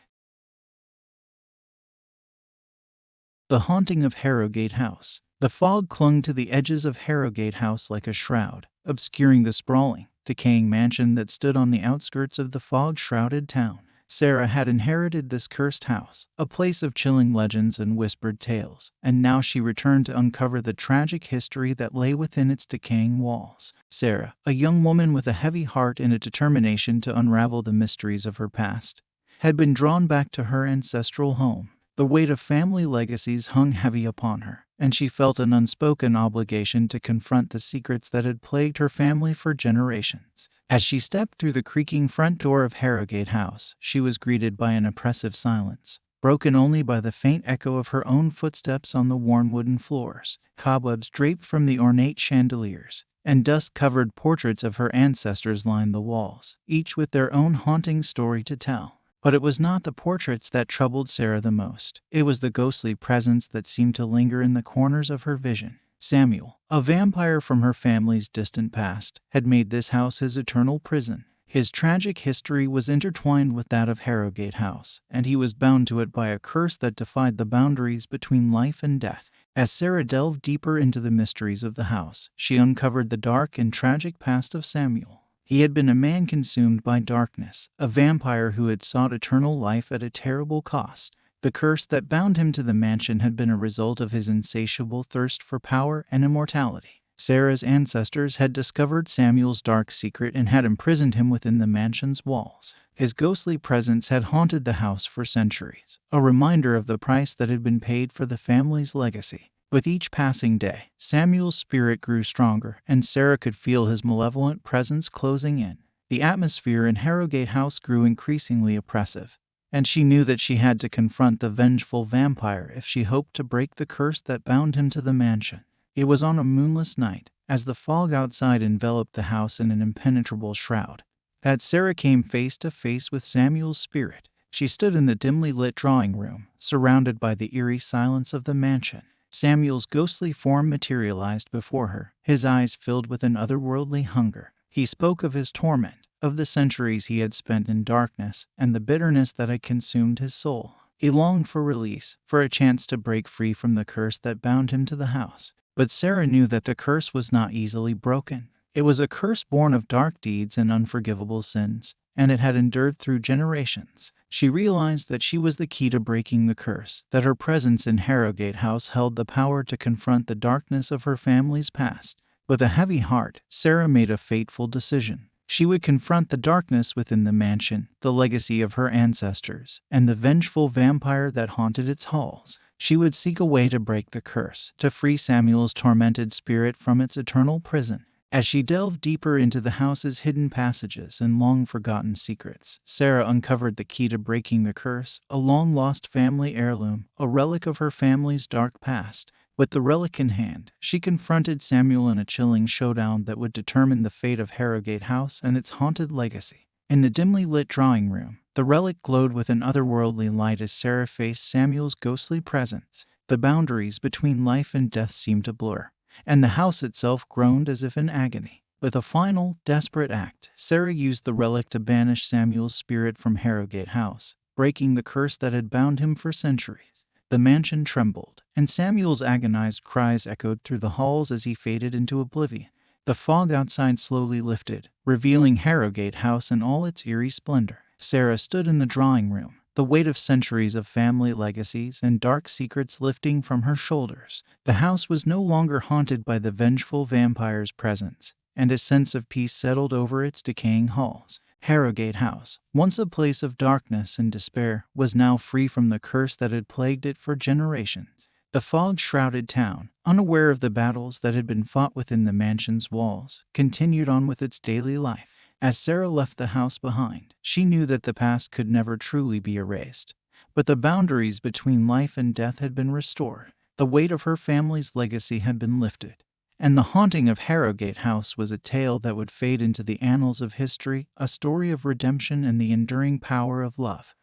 The haunting of Harrogate House. The fog clung to the edges of Harrogate House like a shroud, obscuring the sprawling, decaying mansion that stood on the outskirts of the fog-shrouded town. Sarah had inherited this cursed house, a place of chilling legends and whispered tales, and now she returned to uncover the tragic history that lay within its decaying walls. Sarah, a young woman with a heavy heart and a determination to unravel the mysteries of her past, had been drawn back to her ancestral home. The weight of family legacies hung heavy upon her, and she felt an unspoken obligation to confront the secrets that had plagued her family for generations. As she stepped through the creaking front door of Harrogate House, she was greeted by an oppressive silence, broken only by the faint echo of her own footsteps on the worn wooden floors. Cobwebs draped from the ornate chandeliers, and dust-covered portraits of her ancestors lined the walls, each with their own haunting story to tell. But it was not the portraits that troubled Sarah the most. It was the ghostly presence that seemed to linger in the corners of her vision. Samuel, a vampire from her family's distant past, had made this house his eternal prison. His tragic history was intertwined with that of Harrogate House, and he was bound to it by a curse that defied the boundaries between life and death. As Sarah delved deeper into the mysteries of the house, she uncovered the dark and tragic past of Samuel. He had been a man consumed by darkness, a vampire who had sought eternal life at a terrible cost. The curse that bound him to the mansion had been a result of his insatiable thirst for power and immortality. Sarah's ancestors had discovered Samuel's dark secret and had imprisoned him within the mansion's walls. His ghostly presence had haunted the house for centuries, a reminder of the price that had been paid for the family's legacy. With each passing day, Samuel's spirit grew stronger, and Sarah could feel his malevolent presence closing in. The atmosphere in Harrogate House grew increasingly oppressive, and she knew that she had to confront the vengeful vampire if she hoped to break the curse that bound him to the mansion. It was on a moonless night, as the fog outside enveloped the house in an impenetrable shroud, that Sarah came face to face with Samuel's spirit. She stood in the dimly lit drawing room, surrounded by the eerie silence of the mansion. Samuel's ghostly form materialized before her, his eyes filled with an otherworldly hunger. He spoke of his torment, of the centuries he had spent in darkness, and the bitterness that had consumed his soul. He longed for release, for a chance to break free from the curse that bound him to the house. But Sarah knew that the curse was not easily broken. It was a curse born of dark deeds and unforgivable sins, and it had endured through generations. She realized that she was the key to breaking the curse, that her presence in Harrogate House held the power to confront the darkness of her family's past. With a heavy heart, Sarah made a fateful decision. She would confront the darkness within the mansion, the legacy of her ancestors, and the vengeful vampire that haunted its halls. She would seek a way to break the curse, to free Samuel's tormented spirit from its eternal prison. As she delved deeper into the house's hidden passages and long-forgotten secrets, Sarah uncovered the key to breaking the curse, a long-lost family heirloom, a relic of her family's dark past. With the relic in hand, she confronted Samuel in a chilling showdown that would determine the fate of Harrogate House and its haunted legacy. In the dimly lit drawing room, the relic glowed with an otherworldly light as Sarah faced Samuel's ghostly presence. The boundaries between life and death seemed to blur, and the house itself groaned as if in agony. With a final, desperate act, Sarah used the relic to banish Samuel's spirit from Harrogate House, breaking the curse that had bound him for centuries. The mansion trembled, and Samuel's agonized cries echoed through the halls as he faded into oblivion. The fog outside slowly lifted, revealing Harrogate House in all its eerie splendor. Sarah stood in the drawing room, the weight of centuries of family legacies and dark secrets lifting from her shoulders. The house was no longer haunted by the vengeful vampire's presence, and a sense of peace settled over its decaying halls. Harrogate House, once a place of darkness and despair, was now free from the curse that had plagued it for generations. The fog-shrouded town, unaware of the battles that had been fought within the mansion's walls, continued on with its daily life. As Sarah left the house behind, she knew that the past could never truly be erased, but the boundaries between life and death had been restored. The weight of her family's legacy had been lifted, and the haunting of Harrogate House was a tale that would fade into the annals of history, a story of redemption and the enduring power of love.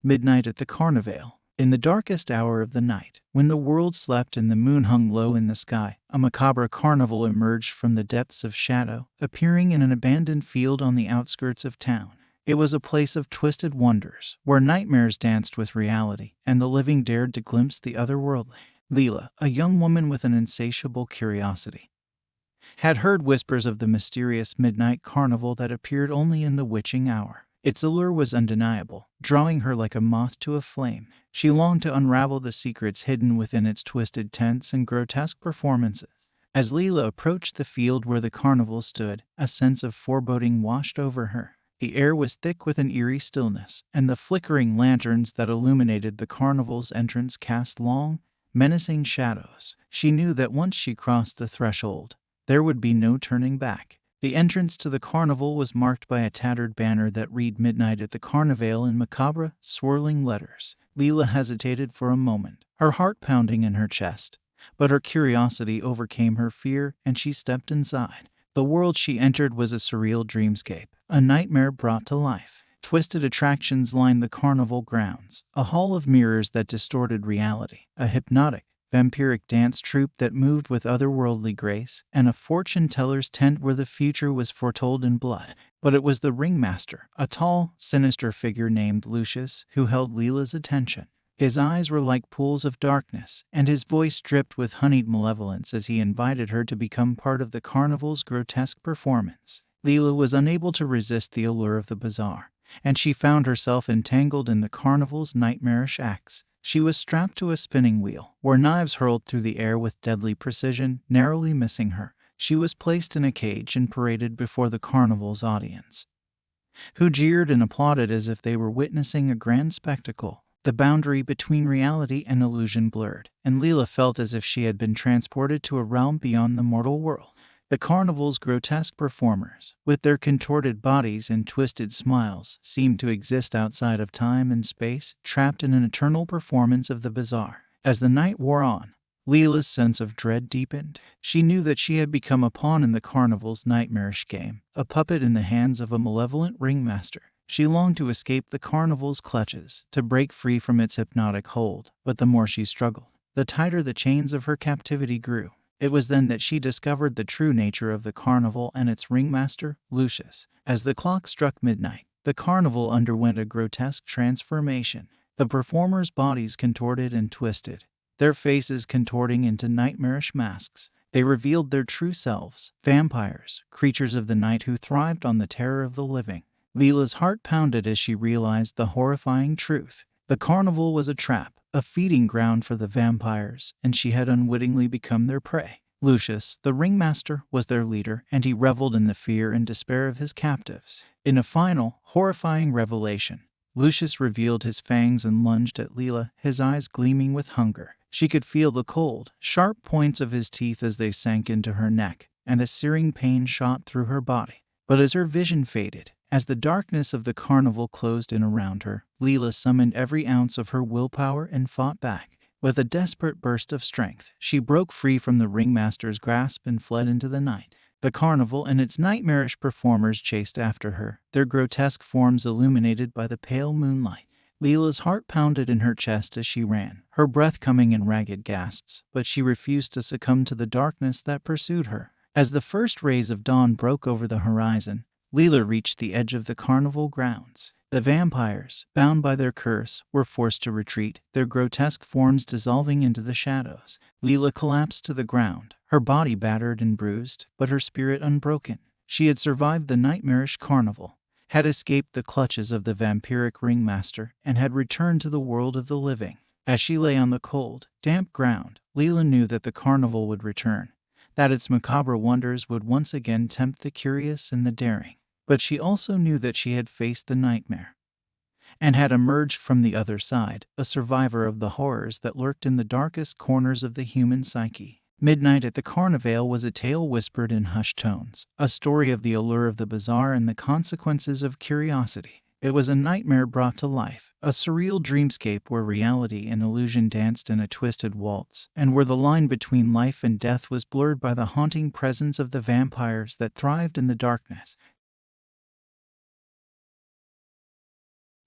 Midnight at the Carnival. In the darkest hour of the night, when the world slept and the moon hung low in the sky, a macabre carnival emerged from the depths of shadow, appearing in an abandoned field on the outskirts of town. It was a place of twisted wonders, where nightmares danced with reality, and the living dared to glimpse the otherworldly. Leela, a young woman with an insatiable curiosity, had heard whispers of the mysterious midnight carnival that appeared only in the witching hour. Its allure was undeniable, drawing her like a moth to a flame. She longed to unravel the secrets hidden within its twisted tents and grotesque performances. As Leela approached the field where the carnival stood, a sense of foreboding washed over her. The air was thick with an eerie stillness, and the flickering lanterns that illuminated the carnival's entrance cast long, menacing shadows. She knew that once she crossed the threshold, there would be no turning back. The entrance to the carnival was marked by a tattered banner that read "Midnight at the Carnival" in macabre, swirling letters. Leela hesitated for a moment, her heart pounding in her chest. But her curiosity overcame her fear, and she stepped inside. The world she entered was a surreal dreamscape, a nightmare brought to life. Twisted attractions lined the carnival grounds, a hall of mirrors that distorted reality, a hypnotic, vampiric dance troupe that moved with otherworldly grace, and a fortune-teller's tent where the future was foretold in blood. But it was the ringmaster, a tall, sinister figure named Lucius, who held Leela's attention. His eyes were like pools of darkness, and his voice dripped with honeyed malevolence as he invited her to become part of the carnival's grotesque performance. Leela was unable to resist the allure of the bazaar, and she found herself entangled in the carnival's nightmarish acts. She was strapped to a spinning wheel, where knives hurled through the air with deadly precision, narrowly missing her. She was placed in a cage and paraded before the carnival's audience, who jeered and applauded as if they were witnessing a grand spectacle. The boundary between reality and illusion blurred, and Leela felt as if she had been transported to a realm beyond the mortal world. The carnival's grotesque performers, with their contorted bodies and twisted smiles, seemed to exist outside of time and space, trapped in an eternal performance of the bizarre. As the night wore on, Leela's sense of dread deepened. She knew that she had become a pawn in the carnival's nightmarish game, a puppet in the hands of a malevolent ringmaster. She longed to escape the carnival's clutches, to break free from its hypnotic hold, but the more she struggled, the tighter the chains of her captivity grew. It was then that she discovered the true nature of the carnival and its ringmaster, Lucius. As the clock struck midnight, the carnival underwent a grotesque transformation. The performers' bodies contorted and twisted, their faces contorting into nightmarish masks. They revealed their true selves, vampires, creatures of the night who thrived on the terror of the living. Leela's heart pounded as she realized the horrifying truth. The carnival was a trap, a feeding ground for the vampires, and she had unwittingly become their prey. Lucius, the ringmaster, was their leader, and he reveled in the fear and despair of his captives. In a final, horrifying revelation, Lucius revealed his fangs and lunged at Leela, his eyes gleaming with hunger. She could feel the cold, sharp points of his teeth as they sank into her neck, and a searing pain shot through her body. But as her vision faded, as the darkness of the carnival closed in around her, Leela summoned every ounce of her willpower and fought back. With a desperate burst of strength, she broke free from the ringmaster's grasp and fled into the night. The carnival and its nightmarish performers chased after her, their grotesque forms illuminated by the pale moonlight. Leela's heart pounded in her chest as she ran, her breath coming in ragged gasps, but she refused to succumb to the darkness that pursued her. As the first rays of dawn broke over the horizon, Leela reached the edge of the carnival grounds. The vampires, bound by their curse, were forced to retreat, their grotesque forms dissolving into the shadows. Leela collapsed to the ground, her body battered and bruised, but her spirit unbroken. She had survived the nightmarish carnival, had escaped the clutches of the vampiric ringmaster, and had returned to the world of the living. As she lay on the cold, damp ground, Leela knew that the carnival would return, that its macabre wonders would once again tempt the curious and the daring. But she also knew that she had faced the nightmare and had emerged from the other side, a survivor of the horrors that lurked in the darkest corners of the human psyche. Midnight at the Carnival was a tale whispered in hushed tones, a story of the allure of the bizarre and the consequences of curiosity. It was a nightmare brought to life, a surreal dreamscape where reality and illusion danced in a twisted waltz, and where the line between life and death was blurred by the haunting presence of the vampires that thrived in the darkness.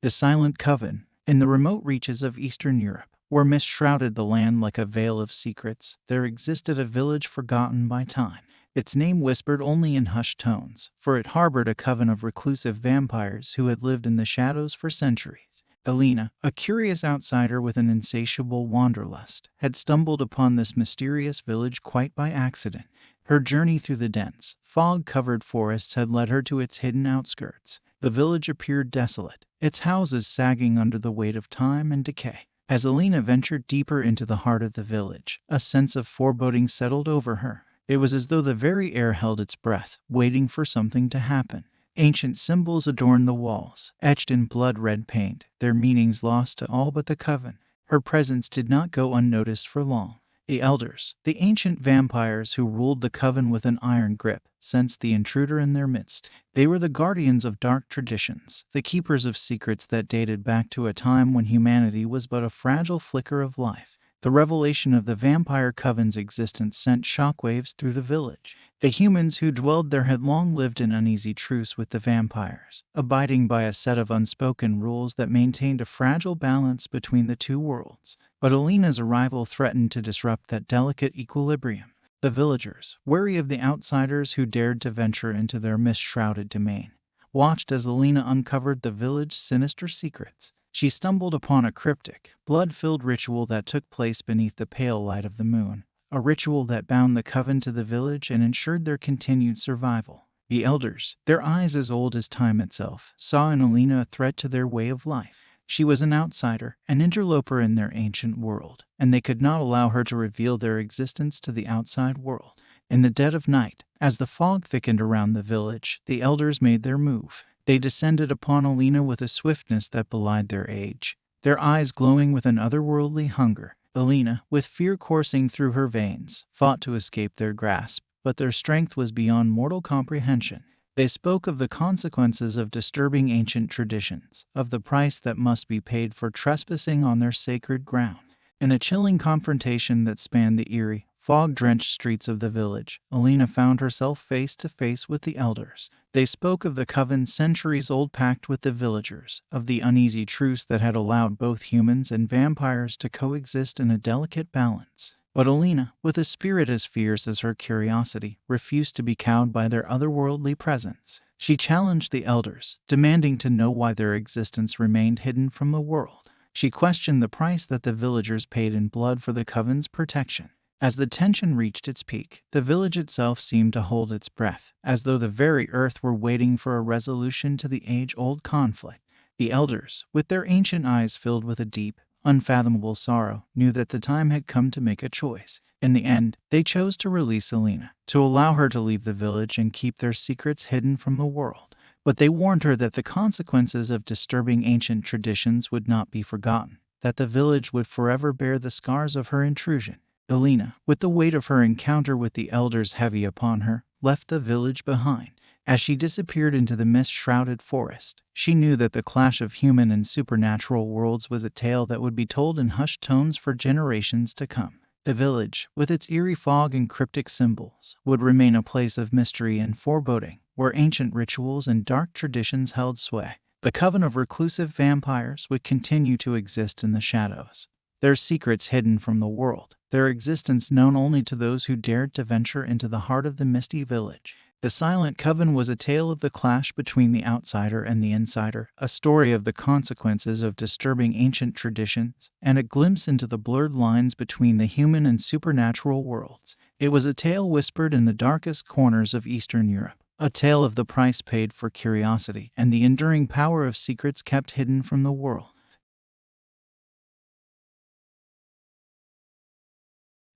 The Silent Coven. In the remote reaches of Eastern Europe, where mist shrouded the land like a veil of secrets, there existed a village forgotten by time. Its name whispered only in hushed tones, for it harbored a coven of reclusive vampires who had lived in the shadows for centuries. Elena, a curious outsider with an insatiable wanderlust, had stumbled upon this mysterious village quite by accident. Her journey through the dense, fog-covered forests had led her to its hidden outskirts. The village appeared desolate, its houses sagging under the weight of time and decay. As Alina ventured deeper into the heart of the village, a sense of foreboding settled over her. It was as though the very air held its breath, waiting for something to happen. Ancient symbols adorned the walls, etched in blood-red paint, their meanings lost to all but the coven. Her presence did not go unnoticed for long. The elders, the ancient vampires who ruled the coven with an iron grip, sensed the intruder in their midst. They were the guardians of dark traditions, the keepers of secrets that dated back to a time when humanity was but a fragile flicker of life. The revelation of the vampire coven's existence sent shockwaves through the village. The humans who dwelled there had long lived in uneasy truce with the vampires, abiding by a set of unspoken rules that maintained a fragile balance between the two worlds. But Alina's arrival threatened to disrupt that delicate equilibrium. The villagers, wary of the outsiders who dared to venture into their mist-shrouded domain, watched as Alina uncovered the village's sinister secrets. She stumbled upon a cryptic, blood-filled ritual that took place beneath the pale light of the moon, a ritual that bound the coven to the village and ensured their continued survival. The elders, their eyes as old as time itself, saw in Alina a threat to their way of life. She was an outsider, an interloper in their ancient world, and they could not allow her to reveal their existence to the outside world. In the dead of night, as the fog thickened around the village, the elders made their move. They descended upon Alina with a swiftness that belied their age, their eyes glowing with an otherworldly hunger. Alina, with fear coursing through her veins, fought to escape their grasp, but their strength was beyond mortal comprehension. They spoke of the consequences of disturbing ancient traditions, of the price that must be paid for trespassing on their sacred ground. In a chilling confrontation that spanned the eerie, fog-drenched streets of the village, Alina found herself face to face with the elders. They spoke of the coven's centuries-old pact with the villagers, of the uneasy truce that had allowed both humans and vampires to coexist in a delicate balance. But Alina, with a spirit as fierce as her curiosity, refused to be cowed by their otherworldly presence. She challenged the elders, demanding to know why their existence remained hidden from the world. She questioned the price that the villagers paid in blood for the coven's protection. As the tension reached its peak, the village itself seemed to hold its breath, as though the very earth were waiting for a resolution to the age-old conflict. The elders, with their ancient eyes filled with a deep, unfathomable sorrow, knew that the time had come to make a choice. In the end, they chose to release Alina, to allow her to leave the village and keep their secrets hidden from the world. But they warned her that the consequences of disturbing ancient traditions would not be forgotten, that the village would forever bear the scars of her intrusion. Alina, with the weight of her encounter with the elders heavy upon her, left the village behind. As she disappeared into the mist-shrouded forest, she knew that the clash of human and supernatural worlds was a tale that would be told in hushed tones for generations to come. The village, with its eerie fog and cryptic symbols, would remain a place of mystery and foreboding, where ancient rituals and dark traditions held sway. The coven of reclusive vampires would continue to exist in the shadows, their secrets hidden from the world, their existence known only to those who dared to venture into the heart of the misty village. The Silent Coven was a tale of the clash between the outsider and the insider, a story of the consequences of disturbing ancient traditions, and a glimpse into the blurred lines between the human and supernatural worlds. It was a tale whispered in the darkest corners of Eastern Europe, a tale of the price paid for curiosity and the enduring power of secrets kept hidden from the world.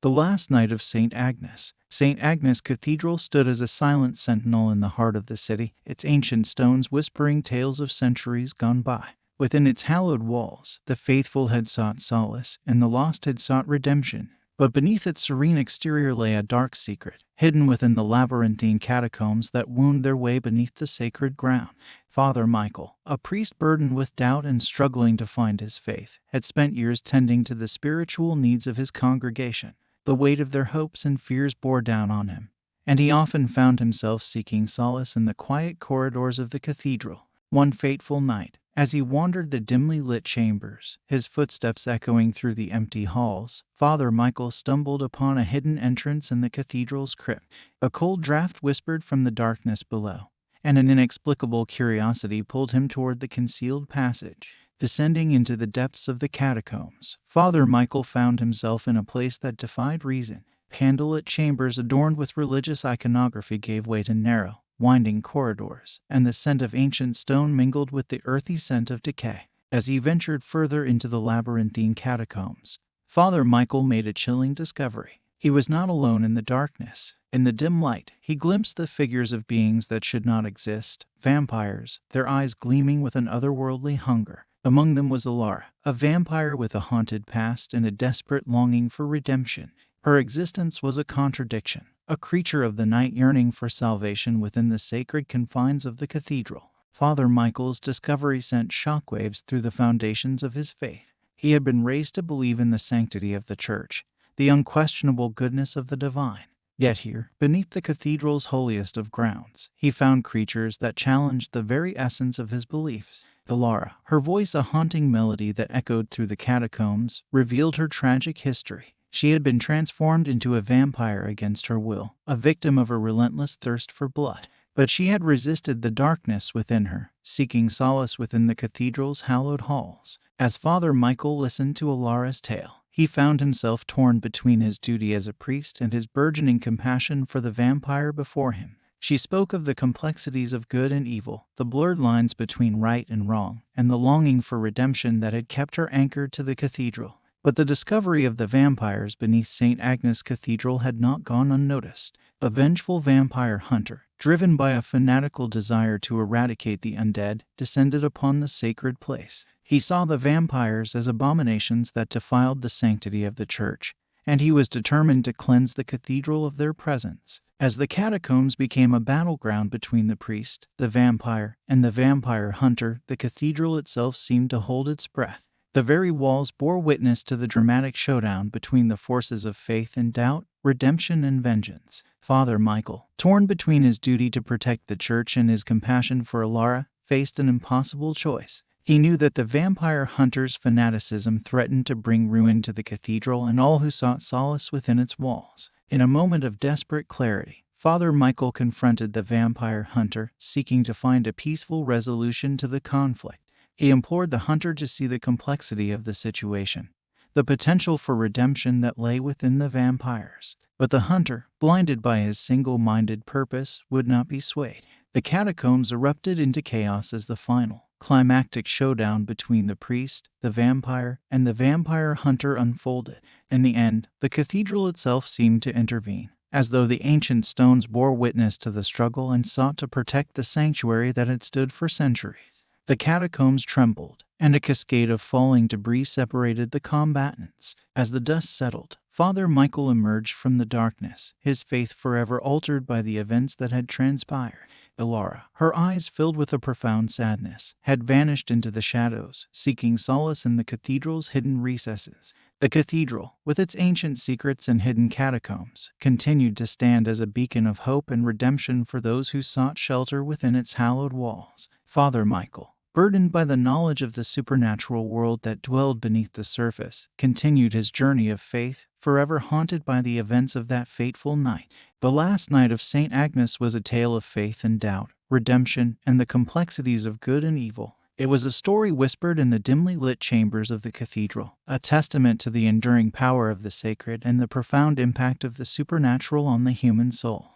The last night of St. Agnes. St. Agnes Cathedral stood as a silent sentinel in the heart of the city, its ancient stones whispering tales of centuries gone by. Within its hallowed walls, the faithful had sought solace, and the lost had sought redemption. But beneath its serene exterior lay a dark secret, hidden within the labyrinthine catacombs that wound their way beneath the sacred ground. Father Michael, a priest burdened with doubt and struggling to find his faith, had spent years tending to the spiritual needs of his congregation. The weight of their hopes and fears bore down on him, and he often found himself seeking solace in the quiet corridors of the cathedral. One fateful night, as he wandered the dimly lit chambers, his footsteps echoing through the empty halls, Father Michael stumbled upon a hidden entrance in the cathedral's crypt. A cold draft whispered from the darkness below, and an inexplicable curiosity pulled him toward the concealed passage. Descending into the depths of the catacombs, Father Michael found himself in a place that defied reason. Candlelit chambers adorned with religious iconography gave way to narrow, winding corridors, and the scent of ancient stone mingled with the earthy scent of decay. As he ventured further into the labyrinthine catacombs, Father Michael made a chilling discovery. He was not alone in the darkness. In the dim light, he glimpsed the figures of beings that should not exist, vampires, their eyes gleaming with an otherworldly hunger. Among them was Alara, a vampire with a haunted past and a desperate longing for redemption. Her existence was a contradiction, a creature of the night yearning for salvation within the sacred confines of the cathedral. Father Michael's discovery sent shockwaves through the foundations of his faith. He had been raised to believe in the sanctity of the church, the unquestionable goodness of the divine. Yet here, beneath the cathedral's holiest of grounds, he found creatures that challenged the very essence of his beliefs. Alara, her voice a haunting melody that echoed through the catacombs, revealed her tragic history. She had been transformed into a vampire against her will, a victim of a relentless thirst for blood. But she had resisted the darkness within her, seeking solace within the cathedral's hallowed halls. As Father Michael listened to Alara's tale, he found himself torn between his duty as a priest and his burgeoning compassion for the vampire before him. She spoke of the complexities of good and evil, the blurred lines between right and wrong, and the longing for redemption that had kept her anchored to the cathedral. But the discovery of the vampires beneath St. Agnes Cathedral had not gone unnoticed. A vengeful vampire hunter, driven by a fanatical desire to eradicate the undead, descended upon the sacred place. He saw the vampires as abominations that defiled the sanctity of the church, and he was determined to cleanse the cathedral of their presence. As the catacombs became a battleground between the priest, the vampire, and the vampire hunter, the cathedral itself seemed to hold its breath. The very walls bore witness to the dramatic showdown between the forces of faith and doubt, redemption and vengeance. Father Michael, torn between his duty to protect the church and his compassion for Alara, faced an impossible choice. He knew that the vampire hunter's fanaticism threatened to bring ruin to the cathedral and all who sought solace within its walls. In a moment of desperate clarity, Father Michael confronted the vampire hunter, seeking to find a peaceful resolution to the conflict. He implored the hunter to see the complexity of the situation, the potential for redemption that lay within the vampires. But the hunter, blinded by his single-minded purpose, would not be swayed. The catacombs erupted into chaos as the final, climactic showdown between the priest, the vampire, and the vampire hunter unfolded. In the end, the cathedral itself seemed to intervene, as though the ancient stones bore witness to the struggle and sought to protect the sanctuary that had stood for centuries. The catacombs trembled, and a cascade of falling debris separated the combatants. As the dust settled, Father Michael emerged from the darkness, his faith forever altered by the events that had transpired. Alara, her eyes filled with a profound sadness, had vanished into the shadows, seeking solace in the cathedral's hidden recesses. The cathedral, with its ancient secrets and hidden catacombs, continued to stand as a beacon of hope and redemption for those who sought shelter within its hallowed walls. Father Michael, burdened by the knowledge of the supernatural world that dwelled beneath the surface, continued his journey of faith, forever haunted by the events of that fateful night. The last night of St. Agnes was a tale of faith and doubt, redemption, and the complexities of good and evil. It was a story whispered in the dimly lit chambers of the cathedral, a testament to the enduring power of the sacred and the profound impact of the supernatural on the human soul.